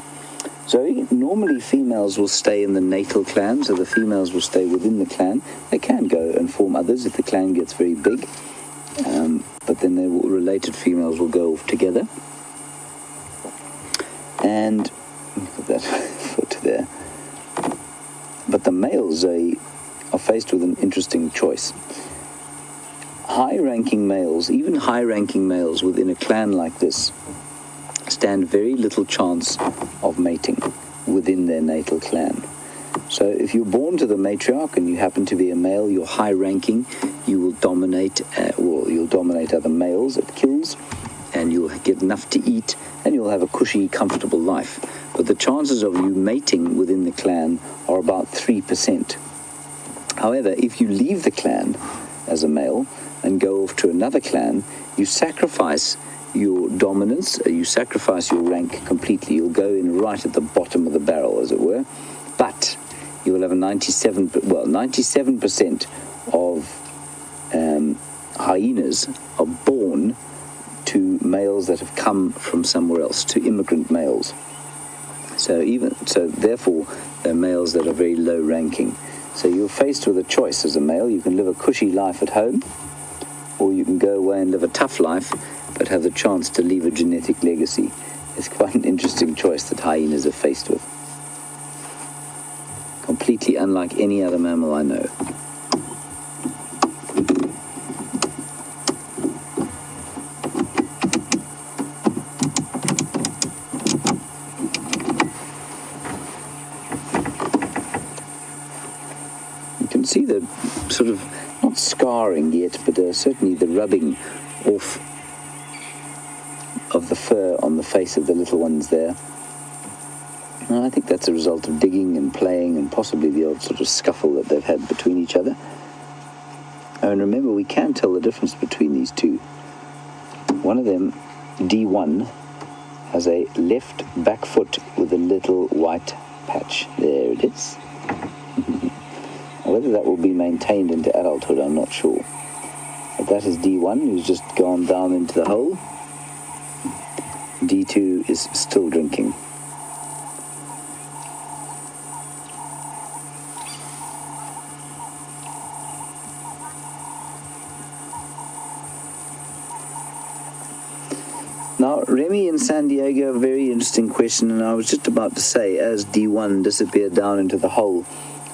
Zoe, normally females will stay in the natal clan, so the females will stay within the clan. They can go and form others if the clan gets very big, but then the related females will go off together. And look at that foot there. But the males, Zoe, are faced with an interesting choice. High-ranking males, even high-ranking males within a clan like this, stand very little chance of mating within their natal clan. So if you're born to the matriarch and you happen to be a male, you're high-ranking, you will dominate, you'll dominate other males at kills, and you'll get enough to eat, and you'll have a cushy, comfortable life. But the chances of you mating within the clan are about 3%. However, if you leave the clan as a male and go off to another clan, you sacrifice your dominance, you sacrifice your rank completely. You'll go in right at the bottom of the barrel, as it were, but you will have a 97% of hyenas are born to males that have come from somewhere else, to immigrant males. So therefore, they're males that are very low ranking. So you're faced with a choice as a male. You can live a cushy life at home, or you can go away and live a tough life, but have the chance to leave a genetic legacy. It's quite an interesting choice that hyenas are faced with. Completely unlike any other mammal I know. You can see the sort of, not scarring yet, but certainly the rubbing off of the fur on the face of the little ones there. And I think that's a result of digging and playing and possibly the odd sort of scuffle that they've had between each other. And remember, we can tell the difference between these two. One of them, D1, has a left back foot with a little white patch. There it is. Whether that will be maintained into adulthood, I'm not sure. But that is D1, who's just gone down into the hole. D2 is still drinking. Now, Remy in San Diego, a very interesting question, and I was just about to say, as D1 disappeared down into the hole,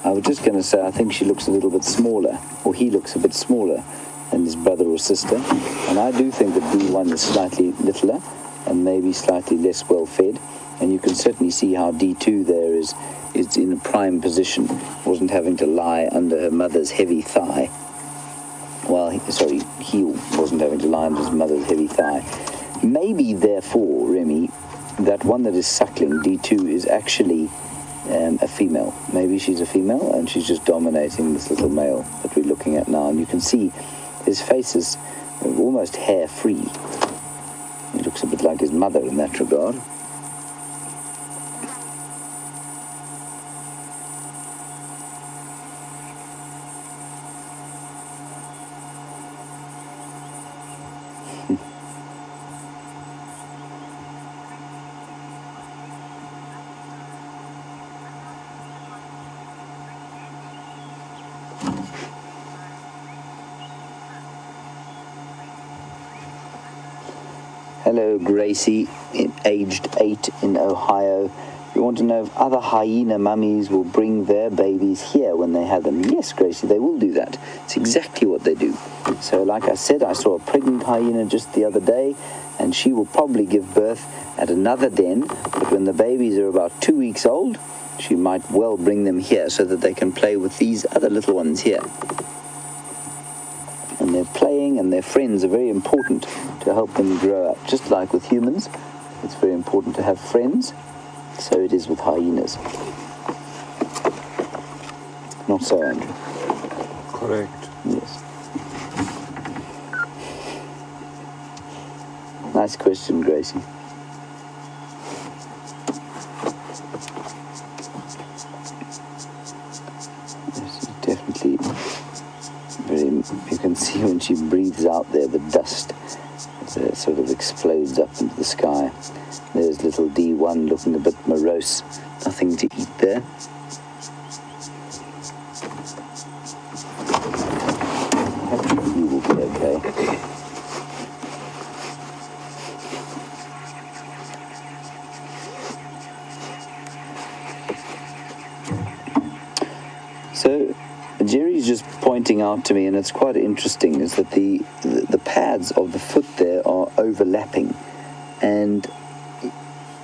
I was just going to say I think she looks a little bit smaller, or he looks a bit smaller than his brother or sister, and I do think that D1 is slightly littler and maybe slightly less well-fed, and you can certainly see how D2 there is in a prime position, wasn't having to lie under her mother's heavy thigh. Well, he wasn't having to lie under his mother's heavy thigh. Maybe, therefore, Remy, that one that is suckling, D2, is actually a female. Maybe she's a female and she's just dominating this little male that we're looking at now, and you can see his face is almost hair-free. He looks a bit like his mother in that regard. Hello, Gracie, aged 8 in Ohio. You want to know if other hyena mummies will bring their babies here when they have them? Yes, Gracie, they will do that. It's exactly what they do. So, like I said, I saw a pregnant hyena just the other day, and she will probably give birth at another den, but when the babies are about 2 weeks old, she might well bring them here so that they can play with these other little ones here. And their playing and their friends are very important to help them grow up. Just like with humans, it's very important to have friends. So it is with hyenas. Not so, Andrew? Correct. Yes. Nice question, Gracie. This is definitely very... You can see when she breathes out there, the dust sort of explodes up into the sky. There's little D1 looking a bit morose. Nothing to eat there. You will be okay. So, Jerry's just pointing out to me, and it's quite interesting, is that the pads of the foot there are overlapping. And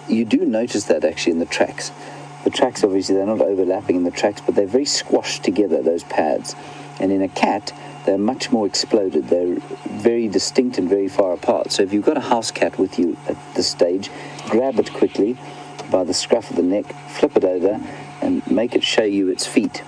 you do notice that actually in the tracks. The tracks, obviously, they're not overlapping in the tracks, but they're very squashed together, those pads. And in a cat, they're much more exploded. They're very distinct and very far apart. So if you've got a house cat with you at this stage, grab it quickly by the scruff of the neck, flip it over, and make it show you its feet.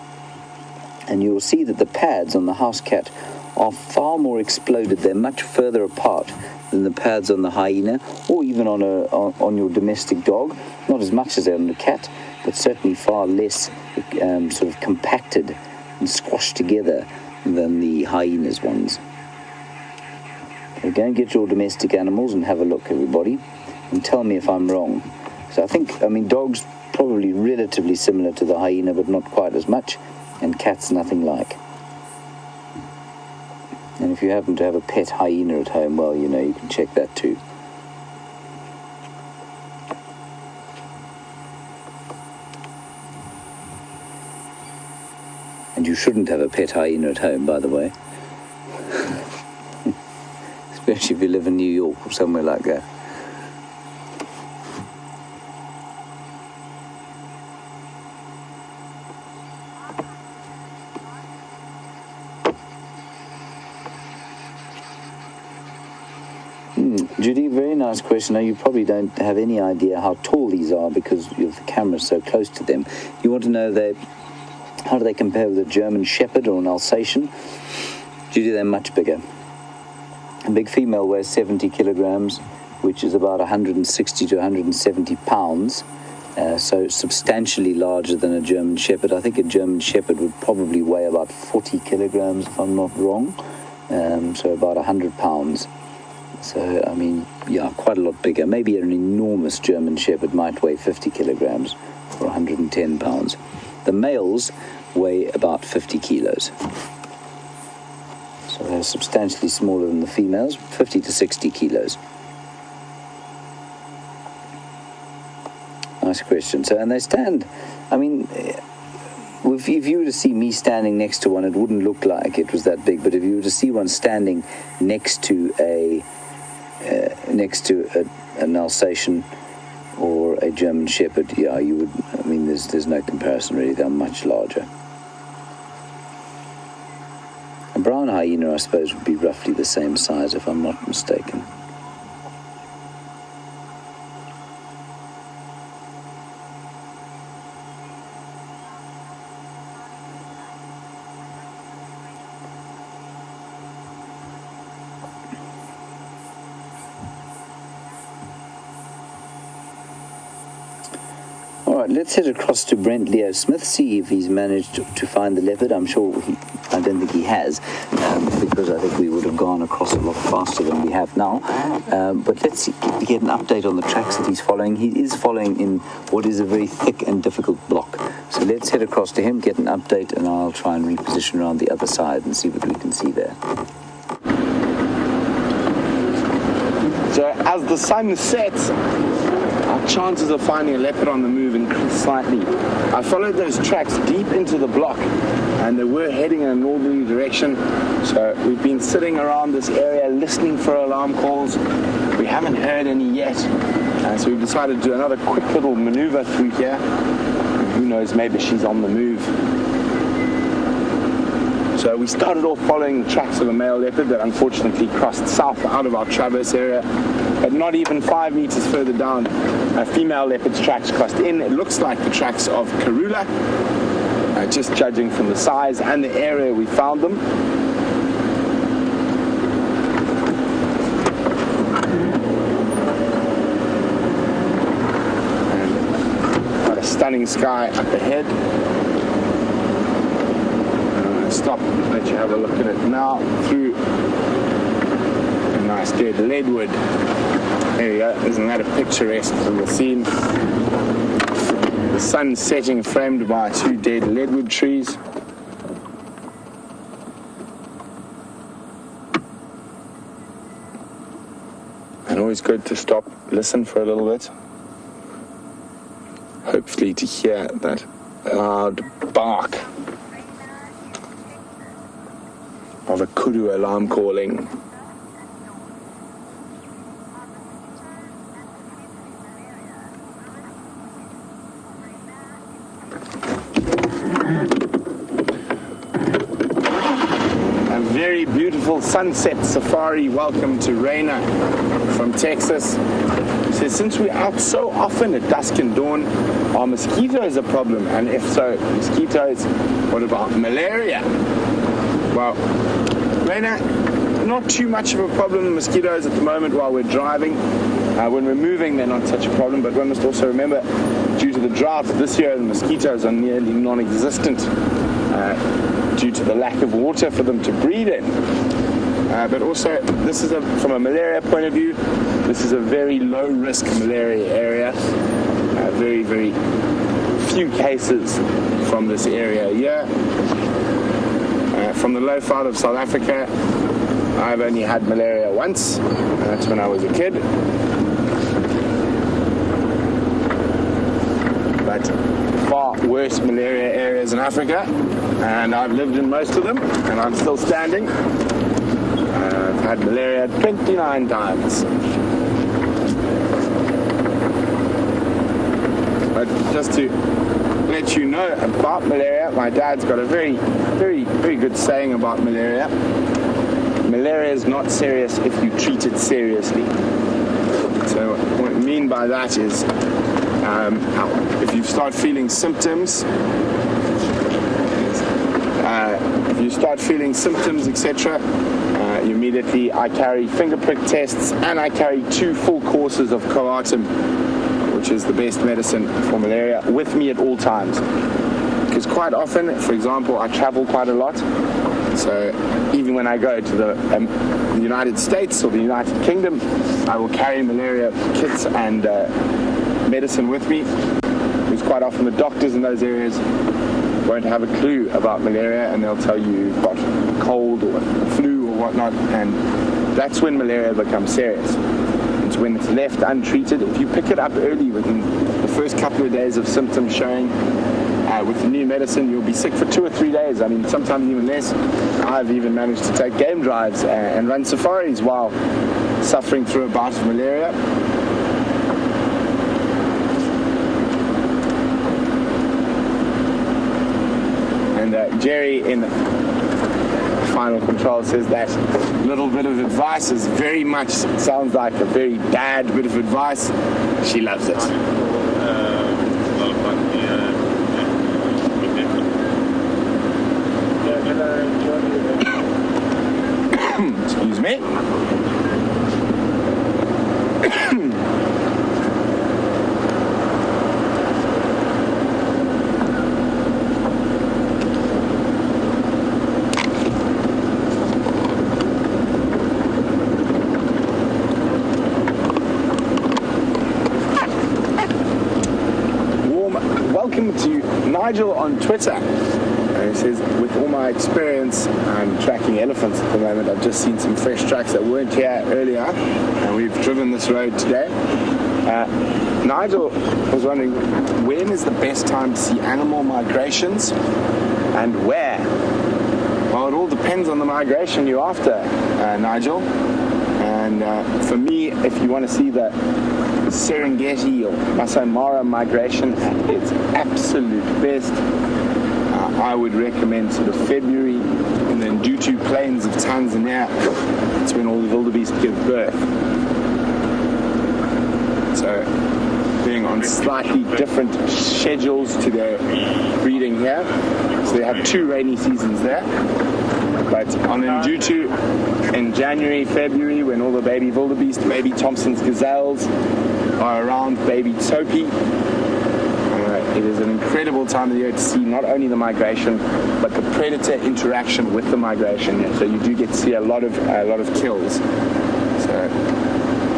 And you will see that the pads on the house cat are far more exploded. They're much further apart than the pads on the hyena, or even on your domestic dog. Not as much as they're on the cat, but certainly far less sort of compacted and squashed together than the hyena's ones. So go and get your domestic animals and have a look, everybody, and tell me if I'm wrong. So I mean, dogs probably relatively similar to the hyena, but not quite as much, and cats nothing like. And if you happen to have a pet hyena at home, well, you know, you can check that too. And you shouldn't have a pet hyena at home, by the way. Especially if you live in New York or somewhere like that. Judy, very nice question. Now, you probably don't have any idea how tall these are because the camera's so close to them. You want to know how do they compare with a German Shepherd or an Alsatian? Judy, they're much bigger. A big female weighs 70 kilograms, which is about 160 to 170 pounds. So substantially larger than a German Shepherd. I think a German Shepherd would probably weigh about 40 kilograms, if I'm not wrong. So about 100 pounds. So, I mean, yeah, quite a lot bigger. Maybe an enormous German Shepherd might weigh 50 kilograms or 110 pounds. The males weigh about 50 kilos. So they're substantially smaller than the females, 50 to 60 kilos. Nice question. So, and they stand, I mean, if you were to see me standing next to one, it wouldn't look like it was that big. But if you were to see one standing next to an Alsatian or a German Shepherd, yeah, you would. I mean, there's no comparison really. They're much larger. A brown hyena, I suppose, would be roughly the same size, if I'm not mistaken. Let's head across to Brent Leo Smith, see if he's managed to find the leopard. I'm sure I don't think he has, because I think we would have gone across a lot faster than we have now. But let's get an update on the tracks that he's following. He is following in what is a very thick and difficult block. So let's head across to him, get an update, and I'll try and reposition around the other side and see what we can see there. So as the sun sets, our chances of finding a leopard on the move increase slightly. I followed those tracks deep into the block and they were heading in a northerly direction. So we've been sitting around this area listening for alarm calls. We haven't heard any yet. So we've decided to do another quick little maneuver through here. Who knows, maybe she's on the move. So we started off following the tracks of a male leopard that unfortunately crossed south out of our traverse area. But not even 5 meters further down, a female leopard's tracks crossed in. It looks like the tracks of Karula, just judging from the size and the area we found them. And quite a stunning sky up ahead. Stop, let you have a look at it now through a nice dead leadwood. There you go, isn't that a picturesque little scene? The sun setting framed by 2 dead leadwood trees. And always good to stop, listen for a little bit. Hopefully to hear that loud bark of a kudu alarm calling. A very beautiful sunset safari. Welcome to Raina from Texas. So since we're out so often at dusk and dawn, are mosquitoes a problem? And if so, mosquitoes, what about malaria? Well, hyena, not too much of a problem. The mosquitoes at the moment while we're driving. When we're moving, they're not such a problem, but one must also remember, due to the drought this year, the mosquitoes are nearly non-existent due to the lack of water for them to breed in. But also, this is from a malaria point of view, this is a very low-risk malaria area. Very, very few cases from this area here. From the low part of South Africa, I've only had malaria once, and that's when I was a kid. But far worse malaria areas in Africa, and I've lived in most of them, and I'm still standing. I've had malaria 29 times. But just to let you know about malaria, my dad's got a very, very, very good saying about malaria. Malaria is not serious if you treat it seriously. So what I mean by that is, if you start feeling symptoms, etc., immediately I carry finger prick tests, and I carry 2 full courses of coartem, which is the best medicine for malaria, with me at all times. Because quite often, for example, I travel quite a lot, so even when I go to the United States or the United Kingdom, I will carry malaria kits and medicine with me, because quite often the doctors in those areas won't have a clue about malaria, and they'll tell you you've got cold or flu or whatnot, and that's when malaria becomes serious. It's when it's left untreated. If you pick it up early, within the first couple of days of symptoms showing, with the new medicine, you'll be sick for 2 or 3 days. I mean, sometimes even less. I've even managed to take game drives and run safaris while suffering through a bout of malaria. And Jerry in Final Control says that little bit of advice is very much, sounds like a very bad bit of advice. She loves it. Excuse me. Welcome to Nigel on Twitter. He says, with all my experience, I'm tracking elephants at the moment. I've just seen some fresh tracks that weren't here earlier, and we've driven this road today. Nigel was wondering, when is the best time to see animal migrations, and where? Well, it all depends on the migration you're after, Nigel. And for me, if you want to see the Serengeti or Masai Mara migration at its absolute best, I would recommend sort of February in the Ndutu plains of Tanzania. That's when all the wildebeest give birth. So being on slightly different schedules to their breeding here. So they have 2 rainy seasons there. But on Ndutu in January, February, when all the baby wildebeest, baby Thompson's gazelles are around, baby Topi, it is an incredible time of the year to see not only the migration, but the predator interaction with the migration. So you do get to see a lot of kills. So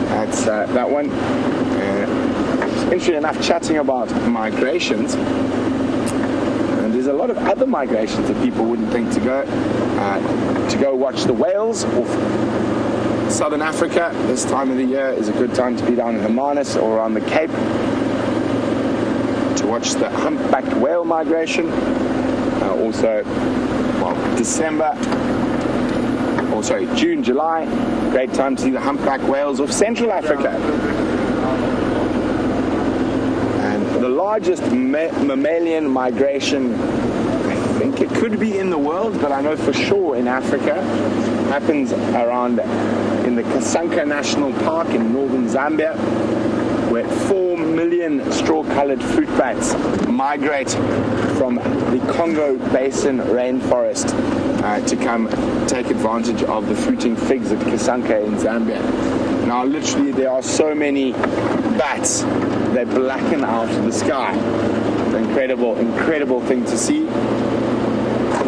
that's that one. Interesting enough, chatting about migrations, and there's a lot of other migrations that people wouldn't think to go watch the whales off Southern Africa. This time of the year is a good time to be down in Hermanus or around the Cape to watch the humpbacked whale migration. Also, June, July, great time to see the humpback whales of Central Africa. And the largest mammalian migration, I think it could be in the world, but I know for sure in Africa, happens around in the Kasanka National Park in northern Zambia, where 4 million straw-colored fruit bats migrate from the Congo Basin rainforest to come take advantage of the fruiting figs at Kisanka in Zambia. Now, literally, there are so many bats, they blacken out the sky. It's an incredible thing to see.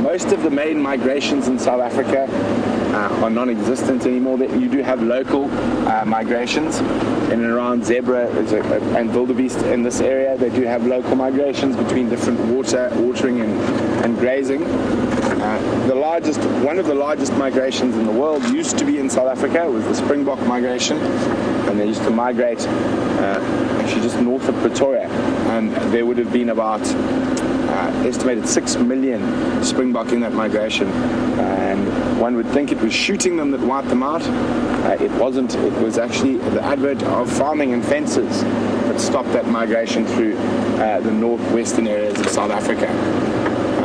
Most of the main migrations in South Africa are non-existent anymore. You do have local migrations in and around zebra and wildebeest in this area. They do have local migrations between different watering and grazing. One of the largest migrations in the world used to be in South Africa. It was the Springbok migration, and they used to migrate actually just north of Pretoria, and there would have been about estimated 6 million Springbok in that migration, and one would think it was shooting them that wiped them out. It wasn't. It was actually the advent of farming and fences that stopped that migration through the northwestern areas of South Africa.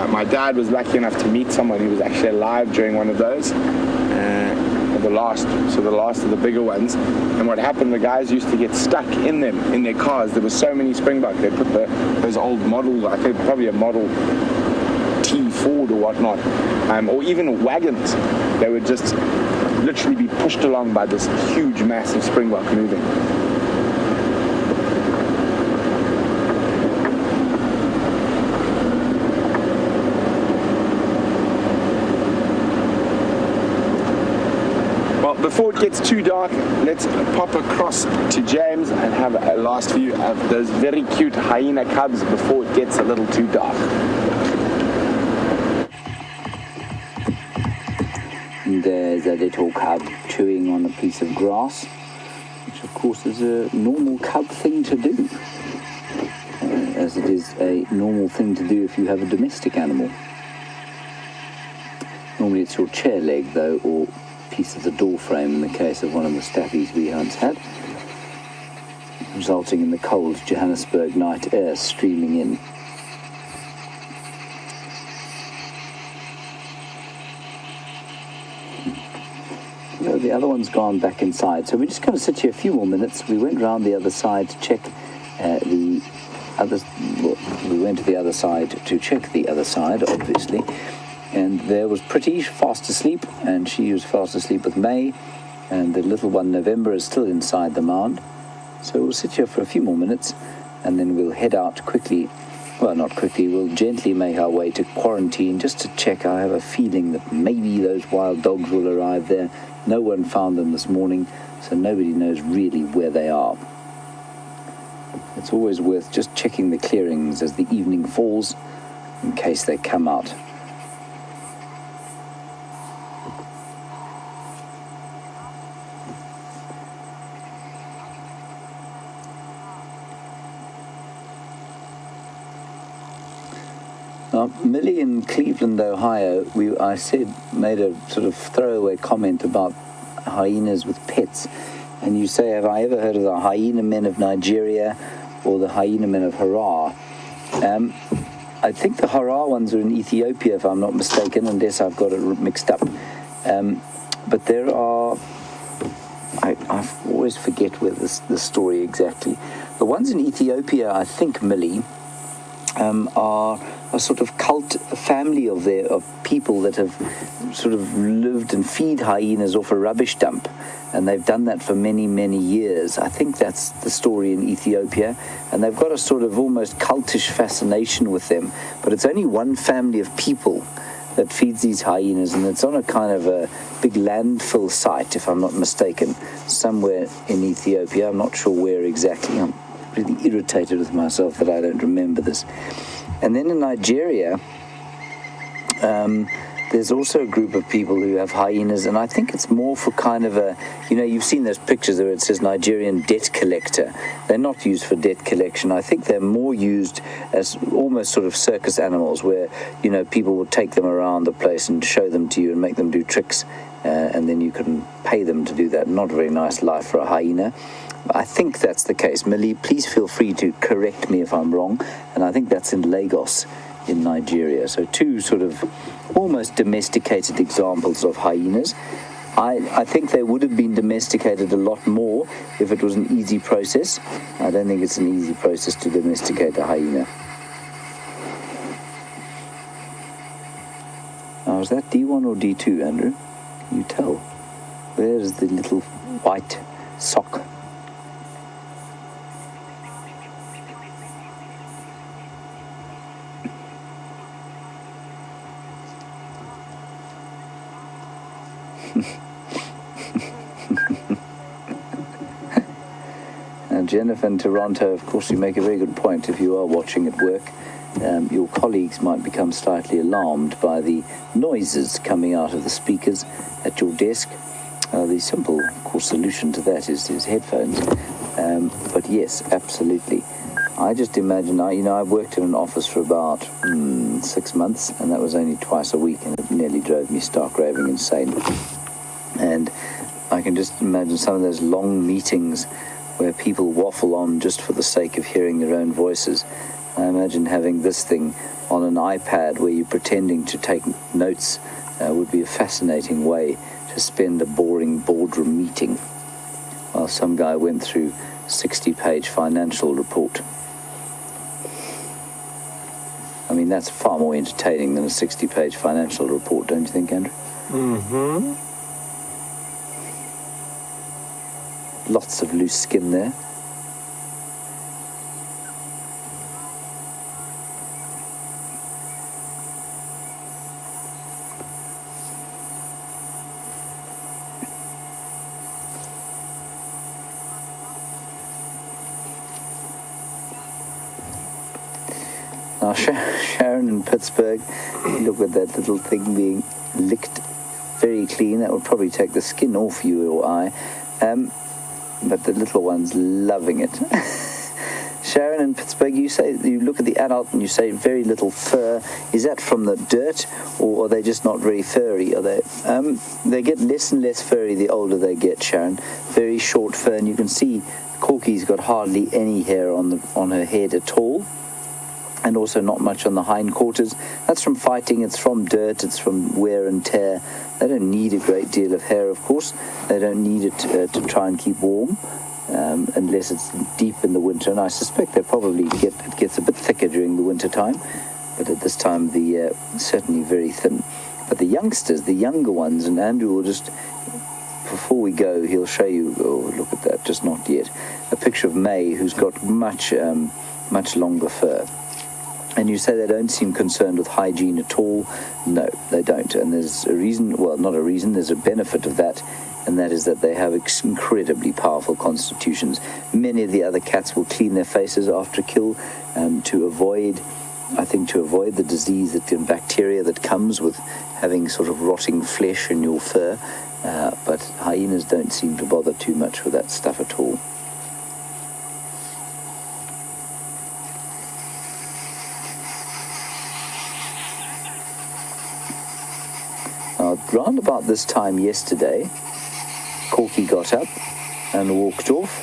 My dad was lucky enough to meet someone who was actually alive during one of those, the last of the bigger ones. And what happened, the guys used to get stuck in their cars. There were so many Springbok. They put those old models, I think probably a Model T Ford or whatnot, or even wagons. They would just literally be pushed along by this huge, massive Springbok moving. Before it gets too dark, let's pop across to James and have a last view of those very cute hyena cubs before it gets a little too dark. There's a little cub chewing on a piece of grass, which of course is a normal cub thing to do, as it is a normal thing to do if you have a domestic animal. Normally it's your chair leg though, or piece of the door frame in the case of one of the staffies we once had, resulting in the cold Johannesburg night air streaming in. No, the other one's gone back inside, so we're just going to sit here a few more minutes. We went round the other side to check we went to the other side to check the other side, obviously. And there was Pretty fast asleep, and she was fast asleep with May, and the little one November is still inside the mound. So we'll sit here for a few more minutes, and then we'll head out quickly. Well, not quickly, we'll gently make our way to quarantine just to check. I have a feeling that maybe those wild dogs will arrive there. No one found them this morning, so nobody knows really where they are. It's always worth just checking the clearings as the evening falls, in case they come out. Now, Millie in Cleveland, Ohio, made a sort of throwaway comment about hyenas with pets, and you say, have I ever heard of the hyena men of Nigeria or the hyena men of Harar? I think the Harar ones are in Ethiopia, if I'm not mistaken, unless I've got it mixed up. But there are, I always forget where the story exactly. The ones in Ethiopia, I think, Millie, are a sort of cult family of people that have sort of lived and feed hyenas off a rubbish dump, and they've done that for many, many years. I think that's the story in Ethiopia, and they've got a sort of almost cultish fascination with them, but it's only one family of people that feeds these hyenas, and it's on a kind of a big landfill site, if I'm not mistaken, somewhere in Ethiopia. I'm not sure where exactly. I'm really irritated with myself that I don't remember this. And then in Nigeria, there's also a group of people who have hyenas, and I think it's more for kind of a, you've seen those pictures where it says Nigerian debt collector. They're not used for debt collection. I think they're more used as almost sort of circus animals where, people will take them around the place and show them to you and make them do tricks, and then you can pay them to do that. Not a very nice life for a hyena. I think that's the case. Millie, please feel free to correct me if I'm wrong. And I think that's in Lagos in Nigeria. So two sort of almost domesticated examples of hyenas. I think they would have been domesticated a lot more if it was an easy process. I don't think it's an easy process to domesticate a hyena. Now, is that D1 or D2, Andrew? Can you tell? Where's the little white sock? Now, Jennifer in Toronto, of course, you make a very good point. If you are watching at work, your colleagues might become slightly alarmed by the noises coming out of the speakers at your desk. The simple, of course, solution to that is headphones. But yes, absolutely. I just imagine, I've worked in an office for about 6 months, and that was only twice a week, and it nearly drove me stark raving insane. And I can just imagine some of those long meetings where people waffle on just for the sake of hearing their own voices. I imagine having this thing on an iPad where you're pretending to take notes would be a fascinating way to spend a boring boardroom meeting while some guy went through a 60-page financial report. I mean, that's far more entertaining than a 60-page financial report, don't you think, Andrew? Mm-hmm. Lots of loose skin there. Now, Sharon in Pittsburgh, look at that little thing being licked very clean. That would probably take the skin off you or I. But the little one's loving it. Sharon in Pittsburgh, you say you look at the adult and you say very little fur. Is that from the dirt, or are they just not very furry? Are they? They get less and less furry the older they get, Sharon. Very short fur, and you can see Corky's got hardly any hair on her head at all, and also not much on the hindquarters. That's from fighting. It's from dirt. It's from wear and tear. They don't need a great deal of hair, of course. They don't need it to try and keep warm, unless it's deep in the winter. And I suspect it gets a bit thicker during the winter time, but at this time the certainly very thin. But the youngsters, the younger ones, and Andrew will just, before we go, he'll show you. Oh, look at that! Just not yet. A picture of May, who's got much longer fur. And you say they don't seem concerned with hygiene at all. No, they don't. And there's a reason, well, not a reason, there's a benefit of that, and that is that they have incredibly powerful constitutions. Many of the other cats will clean their faces after a kill to avoid the disease and bacteria that comes with having sort of rotting flesh in your fur. But hyenas don't seem to bother too much with that stuff at all. Round about this time yesterday, Corky got up and walked off,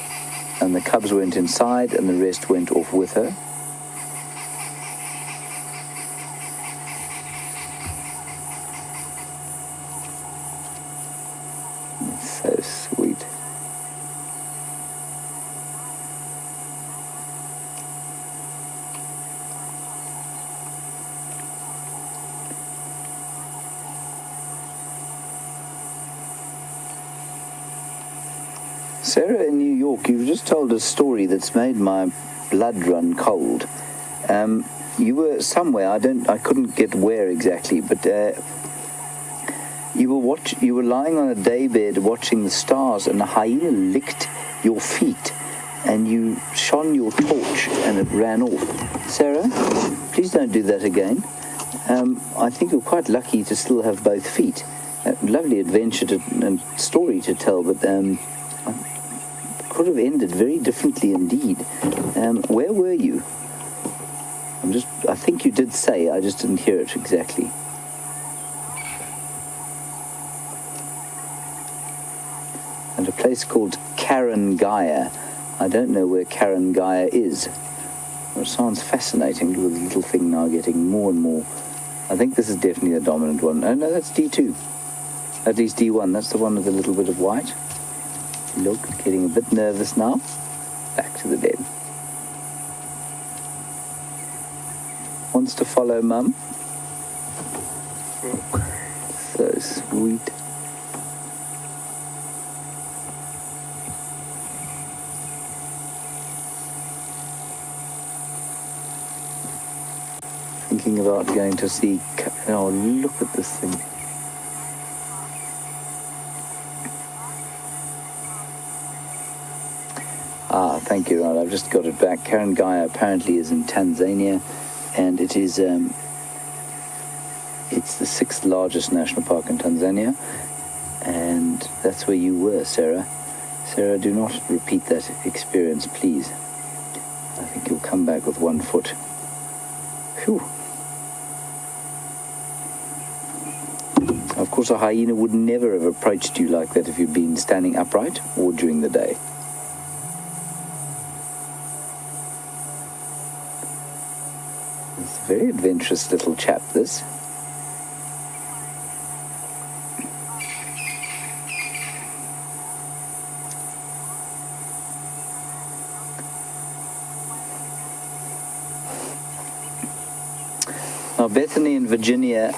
and the cubs went inside and the rest went off with her. It's so sweet. Sarah in New York, you've just told a story that's made my blood run cold. You were somewhere, I couldn't get where exactly, but you were lying on a daybed watching the stars, and a hyena licked your feet, and you shone your torch and it ran off. Sarah, please don't do that again. I think you're quite lucky to still have both feet. Lovely adventure and story to tell, but could have ended very differently indeed. Where were you? I think you did say, I just didn't hear it exactly. And a place called Karangaia. I don't know where Karangaia is. Well, it sounds fascinating with the little thing now getting more and more. I think this is definitely the dominant one. Oh no, that's D2. At least D1, that's the one with a little bit of white. Look, getting a bit nervous now. Back to the bed. Wants to follow Mum. Okay. so sweet. Thinking about going to see... Oh, look at this thing. Ah, thank you, Rod. I've just got it back. Karangai apparently is in Tanzania, and it is... it's the 6th largest national park in Tanzania, and that's where you were, Sarah. Sarah, do not repeat that experience, please. I think you'll come back with 1 foot. Phew. Of course, a hyena would never have approached you like that if you'd been standing upright or during the day. It's a very adventurous little chap, this. Now, Bethany and Virginia,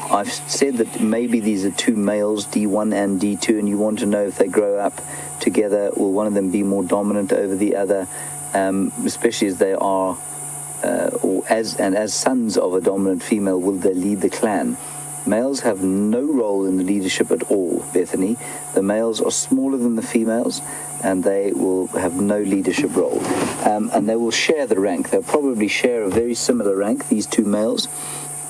I've said that maybe these are 2 males, D1 and D2, and you want to know if they grow up together, will one of them be more dominant over the other, especially as they are, as sons of a dominant female, will they lead the clan? Males have no role in the leadership at all, Bethany. The males are smaller than the females, and they will have no leadership role. And they will share the rank. They'll probably share a very similar rank, these 2 males,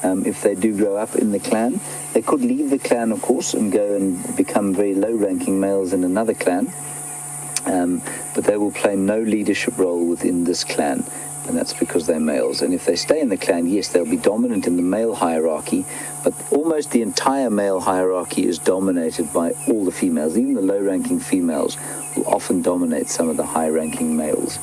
if they do grow up in the clan. They could leave the clan, of course, and go and become very low-ranking males in another clan, but they will play no leadership role within this clan, and that's because they're males. And if they stay in the clan, yes, they'll be dominant in the male hierarchy, but almost the entire male hierarchy is dominated by all the females. Even the low-ranking females will often dominate some of the high-ranking males.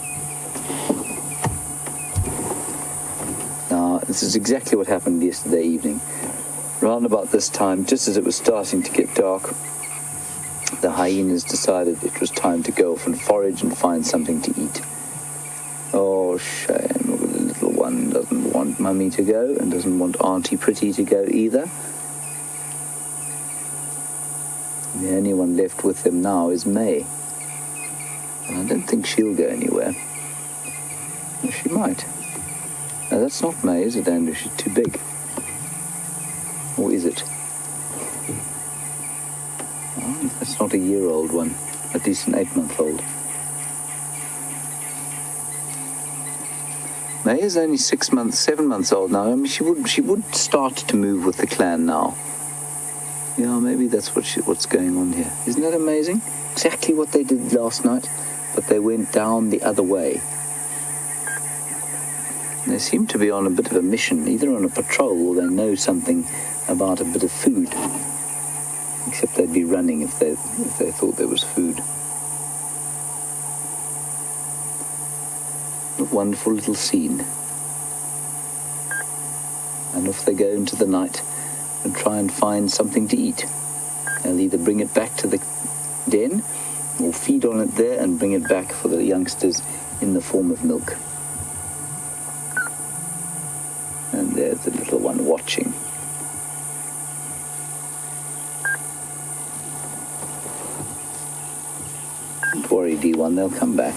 Now, this is exactly what happened yesterday evening. Round about this time, just as it was starting to get dark, the hyenas decided it was time to go off and forage and find something to eat. Oh, shame. The little one doesn't want Mummy to go and doesn't want Auntie Pretty to go either. The only one left with them now is May. And I don't think she'll go anywhere. Well, she might. No, that's not May, is it, Andrew? She's too big. Or is it? Oh, that's not a year-old one. At least an 8-month-old. May is only 7 months old now. I mean, she would start to move with the clan now. Yeah, maybe that's what's going on here. Isn't that amazing? Exactly what they did last night, but they went down the other way. And they seem to be on a bit of a mission, either on a patrol or they know something about a bit of food. Except they'd be running if they thought there was food. A wonderful little scene. And off they go into the night and try and find something to eat. They'll either bring it back to the den or feed on it there and bring it back for the youngsters in the form of milk. And there's the little one watching. Don't worry, D1, they'll come back.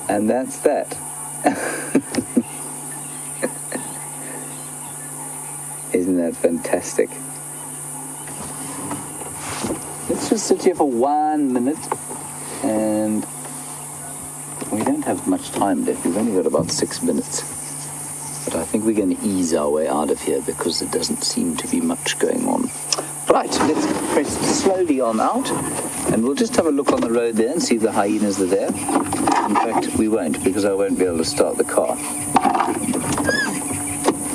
And that's that. Isn't that fantastic? Let's just sit here for 1 minute, and we don't have much time left. We've only got about 6 minutes. But I think we're going to ease our way out of here because there doesn't seem to be much going on. Right, let's press slowly on out, and we'll just have a look on the road there and see if the hyenas are there. In fact, we won't, because I won't be able to start the car.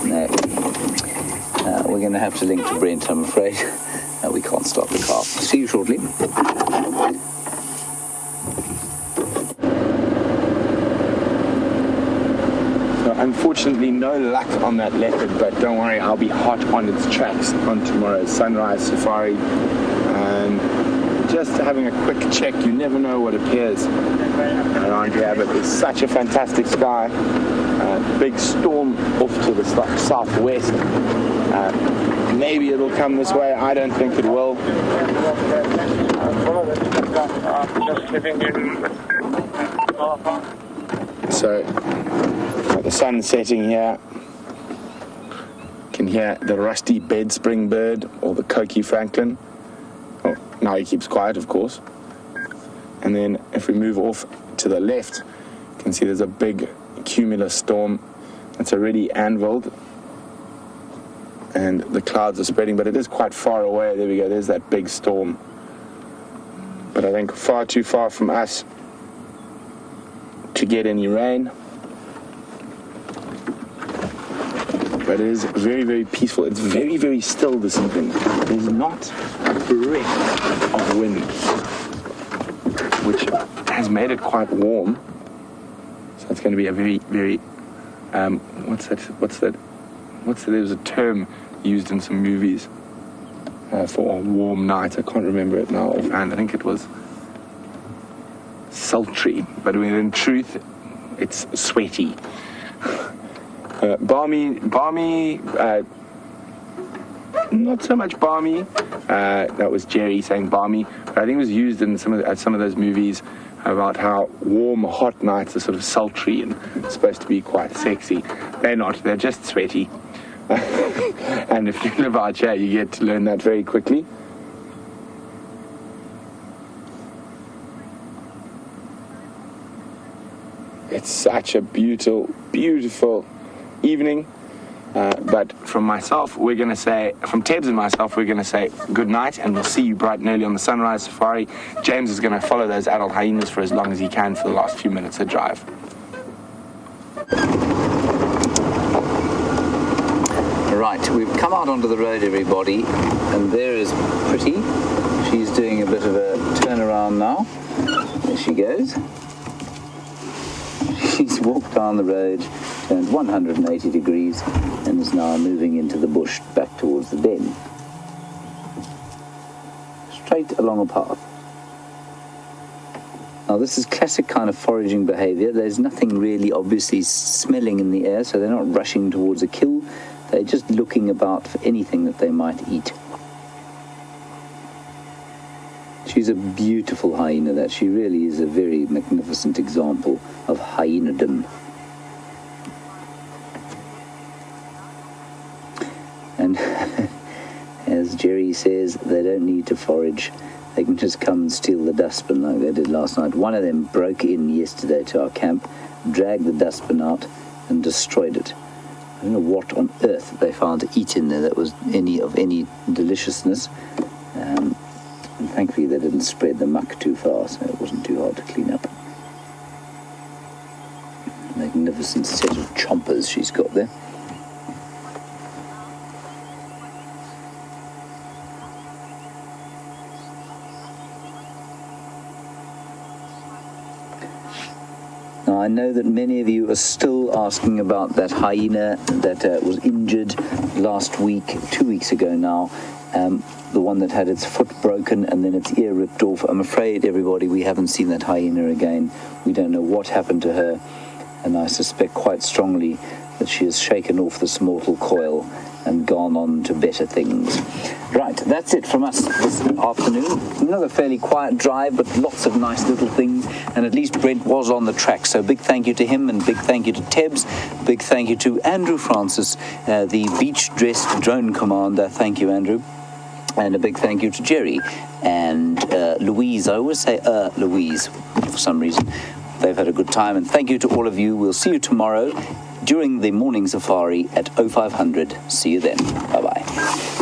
No. We're going to have to link to Brent, I'm afraid. We can't start the car. See you shortly. Unfortunately, no luck on that leopard, but don't worry, I'll be hot on its tracks on tomorrow's sunrise safari. just having a quick check. You never know what appears around here, but there's such a fantastic sky. Big storm off to the southwest. Maybe it'll come this way. I don't think it will. Just living in So, the sun setting here. You can hear the rusty bedspring bird or the coqui franklin. Oh, now he keeps quiet, of course. And then if we move off to the left, you can see there's a big cumulus storm that's already anviled. And the clouds are spreading, but it is quite far away. There we go, there's that big storm. But I think far too far from us to get any rain. But it is very, very peaceful. It's very, very still this evening. There's not a breath of wind, which has made it quite warm. So it's going to be a very, very, there's a term used in some movies for a warm night. I can't remember it now offhand. I think it was sultry, but in truth, it's sweaty. Balmy, not so much balmy. That was Jerry saying balmy, but I think it was used in some of those movies about how warm, hot nights are sort of sultry and supposed to be quite sexy. They're not. They're just sweaty. And if you live out here, you get to learn that very quickly. It's such a beautiful, beautiful evening. But from myself, from Tebs and myself, we're going to say good night, and we'll see you bright and early on the sunrise safari. James is going to follow those adult hyenas for as long as he can for the last few minutes of drive. Right, we've come out onto the road, everybody, and there is Pretty. She's doing a bit of a turnaround now. There she goes. She's walked down the road, turned 180 degrees, and is now moving into the bush back towards the den. Straight along a path. Now this is classic kind of foraging behavior. There's nothing really obviously smelling in the air, so they're not rushing towards a kill. They're just looking about for anything that they might eat. She's a beautiful hyena, that she really is a very magnificent example of hyenadom. And as Jerry says, they don't need to forage. They can just come and steal the dustbin like they did last night. One of them broke in yesterday to our camp, dragged the dustbin out and destroyed it. I don't know what on earth they found to eat in there that was of any deliciousness. And thankfully they didn't spread the muck too far, so it wasn't too hard to clean up. Magnificent set of chompers she's got there. Now, I know that many of you are still asking about that hyena that was injured last week, 2 weeks ago now, the one that had its foot broken and then its ear ripped off. I'm afraid, everybody, we haven't seen that hyena again. We don't know what happened to her, and I suspect quite strongly that she has shaken off this mortal coil and gone on to better things. Right, that's it from us this afternoon. Another fairly quiet drive, but lots of nice little things, and at least Brent was on the track, so big thank you to him, and big thank you to Tebs, big thank you to Andrew Francis, the beach-dressed drone commander. Thank you, Andrew. And a big thank you to Jerry and Louise. I always say Louise for some reason. They've had a good time, and thank you to all of you. We'll see you tomorrow during the morning safari at 0500. See you then. Bye-bye.